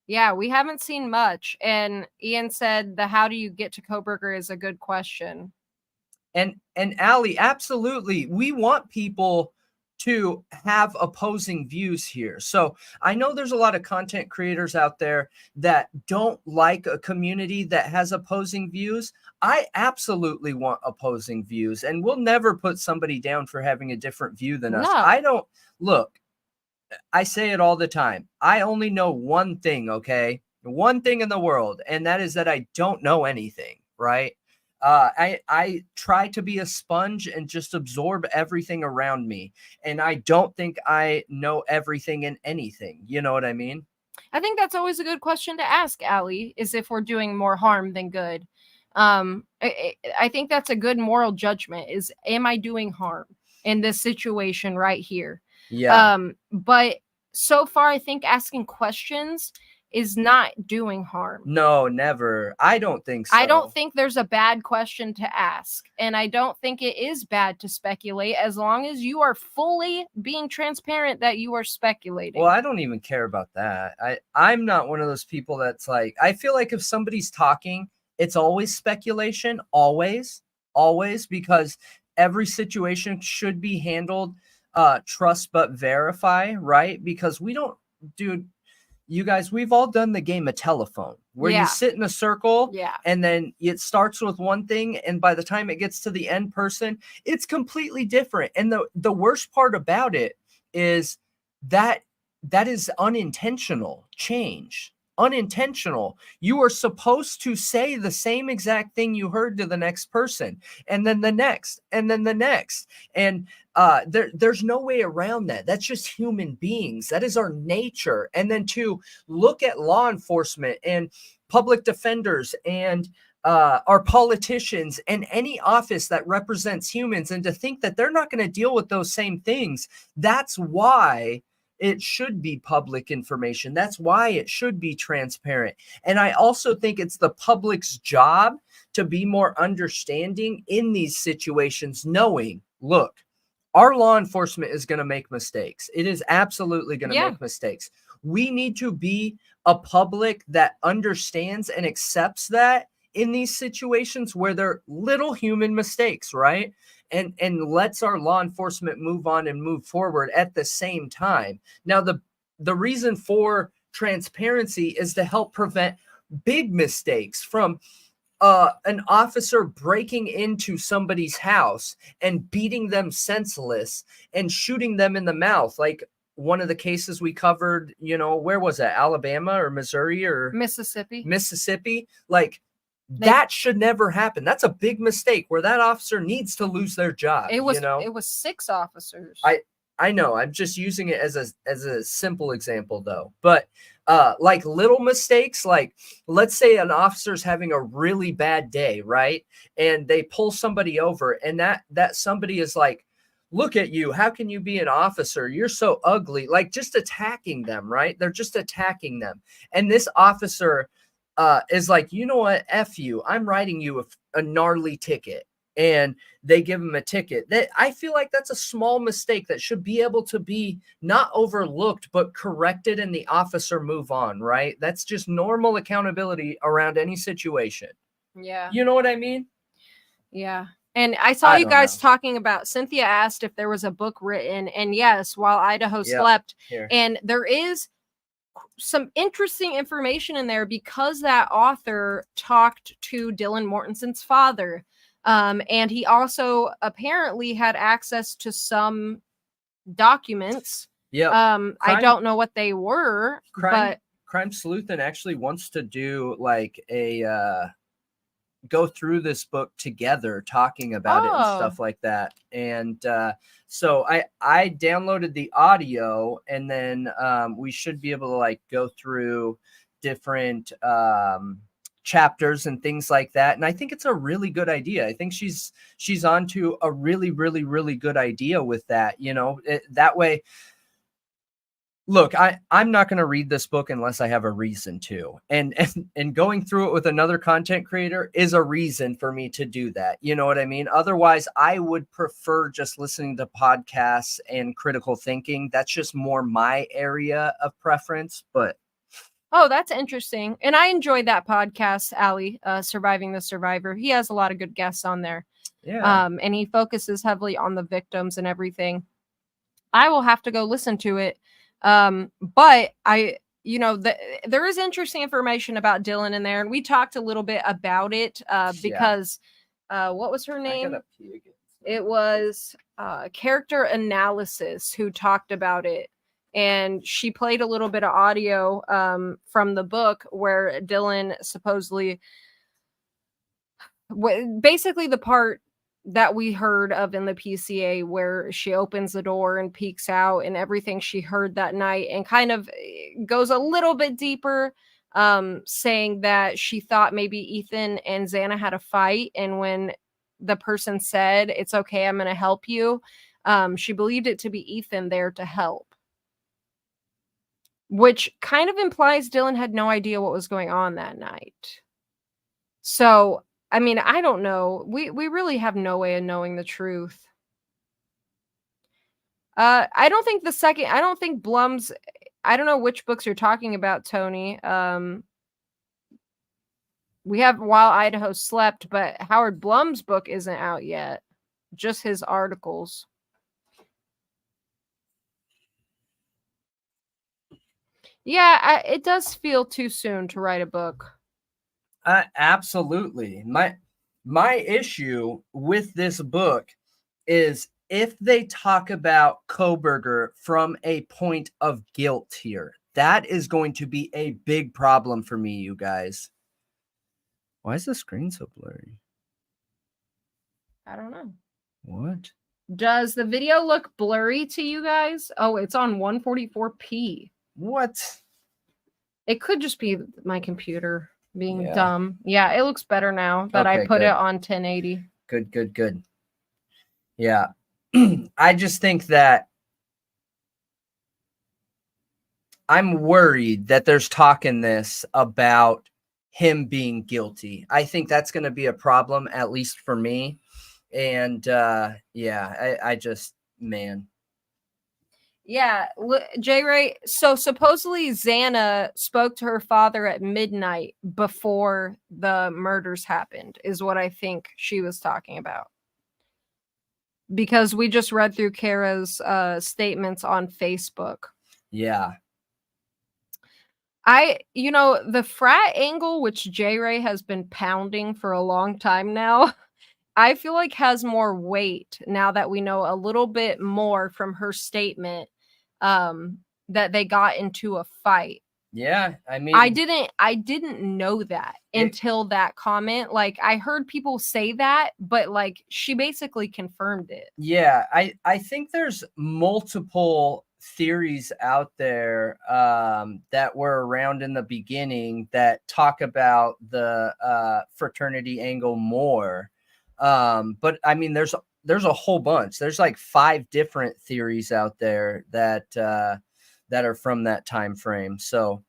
Yeah, we haven't seen much. And Ian said the how do you get to Kohberger is a good question. And Allie, absolutely. We want people to have opposing views here. So I know there's a lot of content creators out there that don't like a community that has opposing views. I absolutely want opposing views, and we'll never put somebody down for having a different view than us. No. I say it all the time. I only know one thing, okay? One thing in the world, and that is that I don't know anything, right? I try to be a sponge and just absorb everything around me. And I don't think I know everything in anything. You know what I mean? I think that's always a good question to ask, Allie, is if we're doing more harm than good. I think that's a good moral judgment is, am I doing harm in this situation right here? Yeah. But so far, I think asking questions is not doing harm. No, never. I don't think so. I don't think there's a bad question to ask. And I don't think it is bad to speculate as long as you are fully being transparent that you are speculating. Well, I don't even care about that. I'm not one of those people that's like, I feel like if somebody's talking, it's always speculation, always, because every situation should be handled trust but verify, right? Because we don't, dude, you guys, we've all done the game of telephone where you sit in a circle and then it starts with one thing. And by the time it gets to the end person, it's completely different. And the worst part about it is that is unintentional change. Unintentional. You are supposed to say the same exact thing you heard to the next person, and then the next, and then the next. And there's no way around that. That's just human beings. That is our nature. And then to look at law enforcement and public defenders and our politicians and any office that represents humans, and to think that they're not going to deal with those same things. That's why it should be public information. That's why it should be transparent. And I also think it's the public's job to be more understanding in these situations, knowing, look, our law enforcement is going to make mistakes. It is absolutely going to make mistakes. We need to be a public that understands and accepts that in these situations where they're little human mistakes, right? And lets our law enforcement move on and move forward at the same time. Now, the reason for transparency is to help prevent big mistakes from an officer breaking into somebody's house and beating them senseless and shooting them in the mouth. Like one of the cases we covered, you know, where was that? Alabama or Missouri or Mississippi? Like, that should never happen. That's a big mistake where that officer needs to lose their job. It was 6 officers. I know. I'm just using it as a simple example, though. But like little mistakes, like let's say an officer's having a really bad day, right? And they pull somebody over, and that somebody is like, "Look at you! How can you be an officer? You're so ugly!" Like just attacking them, right? They're just attacking them, and this officer is like, "You know what? F you! I'm writing you a gnarly ticket." And they give him a ticket. That I feel like that's a small mistake that should be able to be not overlooked, but corrected, and the officer move on, right? That's just normal accountability around any situation. Yeah. You know what I mean? Yeah. And I saw you guys talking about, Cynthia asked if there was a book written, and yes, While Idaho Slept. And there is some interesting information in there because that author talked to Dylan Mortensen's father. And he also apparently had access to some documents. I don't know what they were, but Crime Sleuthin actually wants to do like a go through this book together, talking about it and stuff like that. And so I downloaded the audio, and then we should be able to like go through different chapters and things like that. And I think it's a really good idea. I think she's onto a really, really, really good idea with that. You know, that way. Look, I'm not going to read this book unless I have a reason to. And going through it with another content creator is a reason for me to do that. You know what I mean? Otherwise, I would prefer just listening to podcasts and critical thinking. That's just more my area of preference. But oh, that's interesting. And I enjoyed that podcast, Allie, Surviving the Survivor. He has a lot of good guests on there. Yeah. And he focuses heavily on the victims and everything. I will have to go listen to it. But I, you know, there is interesting information about Dylan in there, and we talked a little bit about it because what was her name? It was Character Analysis who talked about it, and she played a little bit of audio from the book where Dylan supposedly, basically the part that we heard of in the PCA where she opens the door and peeks out and everything she heard that night, and kind of goes a little bit deeper, saying that she thought maybe Ethan and Xana had a fight, and when the person said, "It's okay, I'm going to help you," she believed it to be Ethan there to help, which kind of implies Dylan had no idea what was going on that night. So I mean, I don't know. We really have no way of knowing the truth. I don't think Blum's, I don't know which books you're talking about, Tony. We have While Idaho Slept, but Howard Blum's book isn't out yet. Just his articles. Yeah, it does feel too soon to write a book. Absolutely. My issue with this book is if they talk about Kohberger from a point of guilt here, that is going to be a big problem for me, you guys. Why is the screen so blurry? I don't know. What? Does the video look blurry to you guys? Oh, it's on 144p. What? It could just be my computer being dumb. Yeah, it looks better now that I put it on 1080. Good. Yeah. I just think that I'm worried that there's talk in this about him being guilty. I think that's going to be a problem, at least for me. And I just, man. Yeah, J. Ray. So supposedly Xana spoke to her father at midnight before the murders happened, is what I think she was talking about. Because we just read through Kara's statements on Facebook. Yeah. The frat angle, which J. Ray has been pounding for a long time now, I feel like has more weight now that we know a little bit more from her statement that they got into a fight. Yeah, I mean, I didn't know that until that comment. Like, I heard people say that, but like she basically confirmed it. Yeah, I think there's multiple theories out there that were around in the beginning that talk about the fraternity angle more. But I mean, there's a whole bunch. There's like 5 different theories out there that that are from that time frame. So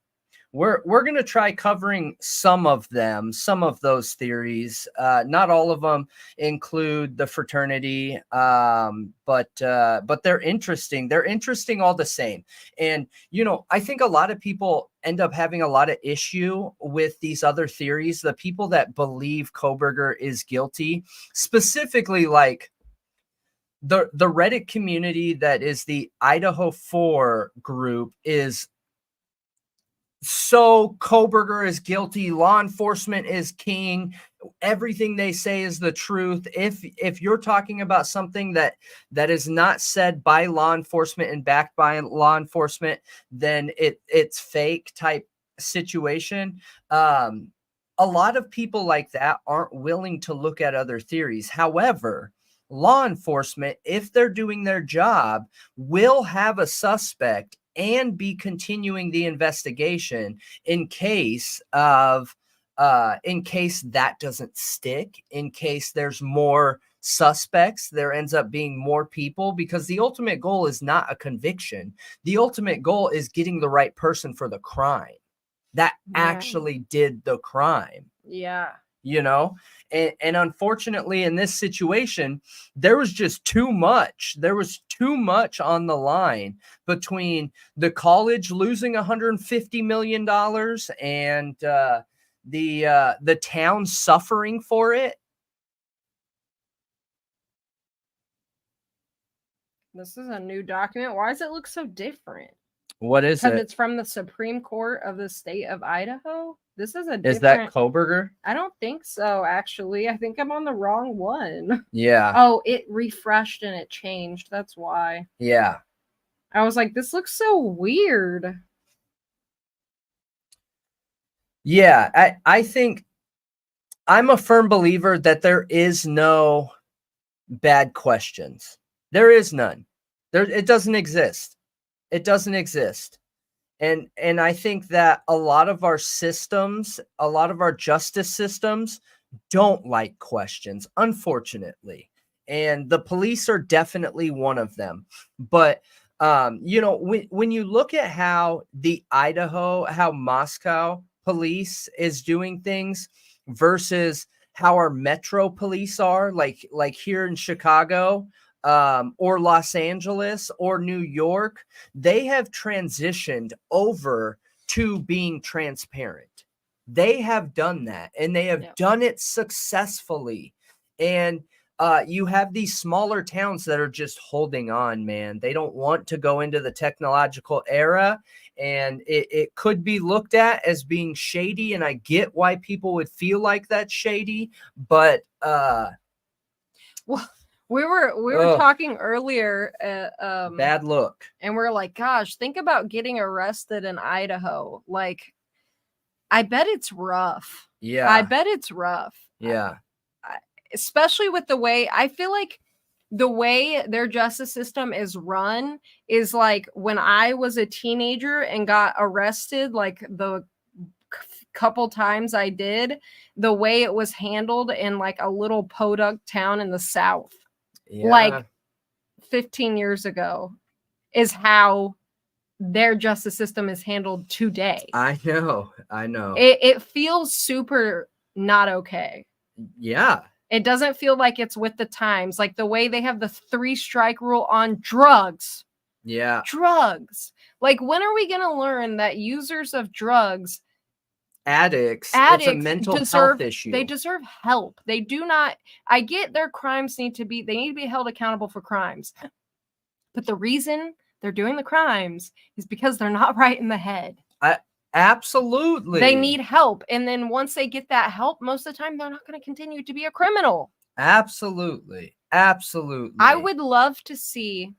we're going to try covering some of them, some of those theories. Not all of them include the fraternity, but they're interesting. They're interesting all the same. And you know, I think a lot of people end up having a lot of issue with these other theories. The people that believe Kohberger is guilty, specifically like the Reddit community that is the Idaho 4 group, is so Kohberger is guilty. Law enforcement is king. Everything they say is the truth. If you're talking about something that is not said by law enforcement and backed by law enforcement, then it's fake type situation. A lot of people like that aren't willing to look at other theories. However, law enforcement, if they're doing their job, will have a suspect and be continuing the investigation in case that doesn't stick, in case there's more suspects, there ends up being more people, because the ultimate goal is not a conviction. The ultimate goal is getting the right person for the crime that actually did the crime. Yeah. You know, and unfortunately in this situation, there was just too much. There was too much on the line between the college losing $150 million and the town suffering for it. This is a new document. Why does it look so different? What is it? Because it's from the Supreme Court of the state of Idaho. This is a different... Is that Kohberger? I don't think so, actually. I think I'm on the wrong one. Yeah. Oh, it refreshed and it changed. That's why. Yeah. I was like, this looks so weird. Yeah, I think I'm a firm believer that there is no bad questions. There is none. It doesn't exist. It doesn't exist. And I think that a lot of our systems, a lot of our justice systems don't like questions, unfortunately. And the police are definitely one of them. But, you know, when you look at how how Moscow police is doing things versus how our metro police are, like here in Chicago, or Los Angeles or New York, they have transitioned over to being transparent. They have done that, and they have done it successfully. And you have these smaller towns that are just holding on, man. They don't want to go into the technological era, and it could be looked at as being shady. And I get why people would feel like that's shady, but well, we were talking earlier, bad look. And we're like, gosh, think about getting arrested in Idaho. Like, I bet it's rough. Yeah. I bet it's rough. Yeah. Especially with the way, I feel like the way their justice system is run is like when I was a teenager and got arrested, like the couple times I did, the way it was handled in like a little podunk town in the South. Yeah. Like 15 years ago is how their justice system is handled today. I know. It feels super not okay. Yeah. It doesn't feel like it's with the times. Like the way they have the 3-strike rule on drugs. Yeah. Drugs. Like, when are we going to learn that users of drugs, addicts, it's a mental health issue. They deserve help. They do not. I get their crimes need to be held accountable for crimes. But the reason they're doing the crimes is because they're not right in the head. Absolutely. They need help. And then once they get that help, most of the time, they're not going to continue to be a criminal. Absolutely. Absolutely. I would love to see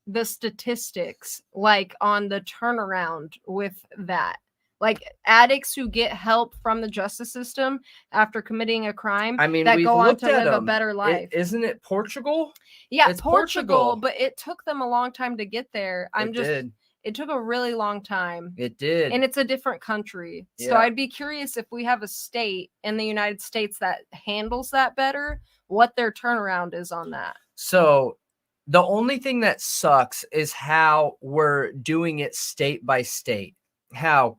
the statistics, like on the turnaround with that. Like addicts who get help from the justice system after committing a crime, I mean, that we've go on looked to at live a them. better life. Isn't it Portugal? Yeah, It's Portugal, but it took them a long time to get there. It took a really long time. It did. And it's a different country. So Yeah. I'd be curious if we have a state in the United States that handles that better, what their turnaround is on that. So the only thing that sucks is how we're doing it state by state. How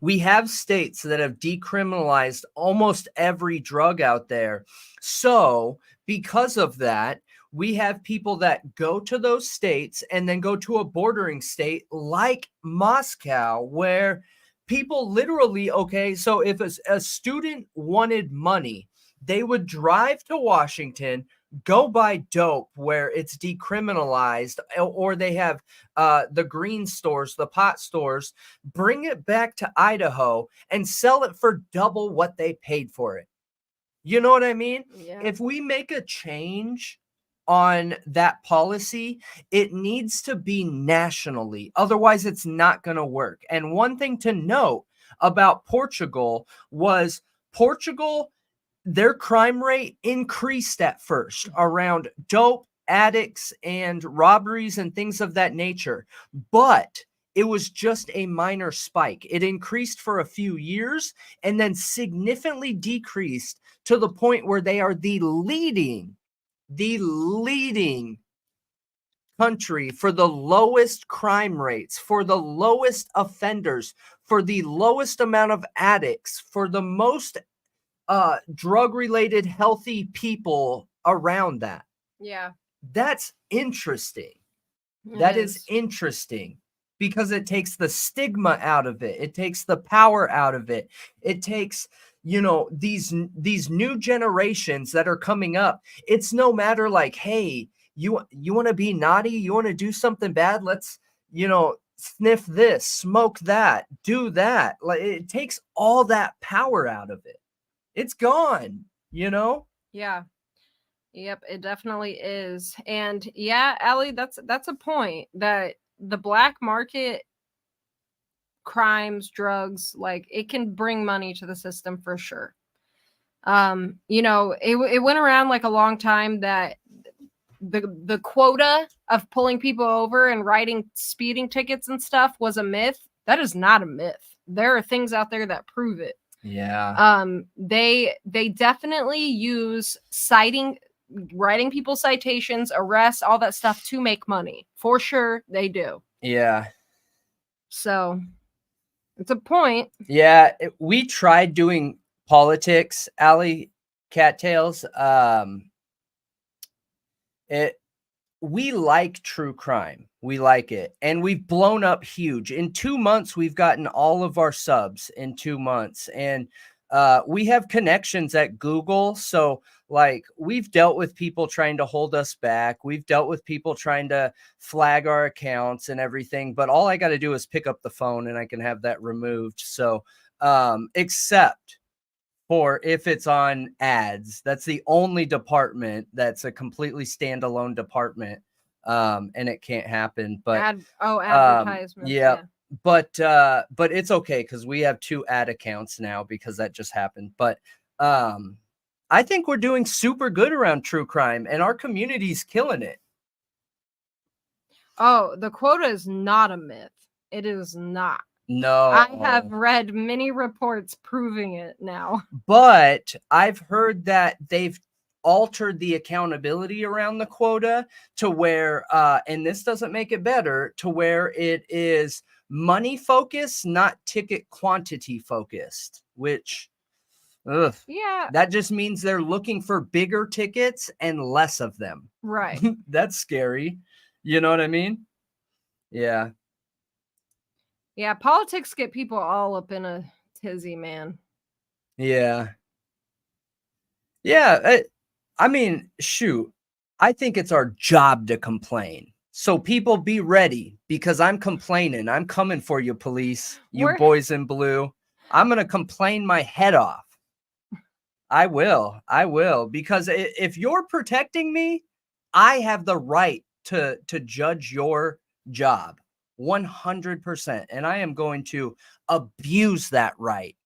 we have states that have decriminalized almost every drug out there. So because of that, we have people that go to those states and then go to a bordering state like Moscow, where people literally, okay, so if a student wanted money, they would drive to Washington, go buy dope where it's decriminalized, or they have the green stores, the pot stores, bring it back to Idaho and sell it for double what they paid for it. You know what I mean? Yeah. If we make a change on that policy, it needs to be nationally. Otherwise, it's not going to work. And one thing to note about Portugal was their crime rate increased at first around dope, addicts, and robberies and things of that nature. But it was just a minor spike. It increased for a few years and then significantly decreased to the point where they are the leading country for the lowest crime rates, for the lowest offenders, for the lowest amount of addicts, for the most drug-related healthy people around that. Yeah. That's interesting. That is interesting because it takes the stigma out of it. It takes the power out of it. It takes, these new generations that are coming up. It's no matter like, hey, you want to be naughty? You want to do something bad? Let's, sniff this, smoke that, do that. Like, it takes all that power out of it. It's gone, Yeah. Yep, it definitely is. And yeah, Allie, that's a point, that the black market crimes, drugs, like it can bring money to the system for sure. It went around like a long time that the quota of pulling people over and writing speeding tickets and stuff was a myth. That is not a myth. There are things out there that prove it. Yeah. They definitely use writing people citations, arrests, all that stuff to make money. For sure they do. Yeah. So it's a point. Yeah. We tried doing politics, Allie Cattails. We like true crime. We like it. And we've blown up huge. In 2 months, we've gotten all of our subs in 2 months. And we have connections at Google. So like we've dealt with people trying to hold us back. We've dealt with people trying to flag our accounts and everything. But all I got to do is pick up the phone and I can have that removed. So except for if it's on ads, that's the only department that's a completely standalone department. And it can't happen, but advertisements. Yeah. But it's okay because we have 2 ad accounts now because that just happened. But I think we're doing super good around true crime and our community's killing it. Oh, the quota is not a myth. It is not. No. I have read many reports proving it now. But I've heard that they've altered the accountability around the quota to where, and this doesn't make it better, to where it is money focused, not ticket quantity focused, which, yeah, that just means they're looking for bigger tickets and less of them. Right. That's scary. You know what I mean? Yeah. Yeah, politics get people all up in a tizzy, man. Yeah. Yeah. I mean, shoot, I think it's our job to complain. So people be ready because I'm complaining. I'm coming for you, police, you boys in blue. I'm going to complain my head off. I will. Because if you're protecting me, I have the right to judge your job 100%. And I am going to abuse that right.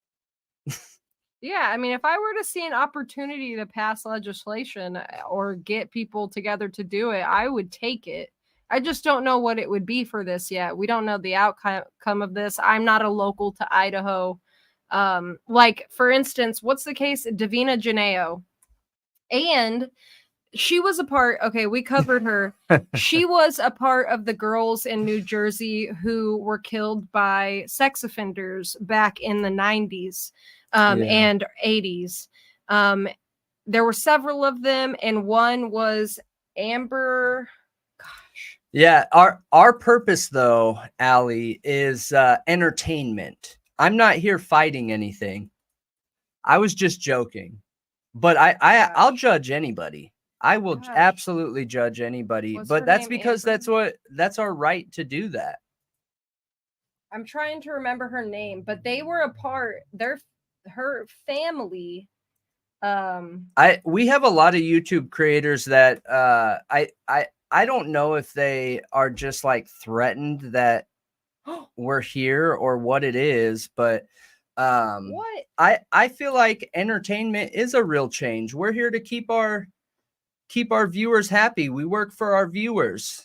Yeah, I mean, if I were to see an opportunity to pass legislation or get people together to do it, I would take it. I just don't know what it would be for this yet. We don't know the outcome of this. I'm not a local to Idaho. Like, for instance, what's the case? Davina Janeo. And she was a part, okay, we covered her. She was a part of the girls in New Jersey who were killed by sex offenders back in the 90s and 80s. There were several of them, and one was Amber. Gosh. Yeah, our purpose, though, Allie, is entertainment. I'm not here fighting anything. I was just joking. But I'll judge anybody. I will absolutely judge anybody. But that's because Amber? That's our right to do that. I'm trying to remember her name, but they were a part. Her family. We have a lot of YouTube creators that I don't know if they are just like threatened that we're here or what it is, but what? I feel like entertainment is a real change. We're here to keep our viewers happy. We work for our viewers.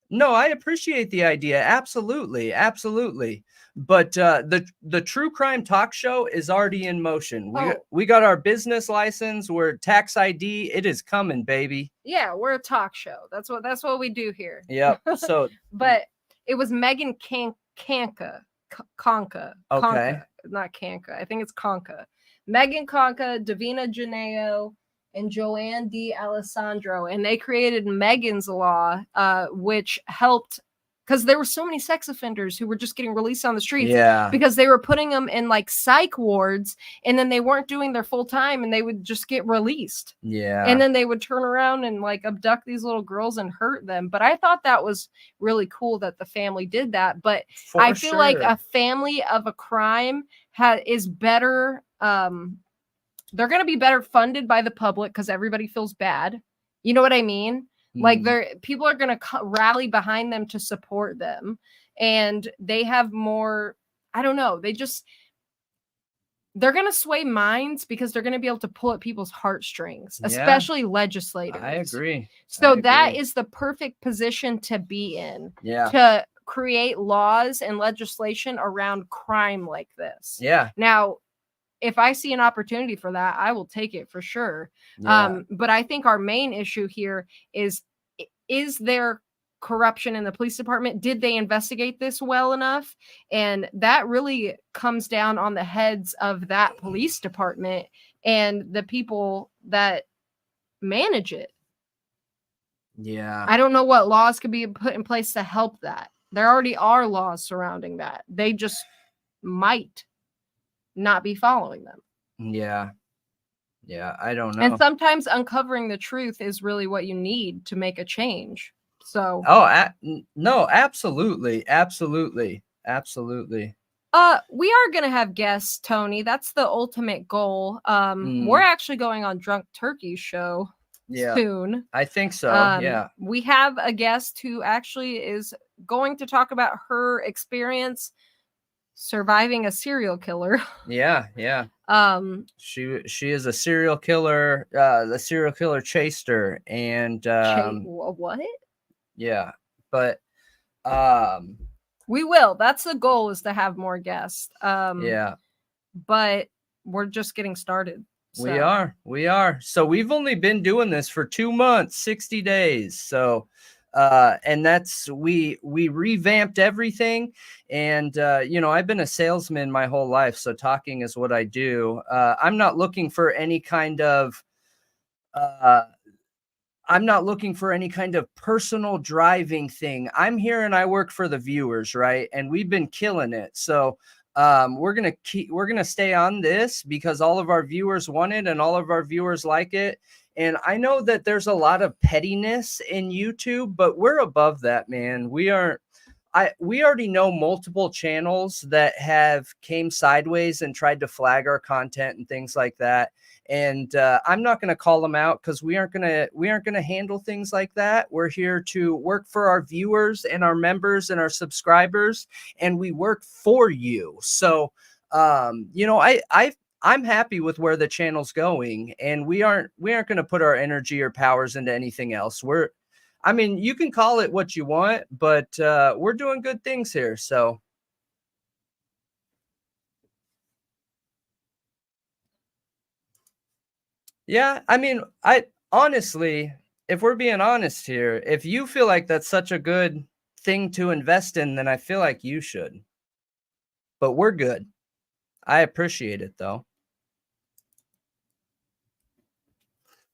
No, I appreciate the idea. Absolutely. Absolutely. But the true crime talk show is already in motion. We got our business license. We're tax ID. It is coming, baby. Yeah, we're a talk show. That's what we do here. Yep. So but it was Megan Conca. Okay. Not Kanka. I think it's Conca. Megan Conca, Davina Janeo, and Joanne D. Alessandro. And they created Megan's Law, which helped because there were so many sex offenders who were just getting released on the streets because they were putting them in like psych wards, and then they weren't doing their full time, and they would just get released. Yeah. And then they would turn around and like abduct these little girls and hurt them. But I thought that was really cool that the family did that. But I feel like a family of a crime is better. They're going to be better funded by the public because everybody feels bad. You know what I mean? Like people are going to rally behind them to support them, and they have more, I don't know. They're going to sway minds because they're going to be able to pull at people's heartstrings, especially legislators. I agree. So that is the perfect position to be in. Yeah. To create laws and legislation around crime like this. Yeah. Now, if I see an opportunity for that, I will take it for sure. Yeah. But I think our main issue here is there corruption in the police department? Did they investigate this well enough? And that really comes down on the heads of that police department and the people that manage it. Yeah. I don't know what laws could be put in place to help that. There already are laws surrounding that. They just might not be following them. Yeah. Yeah, I don't know. And sometimes uncovering the truth is really what you need to make a change. So no, absolutely. Absolutely. Absolutely. We are gonna have guests, Tony. That's the ultimate goal. We're actually going on Drunk Turkey's show soon. I think so. Yeah. We have a guest who actually is going to talk about her experience surviving a serial killer. Yeah. She is a serial killer. The serial killer chased her, and what? Yeah, but we will. That's the goal, is to have more guests. Yeah, but we're just getting started. So. We are. So we've only been doing this for 2 months, 60 days. So and that's we revamped everything. And I've been a salesman my whole life, so talking is what I do. I'm not looking for any kind of personal driving thing. I'm here and I work for the viewers, right? And we've been killing it. So we're gonna stay on this because all of our viewers want it and all of our viewers like it. And I know that there's a lot of pettiness in YouTube, but we're above that, man. We aren't. we already know multiple channels that have came sideways and tried to flag our content and things like that. And I'm not going to call them out because we aren't going to handle things like that. We're here to work for our viewers and our members and our subscribers, and we work for you. So, you know, I'm happy with where the channel's going, and we aren't going to put our energy or powers into anything else. I mean, you can call it what you want, but we're doing good things here. So. Yeah, I mean, honestly, if we're being honest here, if you feel like that's such a good thing to invest in, then I feel like you should. But we're good. I appreciate it though.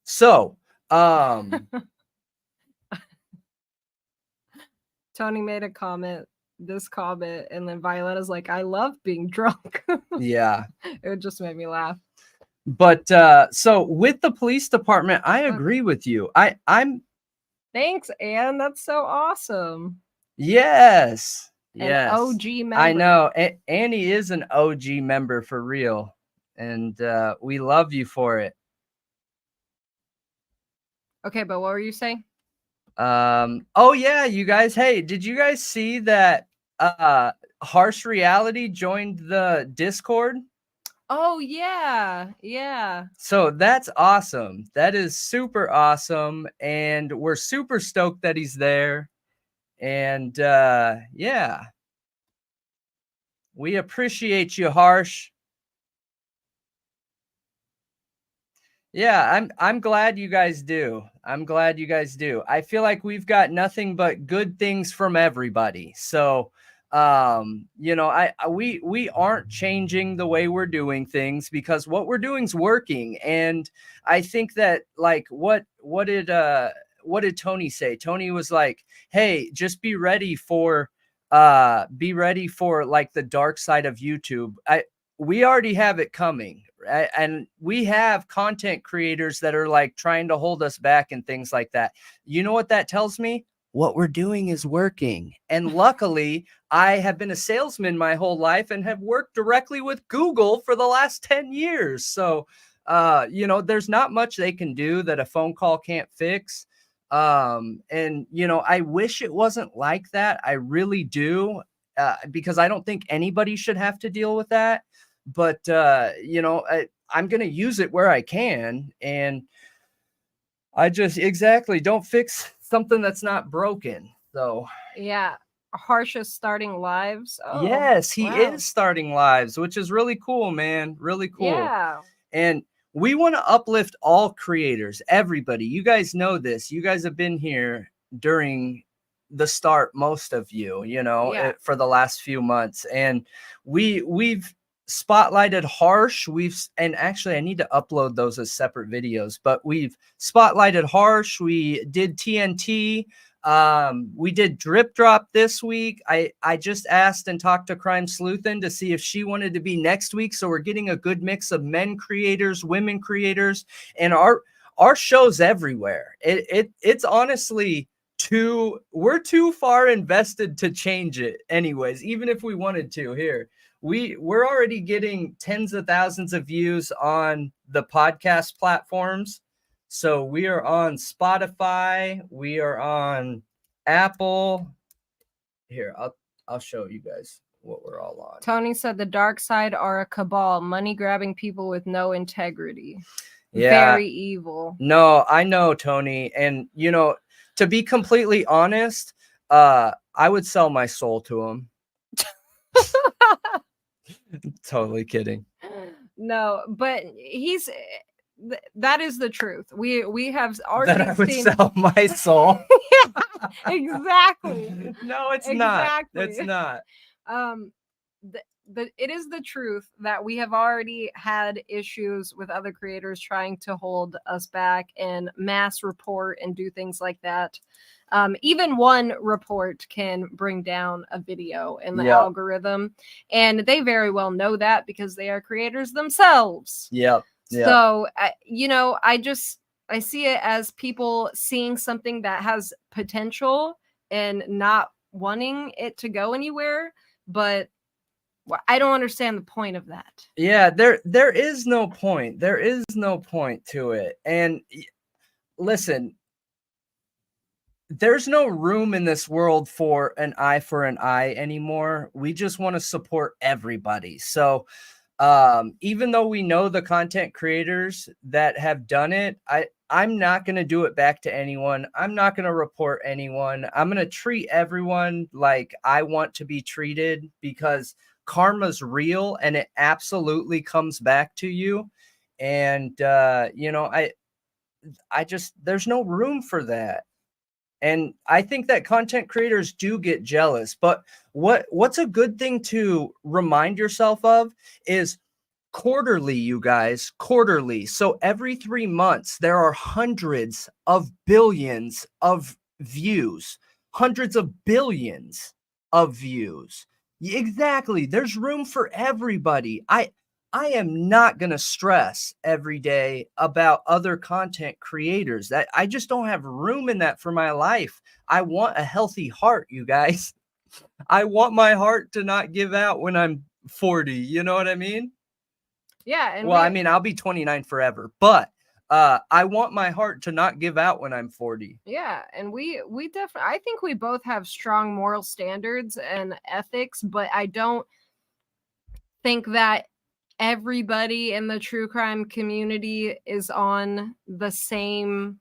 So, Tony made a comment, this comment, and then Violetta's like, I love being drunk. Yeah. It just made me laugh. But so with the police department, I agree with you. I'm Thanks, Anne. That's so awesome. Yes. An OG member. I know. Annie is an OG member for real. And we love you for it. Okay, but what were you saying? Oh yeah, you guys. Hey, did you guys see that Harsh Reality joined the Discord? Oh yeah, yeah. So that's awesome. That is super awesome, and we're super stoked that he's there. And yeah, we appreciate you, Harsh. Yeah, I'm glad you guys do. I'm glad you guys do. I feel like we've got nothing but good things from everybody. So, you know, we aren't changing the way we're doing things because what we're doing is working. And I think that, like, what did Tony say? Tony was like, "Hey, just be ready for like the dark side of YouTube." We already have it coming. And we have content creators that are like trying to hold us back and things like that. You know what that tells me? What we're doing is working. And luckily, I have been a salesman my whole life and have worked directly with Google for the last 10 years. So, you know, there's not much they can do that a phone call can't fix. And, you know, I wish it wasn't like that. I really do, because I don't think anybody should have to deal with that. But, you know, I'm going to use it where I can. And I just don't fix something that's not broken. So, yeah. Harsh is starting lives. Oh, yes, he is starting lives, which is really cool, man. Really cool. Yeah. And we want to uplift all creators, everybody. You guys know this. You guys have been here during the start, most of you, you know, for the last few months. And we've spotlighted Harsh. And actually I need to upload those as separate videos, but we've spotlighted Harsh. We did TNT. We did Drip Drop this week. I just asked and talked to Crime Sleuthin to see if she wanted to be next week. So we're getting a good mix of men creators, women creators, and our show's everywhere. It's honestly we're too far invested to change it anyways, even if we wanted to. Here we're already getting tens of thousands of views on the podcast platforms. So we are on Spotify, we are on Apple. Here, I'll show you guys what we're all on. Tony said the dark side are a cabal, money grabbing people with no integrity. Yeah. Very evil. No, I know, Tony. And you know, to be completely honest, I would sell my soul to him. Totally kidding. No, but that is the truth. We have already that I would sell my soul. Yeah, exactly. No, it's not. It's not. It is the truth that we have already had issues with other creators trying to hold us back and mass report and do things like that. Even one report can bring down a video in the algorithm, and they very well know that because they are creators themselves. Yep. So, you know, I see it as people seeing something that has potential and not wanting it to go anywhere, but I don't understand the point of that. Yeah, there is no point. There is no point to it. And listen, there's no room in this world for an eye anymore. We just want to support everybody. So even though we know the content creators that have done it, I'm not going to do it back to anyone. I'm not going to report anyone. I'm going to treat everyone like I want to be treated, because karma's real and it absolutely comes back to you. And, you know, I just, there's no room for that. And I think that content creators do get jealous, but what's a good thing to remind yourself of is quarterly, you guys, quarterly. So every 3 months, there are hundreds of billions of views, hundreds of billions of views. Exactly. There's room for everybody. I am not going to stress every day about other content creators. That I just don't have room in that for my life. I want a healthy heart, you guys. I want my heart to not give out when I'm 40. You know what I mean? Yeah. And well, I mean, I'll be 29 forever, but I want my heart to not give out when I'm 40. Yeah, and we definitely, I think we both have strong moral standards and ethics, but I don't think that everybody in the true crime community is on the same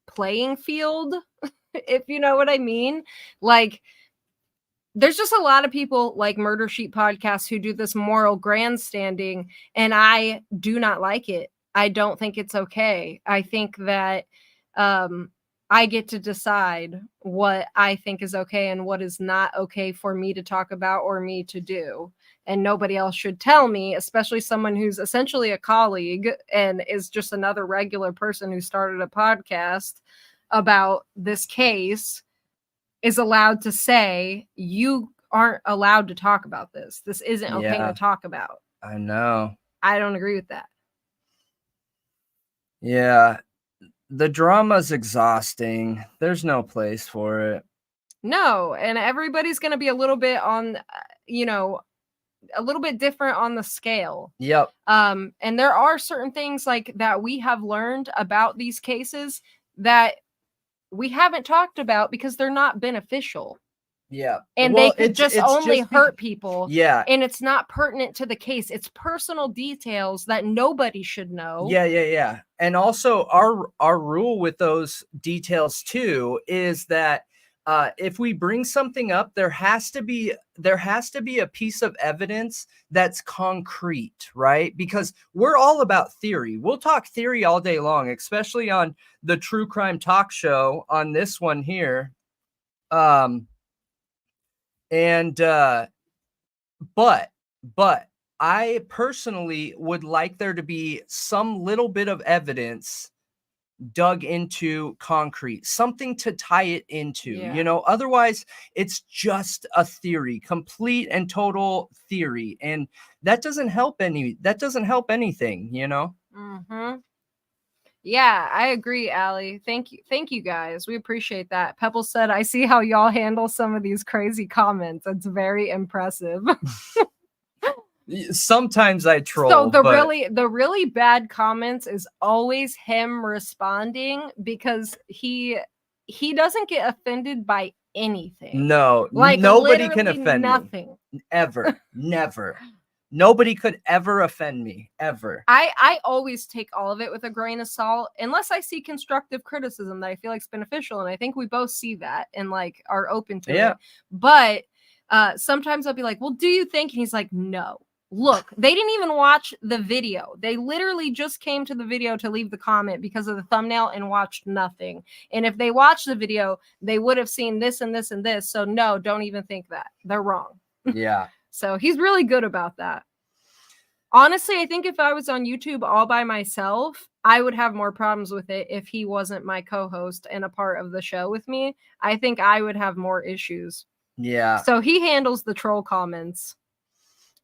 playing field, if you know what I mean. Like, there's just a lot of people like Murder Sheet Podcasts who do this moral grandstanding, and I do not like it. I don't think it's okay. I think that I get to decide what I think is okay and what is not okay for me to talk about or me to do. And nobody else should tell me, especially someone who's essentially a colleague and is just another regular person who started a podcast about this case, is allowed to say, you aren't allowed to talk about this. This isn't okay to talk about. I know. I don't agree with that. Yeah. The drama's exhausting. There's no place for it. No. And everybody's going to be a little bit on, you know, a little bit different on the scale. Yep. And there are certain things like that we have learned about these cases that we haven't talked about because they're not beneficial. Yeah. And well, they could just only hurt people. Yeah. And it's not pertinent to the case. It's personal details that nobody should know. Yeah. And also our rule with those details too is that if we bring something up, there has to be a piece of evidence that's concrete, right? Because we're all about theory. We'll talk theory all day long, especially on the True Crime Talk Show on this one here. But I personally would like there to be some little bit of evidence dug into concrete, something to tie it into, you know, otherwise it's just a theory, complete and total theory. And that doesn't help anything, you know? Mm-hmm. Yeah, I agree, Allie. Thank you guys. We appreciate that. Pebble said, I see how y'all handle some of these crazy comments. It's very impressive. Sometimes I troll. So the really bad comments is always him responding because he doesn't get offended by anything. No, like nobody can offend me. Ever. Never. Nobody could ever offend me, ever. I always take all of it with a grain of salt, unless I see constructive criticism that I feel like is beneficial. And I think we both see that and like are open to it. But sometimes I'll be like, well, do you think? And he's like, no. Look, they didn't even watch the video. They literally just came to the video to leave the comment because of the thumbnail and watched nothing. And if they watched the video, they would have seen this and this and this. So no, don't even think that. They're wrong. Yeah. So he's really good about that. Honestly, I think if I was on YouTube all by myself, I would have more problems with it if he wasn't my co-host and a part of the show with me. I think I would have more issues. Yeah. So he handles the troll comments.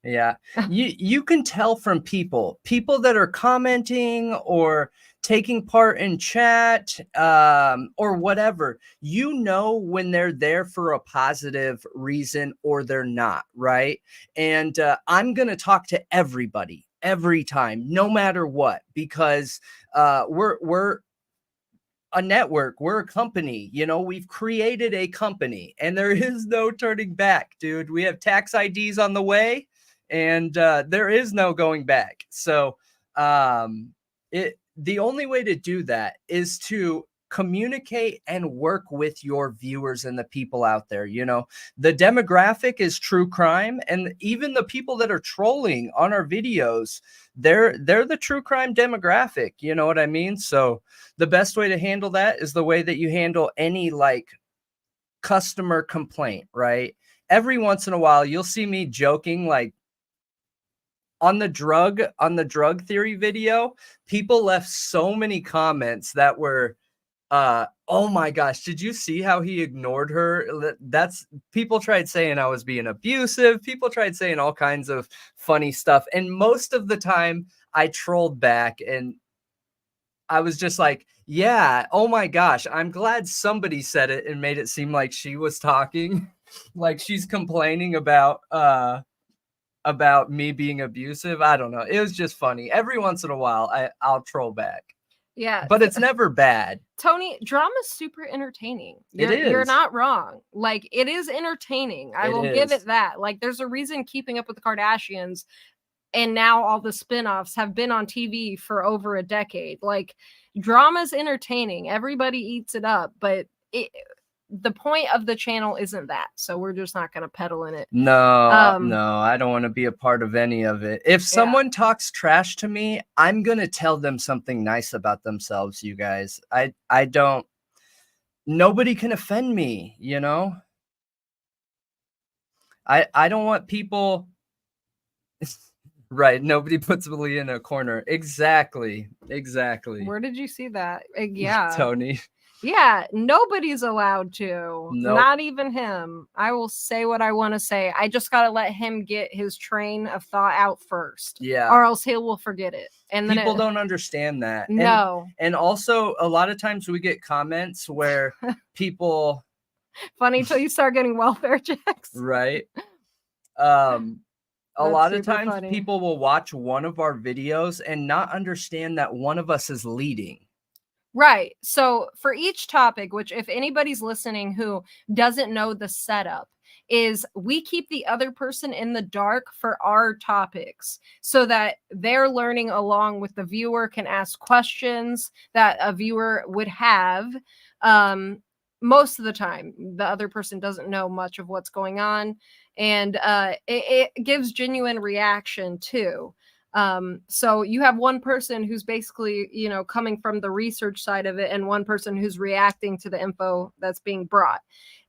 Yeah. You can tell from people that are commenting or taking part in chat, or whatever, you know when they're there for a positive reason or they're not, right? And I'm going to talk to everybody every time, no matter what, because we're a network, we're a company, you know, we've created a company and there is no turning back, dude. We have tax IDs on the way and there is no going back. So the only way to do that is to communicate and work with your viewers and the people out there. You know, the demographic is true crime, and even the people that are trolling on our videos, they're the true crime demographic. You know what I mean? So the best way to handle that is the way that you handle any like customer complaint, right? Every once in a while, you'll see me joking, like on the drug theory video, people left so many comments that were, oh my gosh, did you see how he ignored her? That's, people tried saying I was being abusive. People tried saying all kinds of funny stuff. And most of the time I trolled back and I was just like, yeah, oh my gosh, I'm glad somebody said it and made it seem like she was talking, like she's complaining about me being abusive. I don't know. It was just funny. Every once in a while, I'll troll back. Yeah. But it's never bad. Tony, drama's super entertaining. You're not wrong. Like, it is entertaining. I will give it that. Like, there's a reason Keeping Up with the Kardashians and now all the spinoffs have been on TV for over a decade. Like, drama's entertaining. Everybody eats it up, but the point of the channel isn't that, so we're just not going to peddle in it. No, no, I don't want to be a part of any of it. If someone talks trash to me, I'm going to tell them something nice about themselves, you guys. I don't, nobody can offend me, you know? I don't want people, right, nobody puts Willie in a corner. Exactly. Where did you see that? Yeah. Tony. Yeah, nobody's allowed to. Nope. Not even him. I will say what I want to say. I just got to let him get his train of thought out first. Yeah. Or else he will forget it. And then people don't understand that. No. And also, a lot of times we get comments where people... Funny till you start getting welfare checks. Right. A lot of times people will watch one of our videos and not understand that one of us is leading. Right. So for each topic, which if anybody's listening who doesn't know the setup, is we keep the other person in the dark for our topics so that they're learning along with the viewer, can ask questions that a viewer would have. Most of the time, the other person doesn't know much of what's going on, and it gives genuine reaction too. So you have one person who's basically, you know, coming from the research side of it, and one person who's reacting to the info that's being brought.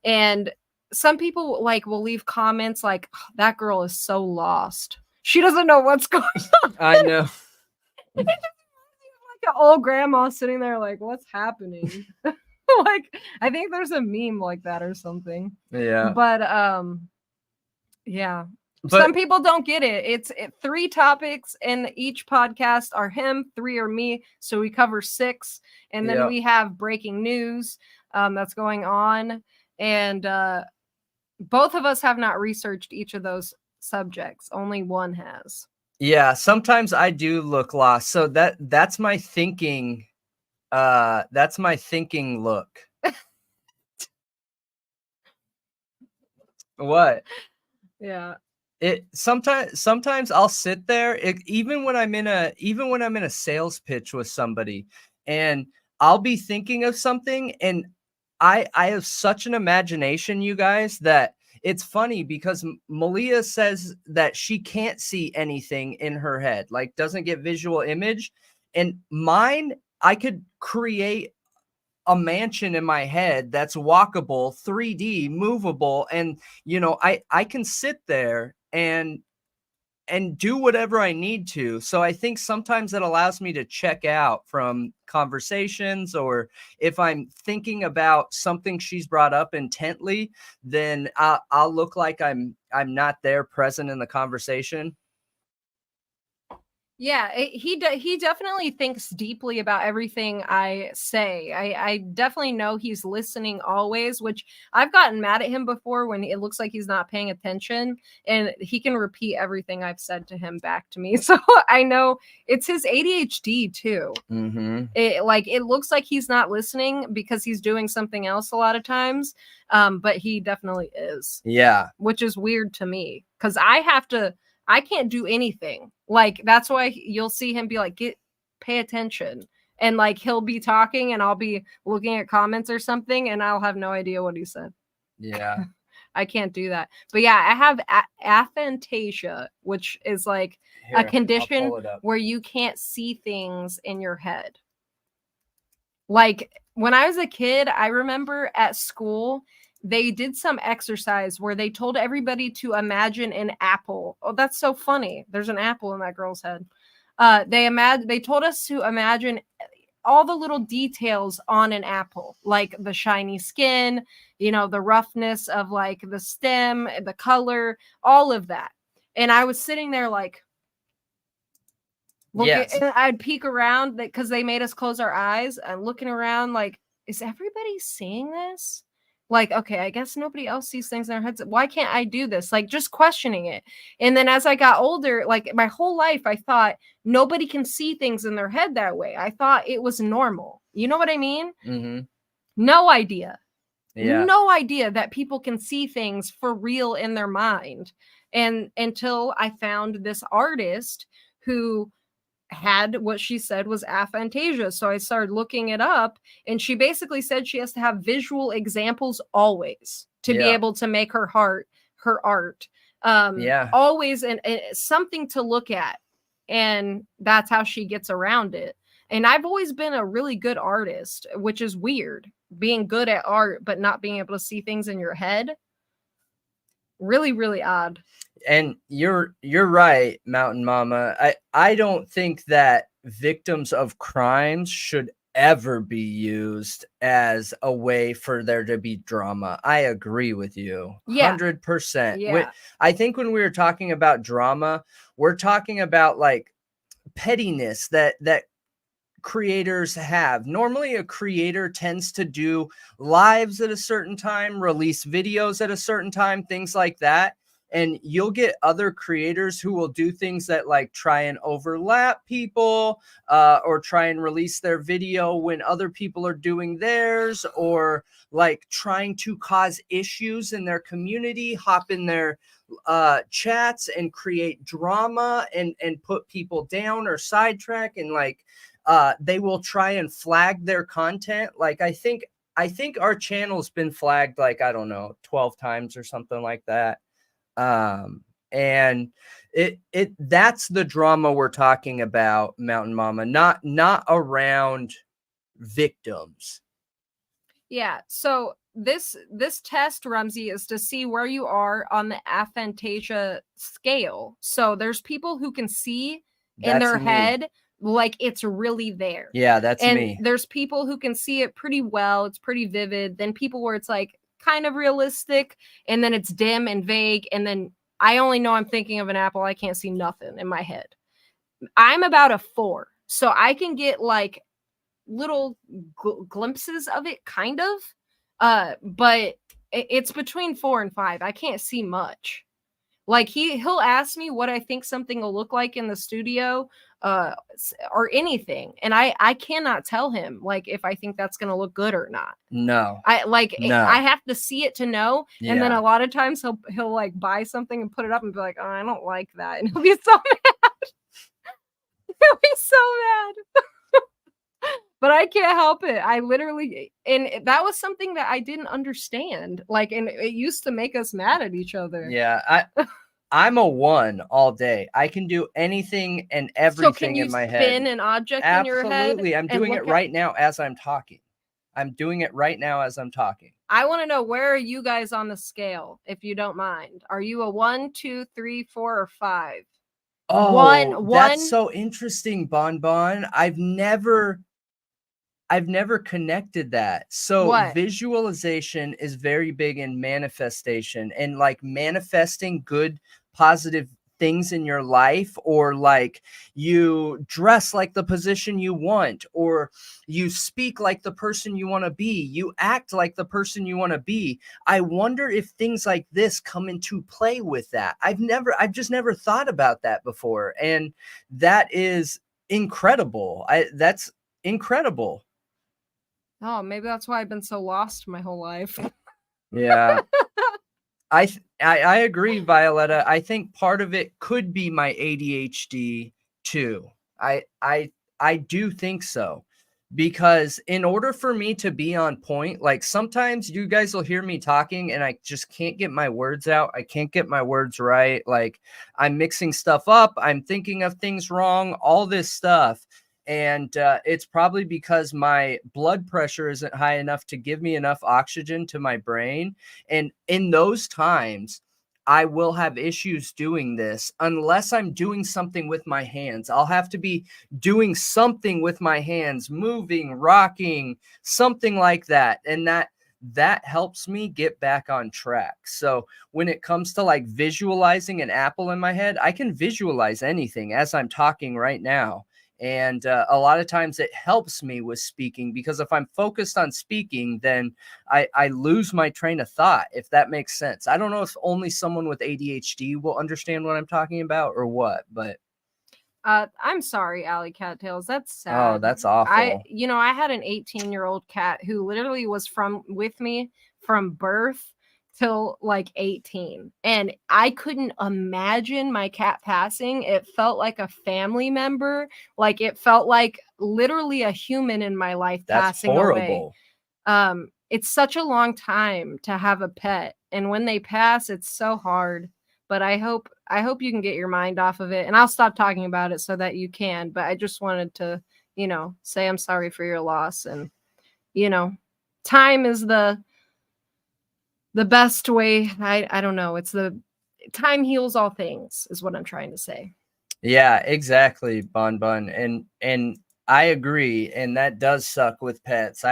And some people like will leave comments like, oh, that girl is so lost. She doesn't know what's going on. I know. Like an old grandma sitting there like, what's happening? Like, I think there's a meme like that or something. Yeah. But yeah. But some people don't get it. It's 3 topics, and each podcast are him, 3 are me. So we cover 6. And then we have breaking news that's going on. And both of us have not researched each of those subjects. Only one has. Yeah, sometimes I do look lost. So that's my thinking. That's my thinking look. What? Yeah. It sometimes I'll sit there, even when I'm in a sales pitch with somebody, and I'll be thinking of something, and I have such an imagination, you guys, that it's funny because Malia says that she can't see anything in her head, like doesn't get visual image, and mine, I could create a mansion in my head that's walkable, 3D, movable, and you know, I can sit there and do whatever I need to. So I think sometimes it allows me to check out from conversations, or if I'm thinking about something she's brought up intently, then I'll look like I'm not there present in the conversation. Yeah, he definitely thinks deeply about everything I say. I definitely know he's listening always, which I've gotten mad at him before when it looks like he's not paying attention, and he can repeat everything I've said to him back to me. So I know it's his ADHD too. It looks like he's not listening because he's doing something else a lot of times, but he definitely is. Yeah, which is weird to me because I can't do anything. Like, that's why you'll see him be like, pay attention. And like, he'll be talking and I'll be looking at comments or something and I'll have no idea what he said. Yeah. I can't do that. But yeah, I have aphantasia, which is like a condition where you can't see things in your head. Like, when I was a kid, I remember at school, they did some exercise where they told everybody to imagine an apple. Oh, that's so funny. There's an apple in that girl's head. They told us to imagine all the little details on an apple, like the shiny skin, the roughness of like the stem, the color, all of that. And I was sitting there like, and I'd peek around because they made us close our eyes and looking around like, is everybody seeing this? Like, okay, I guess nobody else sees things in their heads. Why can't I do this? Like, just questioning it. And then as I got older, like my whole life, I thought nobody can see things in their head that way. I thought it was normal. You know what I mean? Mm-hmm. No idea. Yeah. No idea that people can see things for real in their mind. And until I found this artist who had what she said was aphantasia. So I started looking it up, and she basically said she has to have visual examples always to be able to make her art. Always and something to look at. And that's how she gets around it. And I've always been a really good artist, which is weird, being good at art, but not being able to see things in your head. Really, really odd. And you're right, Mountain Mama. I don't think that victims of crimes should ever be used as a way for there to be drama. I agree with you 100%. Yeah. I think when we were talking about drama, we're talking about like pettiness that creators have. Normally a creator tends to do lives at a certain time, release videos at a certain time, things like that. And you'll get other creators who will do things that like try and overlap people, or try and release their video when other people are doing theirs, or like trying to cause issues in their community, hop in their chats and create drama and put people down or sidetrack, and like they will try and flag their content. Like I think our channel's been flagged like, I don't know, 12 times or something like that. And that's the drama we're talking about, Mountain Mama, not around victims. Yeah. So this test, Rumsey, is to see where you are on the aphantasia scale. So there's people who can see in their head like it's really there. Yeah, that's me. And there's people who can see it pretty well. It's pretty vivid. Then people where it's like kind of realistic, and then it's dim and vague, and then I only know I'm thinking of an apple. I can't see nothing in my head. I'm about a 4, so I can get like little glimpses of it, kind of, but it's between 4 and 5. I can't see much. Like he'll ask me what I think something will look like in the studio, or anything, and I cannot tell him like if I think that's gonna look good or not. No, I have to see it to know. Yeah. And then a lot of times he'll like buy something and put it up and be like, oh, I don't like that, and he'll be so mad. He'll be so mad. But I can't help it. I literally, and that was something that I didn't understand. Like, and it used to make us mad at each other. Yeah, I'm a 1 all day. I can do anything and everything in my head. Spin an object in your head? Absolutely. I'm doing it right now as I'm talking. I want to know, where are you guys on the scale, if you don't mind? Are you a 1, 2, 3, 4, or 5? Oh, one. That's so interesting, Bon. I've never connected that. So visualization is very big in manifestation, and like manifesting good, positive things in your life, or like you dress like the position you want, or you speak like the person you want to be, you act like the person you want to be. I wonder if things like this come into play with that. I've just never thought about that before. And that is incredible. That's incredible. Oh, maybe that's why I've been so lost my whole life. Yeah. I agree, Violetta. I think part of it could be my ADHD too. I do think so, because in order for me to be on point, like sometimes you guys will hear me talking and I just can't get my words out. I can't get my words right. Like I'm mixing stuff up. I'm thinking of things wrong, all this stuff. And it's probably because my blood pressure isn't high enough to give me enough oxygen to my brain. And in those times, I will have issues doing this unless I'm doing something with my hands. I'll have to be doing something with my hands, moving, rocking, something like that. And that helps me get back on track. So when it comes to like visualizing an apple in my head, I can visualize anything as I'm talking right now. And a lot of times it helps me with speaking, because if I'm focused on speaking, then I lose my train of thought, if that makes sense. I don't know if only someone with ADHD will understand what I'm talking about or what, but. I'm sorry, Alley Cattails. That's sad. Oh, that's awful. I had an 18-year-old cat who literally was with me from birth till like 18, and I couldn't imagine my cat passing. It felt like a family member. Like it felt like literally a human in my life passing horrible. away. It's such a long time to have a pet, and when they pass, it's so hard. But I hope you can get your mind off of it, and I'll stop talking about it so that you can. But I just wanted to, say I'm sorry for your loss, and time is the best way. I don't know. It's the time heals all things, is what I'm trying to say. Yeah, exactly, Bon. And I agree, and that does suck with pets.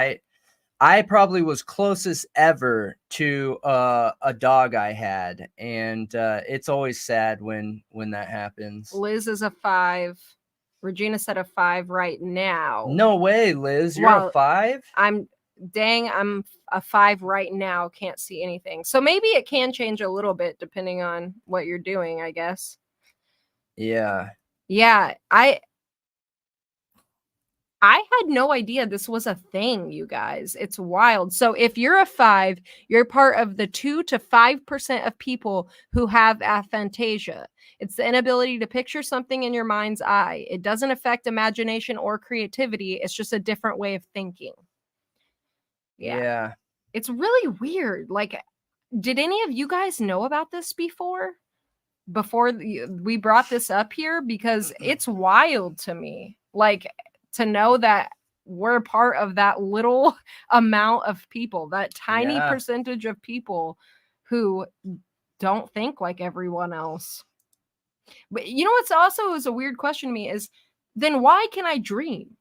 I probably was closest ever to a dog I had, and it's always sad when that happens. Liz is a 5. Regina said a 5 right now. No way, Liz. You're a 5? I'm a 5 right now. Can't see anything. So maybe it can change a little bit depending on what you're doing, I guess. Yeah. Yeah. I had no idea this was a thing, you guys. It's wild. So if you're a 5, you're part of the 2 to 5% of people who have aphantasia. It's the inability to picture something in your mind's eye. It doesn't affect imagination or creativity. It's just a different way of thinking. Yeah. It's really weird. Like, did any of you guys know about this before we brought this up here? Because it's wild to me. Like, to know that we're part of that little amount of people, that tiny percentage of people who don't think like everyone else. But what's also is a weird question to me is, then why can I dream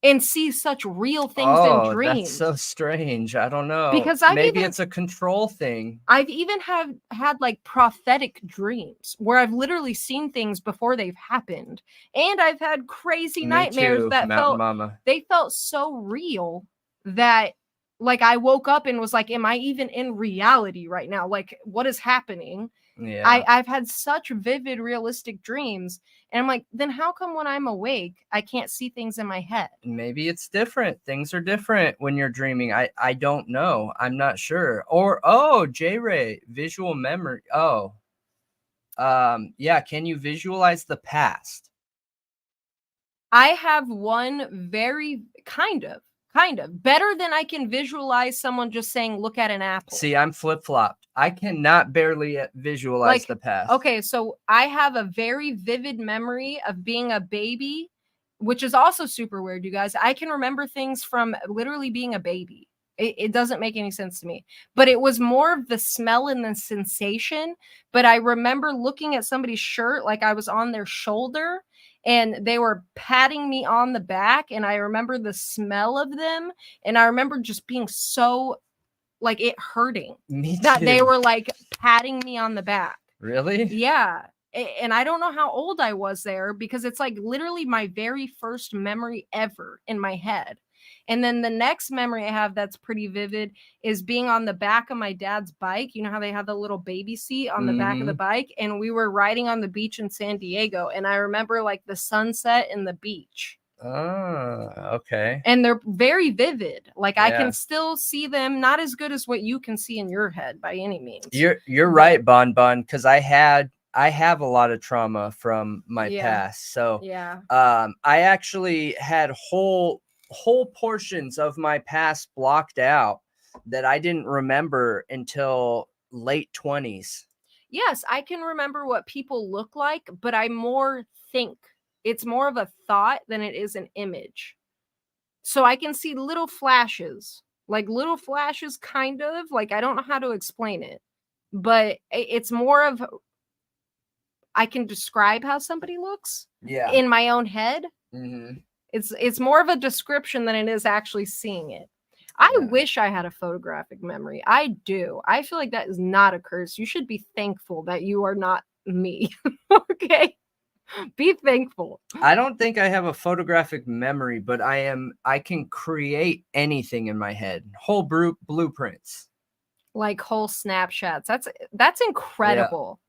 and see such real things in dreams? That's so strange. I don't know. Because maybe it's a control thing. I've even had like prophetic dreams where I've literally seen things before they've happened, and I've had crazy nightmares that felt so real that like I woke up and was like, am I even in reality right now? Like, what is happening? Yeah. I've had such vivid, realistic dreams. And I'm like, then how come when I'm awake, I can't see things in my head? Maybe it's different. Things are different when you're dreaming. I don't know. I'm not sure. Or, J-Ray, visual memory. Yeah. Can you visualize the past? I have one very kind of better than I can visualize someone just saying, look at an apple. See, I'm flip-flopped. I cannot barely visualize the past. Okay, so I have a very vivid memory of being a baby, which is also super weird, you guys. I can remember things from literally being a baby. It doesn't make any sense to me. But it was more of the smell and the sensation. But I remember looking at somebody's shirt like I was on their shoulder, and they were patting me on the back, and I remember the smell of them, and I remember just being so like it hurting. Me too. That they were like patting me on the back. Really? Yeah. And I don't know how old I was there because it's like literally my very first memory ever in my head. And then the next memory I have that's pretty vivid is being on the back of my dad's bike. You know how they have the little baby seat on the back of the bike? And we were riding on the beach in San Diego. And I remember like the sunset and the beach. Oh, okay. And they're very vivid. Like I can still see them, not as good as what you can see in your head by any means. You're right, Bon, because I have a lot of trauma from my past. So I actually had whole portions of my past blocked out that I didn't remember until late 20s. Yes, I can remember what people look like, but I more think. It's more of a thought than it is an image. So I can see little flashes, kind of. Like, I don't know how to explain it, but it's more of, I can describe how somebody looks in my own head. It's more of a description than it is actually seeing it. I wish I had a photographic memory. I do. I feel like that is not a curse. You should be thankful that you are not me. Okay? Be thankful. I don't think I have a photographic memory, but I can create anything in my head. Whole blueprints. Like whole snapshots. That's incredible.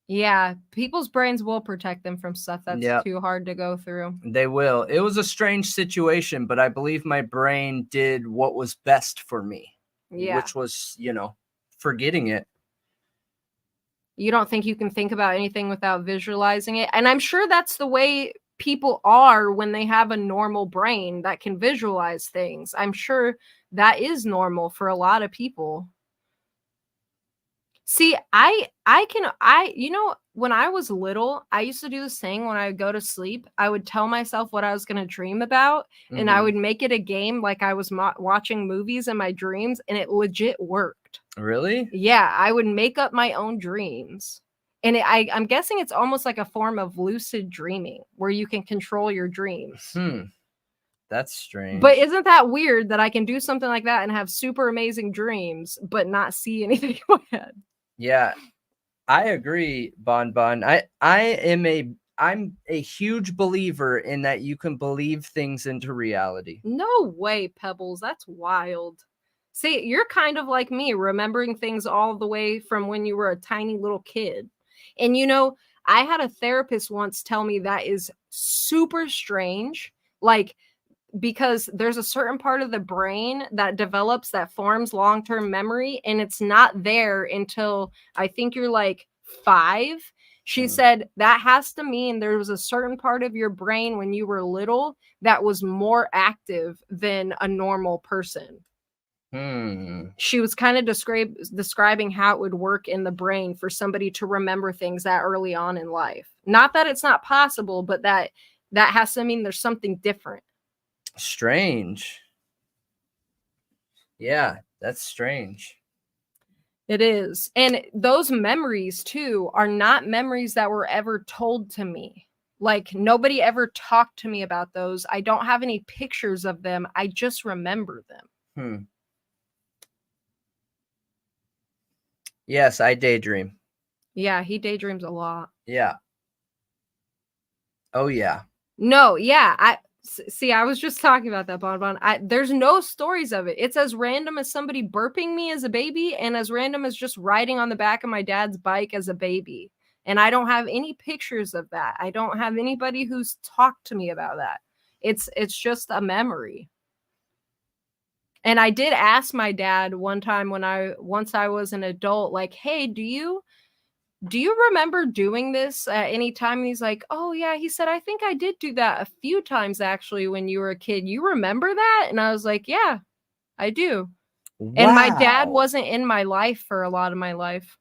Yeah, people's brains will protect them from stuff that's too hard to go through. They will. It was a strange situation, but I believe my brain did what was best for me. Yeah. Which was, forgetting it. You don't think you can think about anything without visualizing it? And I'm sure that's the way people are when they have a normal brain that can visualize things. I'm sure that is normal for a lot of people. See, when I was little, I used to do this thing when I would go to sleep. I would tell myself what I was going to dream about, and I would make it a game like I was watching movies in my dreams, and it legit worked. Really? Yeah, I would make up my own dreams. And I'm guessing it's almost like a form of lucid dreaming where you can control your dreams. That's strange. But isn't that weird that I can do something like that and have super amazing dreams, but not see anything in my head? Yeah, I agree, Bon. I'm a huge believer in that you can believe things into reality. No way, Pebbles. That's wild. See, you're kind of like me, remembering things all the way from when you were a tiny little kid. And I had a therapist once tell me that is super strange. Like, because there's a certain part of the brain that develops that forms long-term memory, and it's not there until I think you're like 5. She said that has to mean there was a certain part of your brain when you were little that was more active than a normal person. She was kind of describing how it would work in the brain for somebody to remember things that early on in life. Not that it's not possible, but that has to mean there's something different. Strange. Yeah, that's strange. It is. And those memories too are not memories that were ever told to me. Like, nobody ever talked to me about those. I don't have any pictures of them. I just remember them. Yes, I daydream. Yeah, he daydreams a lot. Yeah. Oh, yeah. No, yeah. I was just talking about that, Bon. There's no stories of it. It's as random as somebody burping me as a baby and as random as just riding on the back of my dad's bike as a baby. And I don't have any pictures of that. I don't have anybody who's talked to me about that. It's just a memory. And I did ask my dad one time once I was an adult, like, hey, do you remember doing this at any time? And he's like, oh yeah. He said, I think I did do that a few times actually when you were a kid. You remember that? And I was like, yeah, I do. Wow. And my dad wasn't in my life for a lot of my life.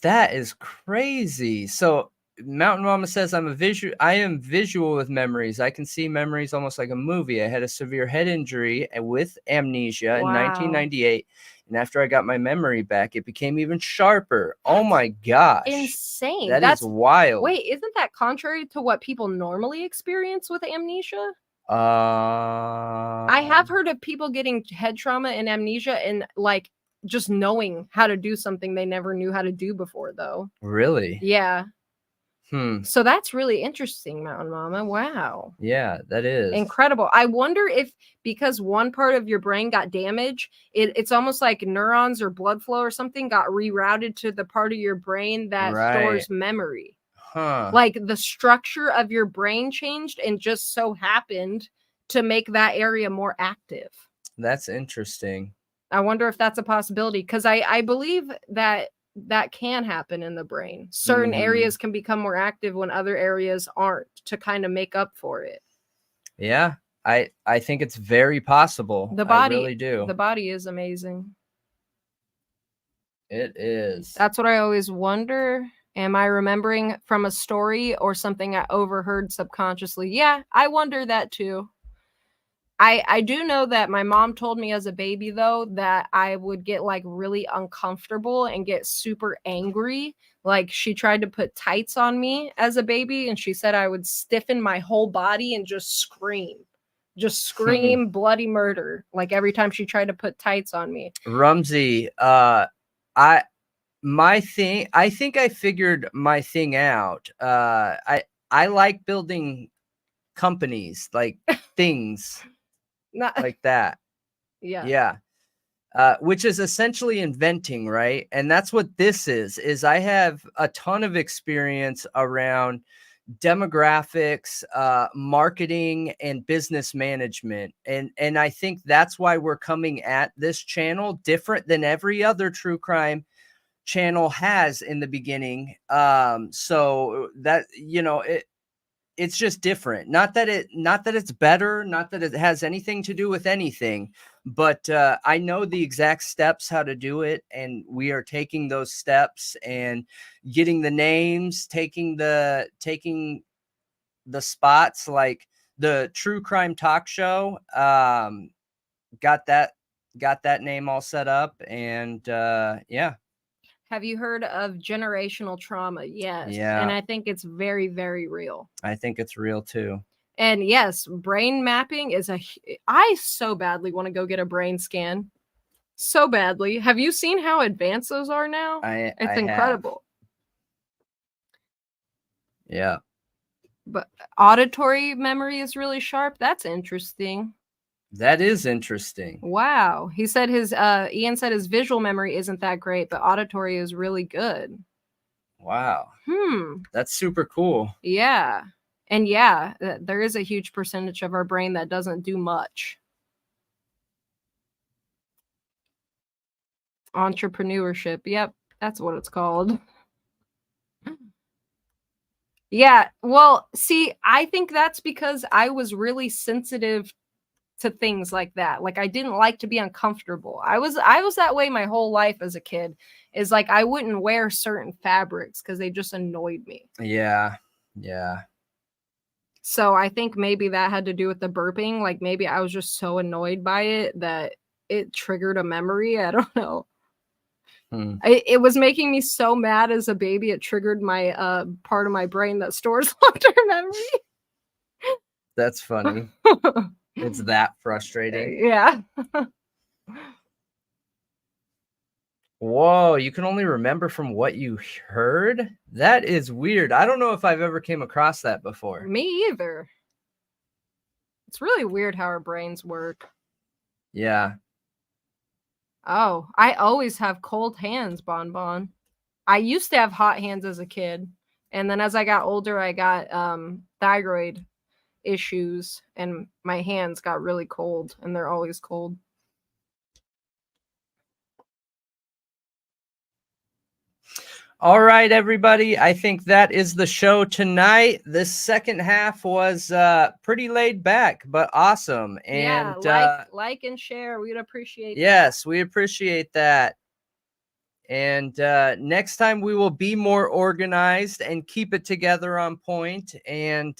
That is crazy. So Mountain Mama says, I am visual with memories. I can see memories almost like a movie. I had a severe head injury with amnesia in 1998. And after I got my memory back, it became even sharper. Oh my gosh. Insane. That's wild. Wait, isn't that contrary to what people normally experience with amnesia? I have heard of people getting head trauma and amnesia, and like just knowing how to do something they never knew how to do before, though. Really? Yeah. Hmm. So that's really interesting, Mountain Mama. Wow. Yeah, that is incredible. I wonder if because one part of your brain got damaged, it's almost like neurons or blood flow or something got rerouted to the part of your brain that stores memory. Huh. Like the structure of your brain changed and just so happened to make that area more active. That's interesting. I wonder if that's a possibility, because I believe that can happen in the brain. Certain areas can become more active when other areas aren't, to kind of make up for it. Yeah, I think it's very possible. The body, I really do. The body is amazing. It is. That's what I always wonder. Am I remembering from a story or something I overheard subconsciously? Yeah, I wonder that too. I do know that my mom told me as a baby, though, that I would get like really uncomfortable and get super angry. Like she tried to put tights on me as a baby, and she said I would stiffen my whole body and just scream bloody murder. Like every time she tried to put tights on me. Rumsey, I think I figured my thing out. I like building companies, like things. Not like that. Yeah. Which is essentially inventing, right? And that's what this is I have a ton of experience around demographics, marketing, and business management. And I think that's why we're coming at this channel different than every other true crime channel has in the beginning. So that, it's just different. Not that it's better, not that it has anything to do with anything, but I know the exact steps how to do it, and we are taking those steps and getting the names, taking the spots, like the True Crime Talk Show. Got that name all set up, and yeah. Have you heard of generational trauma? Yes. Yeah. And I think it's very, very real. I think it's real too. And yes, brain mapping is I so badly want to go get a brain scan. So badly. Have you seen how advanced those are now? It's incredible. Yeah. But auditory memory is really sharp. That's interesting. That is interesting. Wow. He said Ian said his visual memory isn't that great, but auditory is really good. Wow. That's super cool. Yeah. And yeah, there is a huge percentage of our brain that doesn't do much. Entrepreneurship. Yep. That's what it's called. Yeah. Well, see, I think that's because I was really sensitive to things like that. Like I didn't like to be uncomfortable. I was that way my whole life as a kid. Is like I wouldn't wear certain fabrics because they just annoyed me. Yeah. So I think maybe that had to do with the burping. Like maybe I was just so annoyed by it that it triggered a memory. I don't know. It was making me so mad as a baby. It triggered my part of my brain that stores long-term memory. That's funny. It's that frustrating. Yeah. Whoa, you can only remember from what you heard? That is weird. I don't know if I've ever came across that before. Me either. It's really weird how our brains work. Yeah. Oh, I always have cold hands, Bonbon. I used to have hot hands as a kid. And then as I got older, I got thyroid issues and my hands got really cold, and they're always cold. All right, everybody. I think that is the show tonight. This second half was pretty laid back, but awesome. And yeah, like and share. We'd appreciate yes, we appreciate that. And next time we will be more organized and keep it together on point and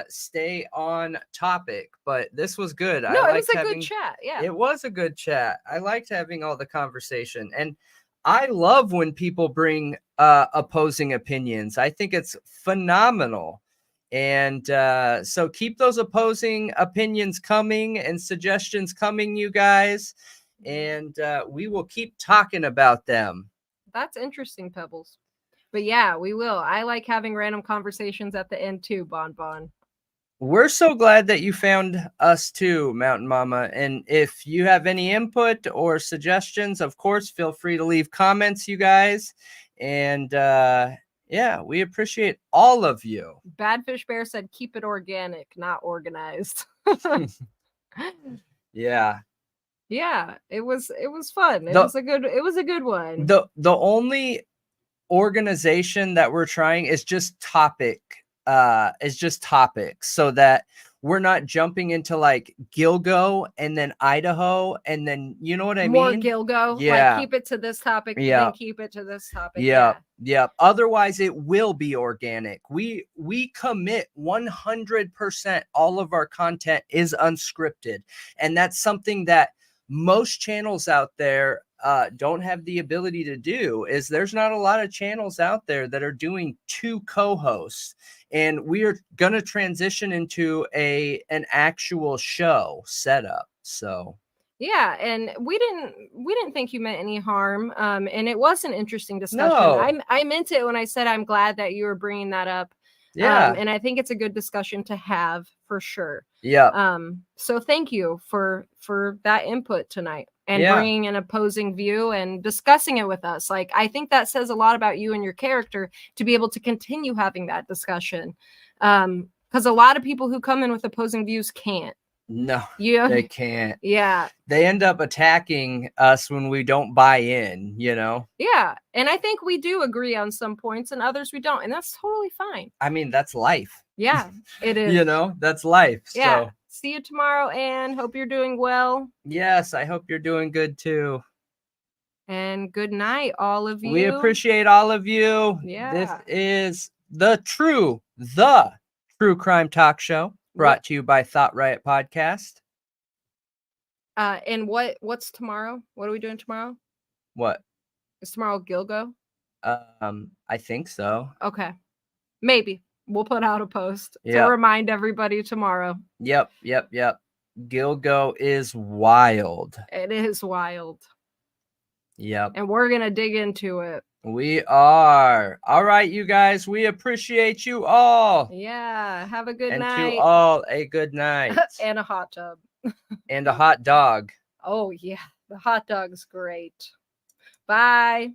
stay on topic. But this was good. No, it was a good chat. Yeah, it was a good chat. I liked having all the conversation, and I love when people bring opposing opinions. I think it's phenomenal. And so keep those opposing opinions coming and suggestions coming, you guys. and we will keep talking about them. That's interesting, Pebbles. But yeah, we will. I like having random conversations at the end too, Bon Bon. We're so glad that you found us too, Mountain Mama. And if you have any input or suggestions, of course, feel free to leave comments, you guys. And yeah, we appreciate all of you. Badfish Bear said, keep it organic, not organized. Yeah. Yeah, it was fun. It was a good one. The only organization that we're trying is just topics, so that we're not jumping into like Gilgo and then Idaho and then, you know what I mean? More Gilgo. Yeah. Like keep it to this topic, yeah. then keep it to this topic. Yeah. Yeah. Otherwise it will be organic. We commit 100%. All of our content is unscripted. And that's something that most channels out there don't have the ability to do. Is there's not a lot of channels out there that are doing 2 co-hosts, and we are going to transition into an actual show setup. So yeah, and we didn't think you meant any harm, and it was an interesting discussion. No. I meant it when I said I'm glad that you were bringing that up. Yeah. And I think it's a good discussion to have for sure. Yeah. So thank you for that input tonight and bringing an opposing view and discussing it with us. Like, I think that says a lot about you and your character to be able to continue having that discussion. Because a lot of people who come in with opposing views can't. No, yeah, they can't. Yeah. They end up attacking us when we don't buy in, you know? Yeah. And I think we do agree on some points and others we don't. And that's totally fine. I mean, that's life. Yeah, it is. You know, that's life. Yeah. So see you tomorrow, Anne. Hope you're doing well. Yes, I hope you're doing good too. And good night, all of you. We appreciate all of you. Yeah. This is the True Crime Talk Show, brought to you by Thought Riot Podcast. And what's tomorrow? What are we doing tomorrow? What? Is tomorrow Gilgo? I think so. Okay. Maybe. We'll put out a post to remind everybody tomorrow. Yep. Gilgo is wild. It is wild. Yep. And we're going to dig into it. We are. All right, you guys. We appreciate you all. Yeah. Have a good night. And to all, a good night. And a hot tub. And a hot dog. Oh, yeah. The hot dog's great. Bye.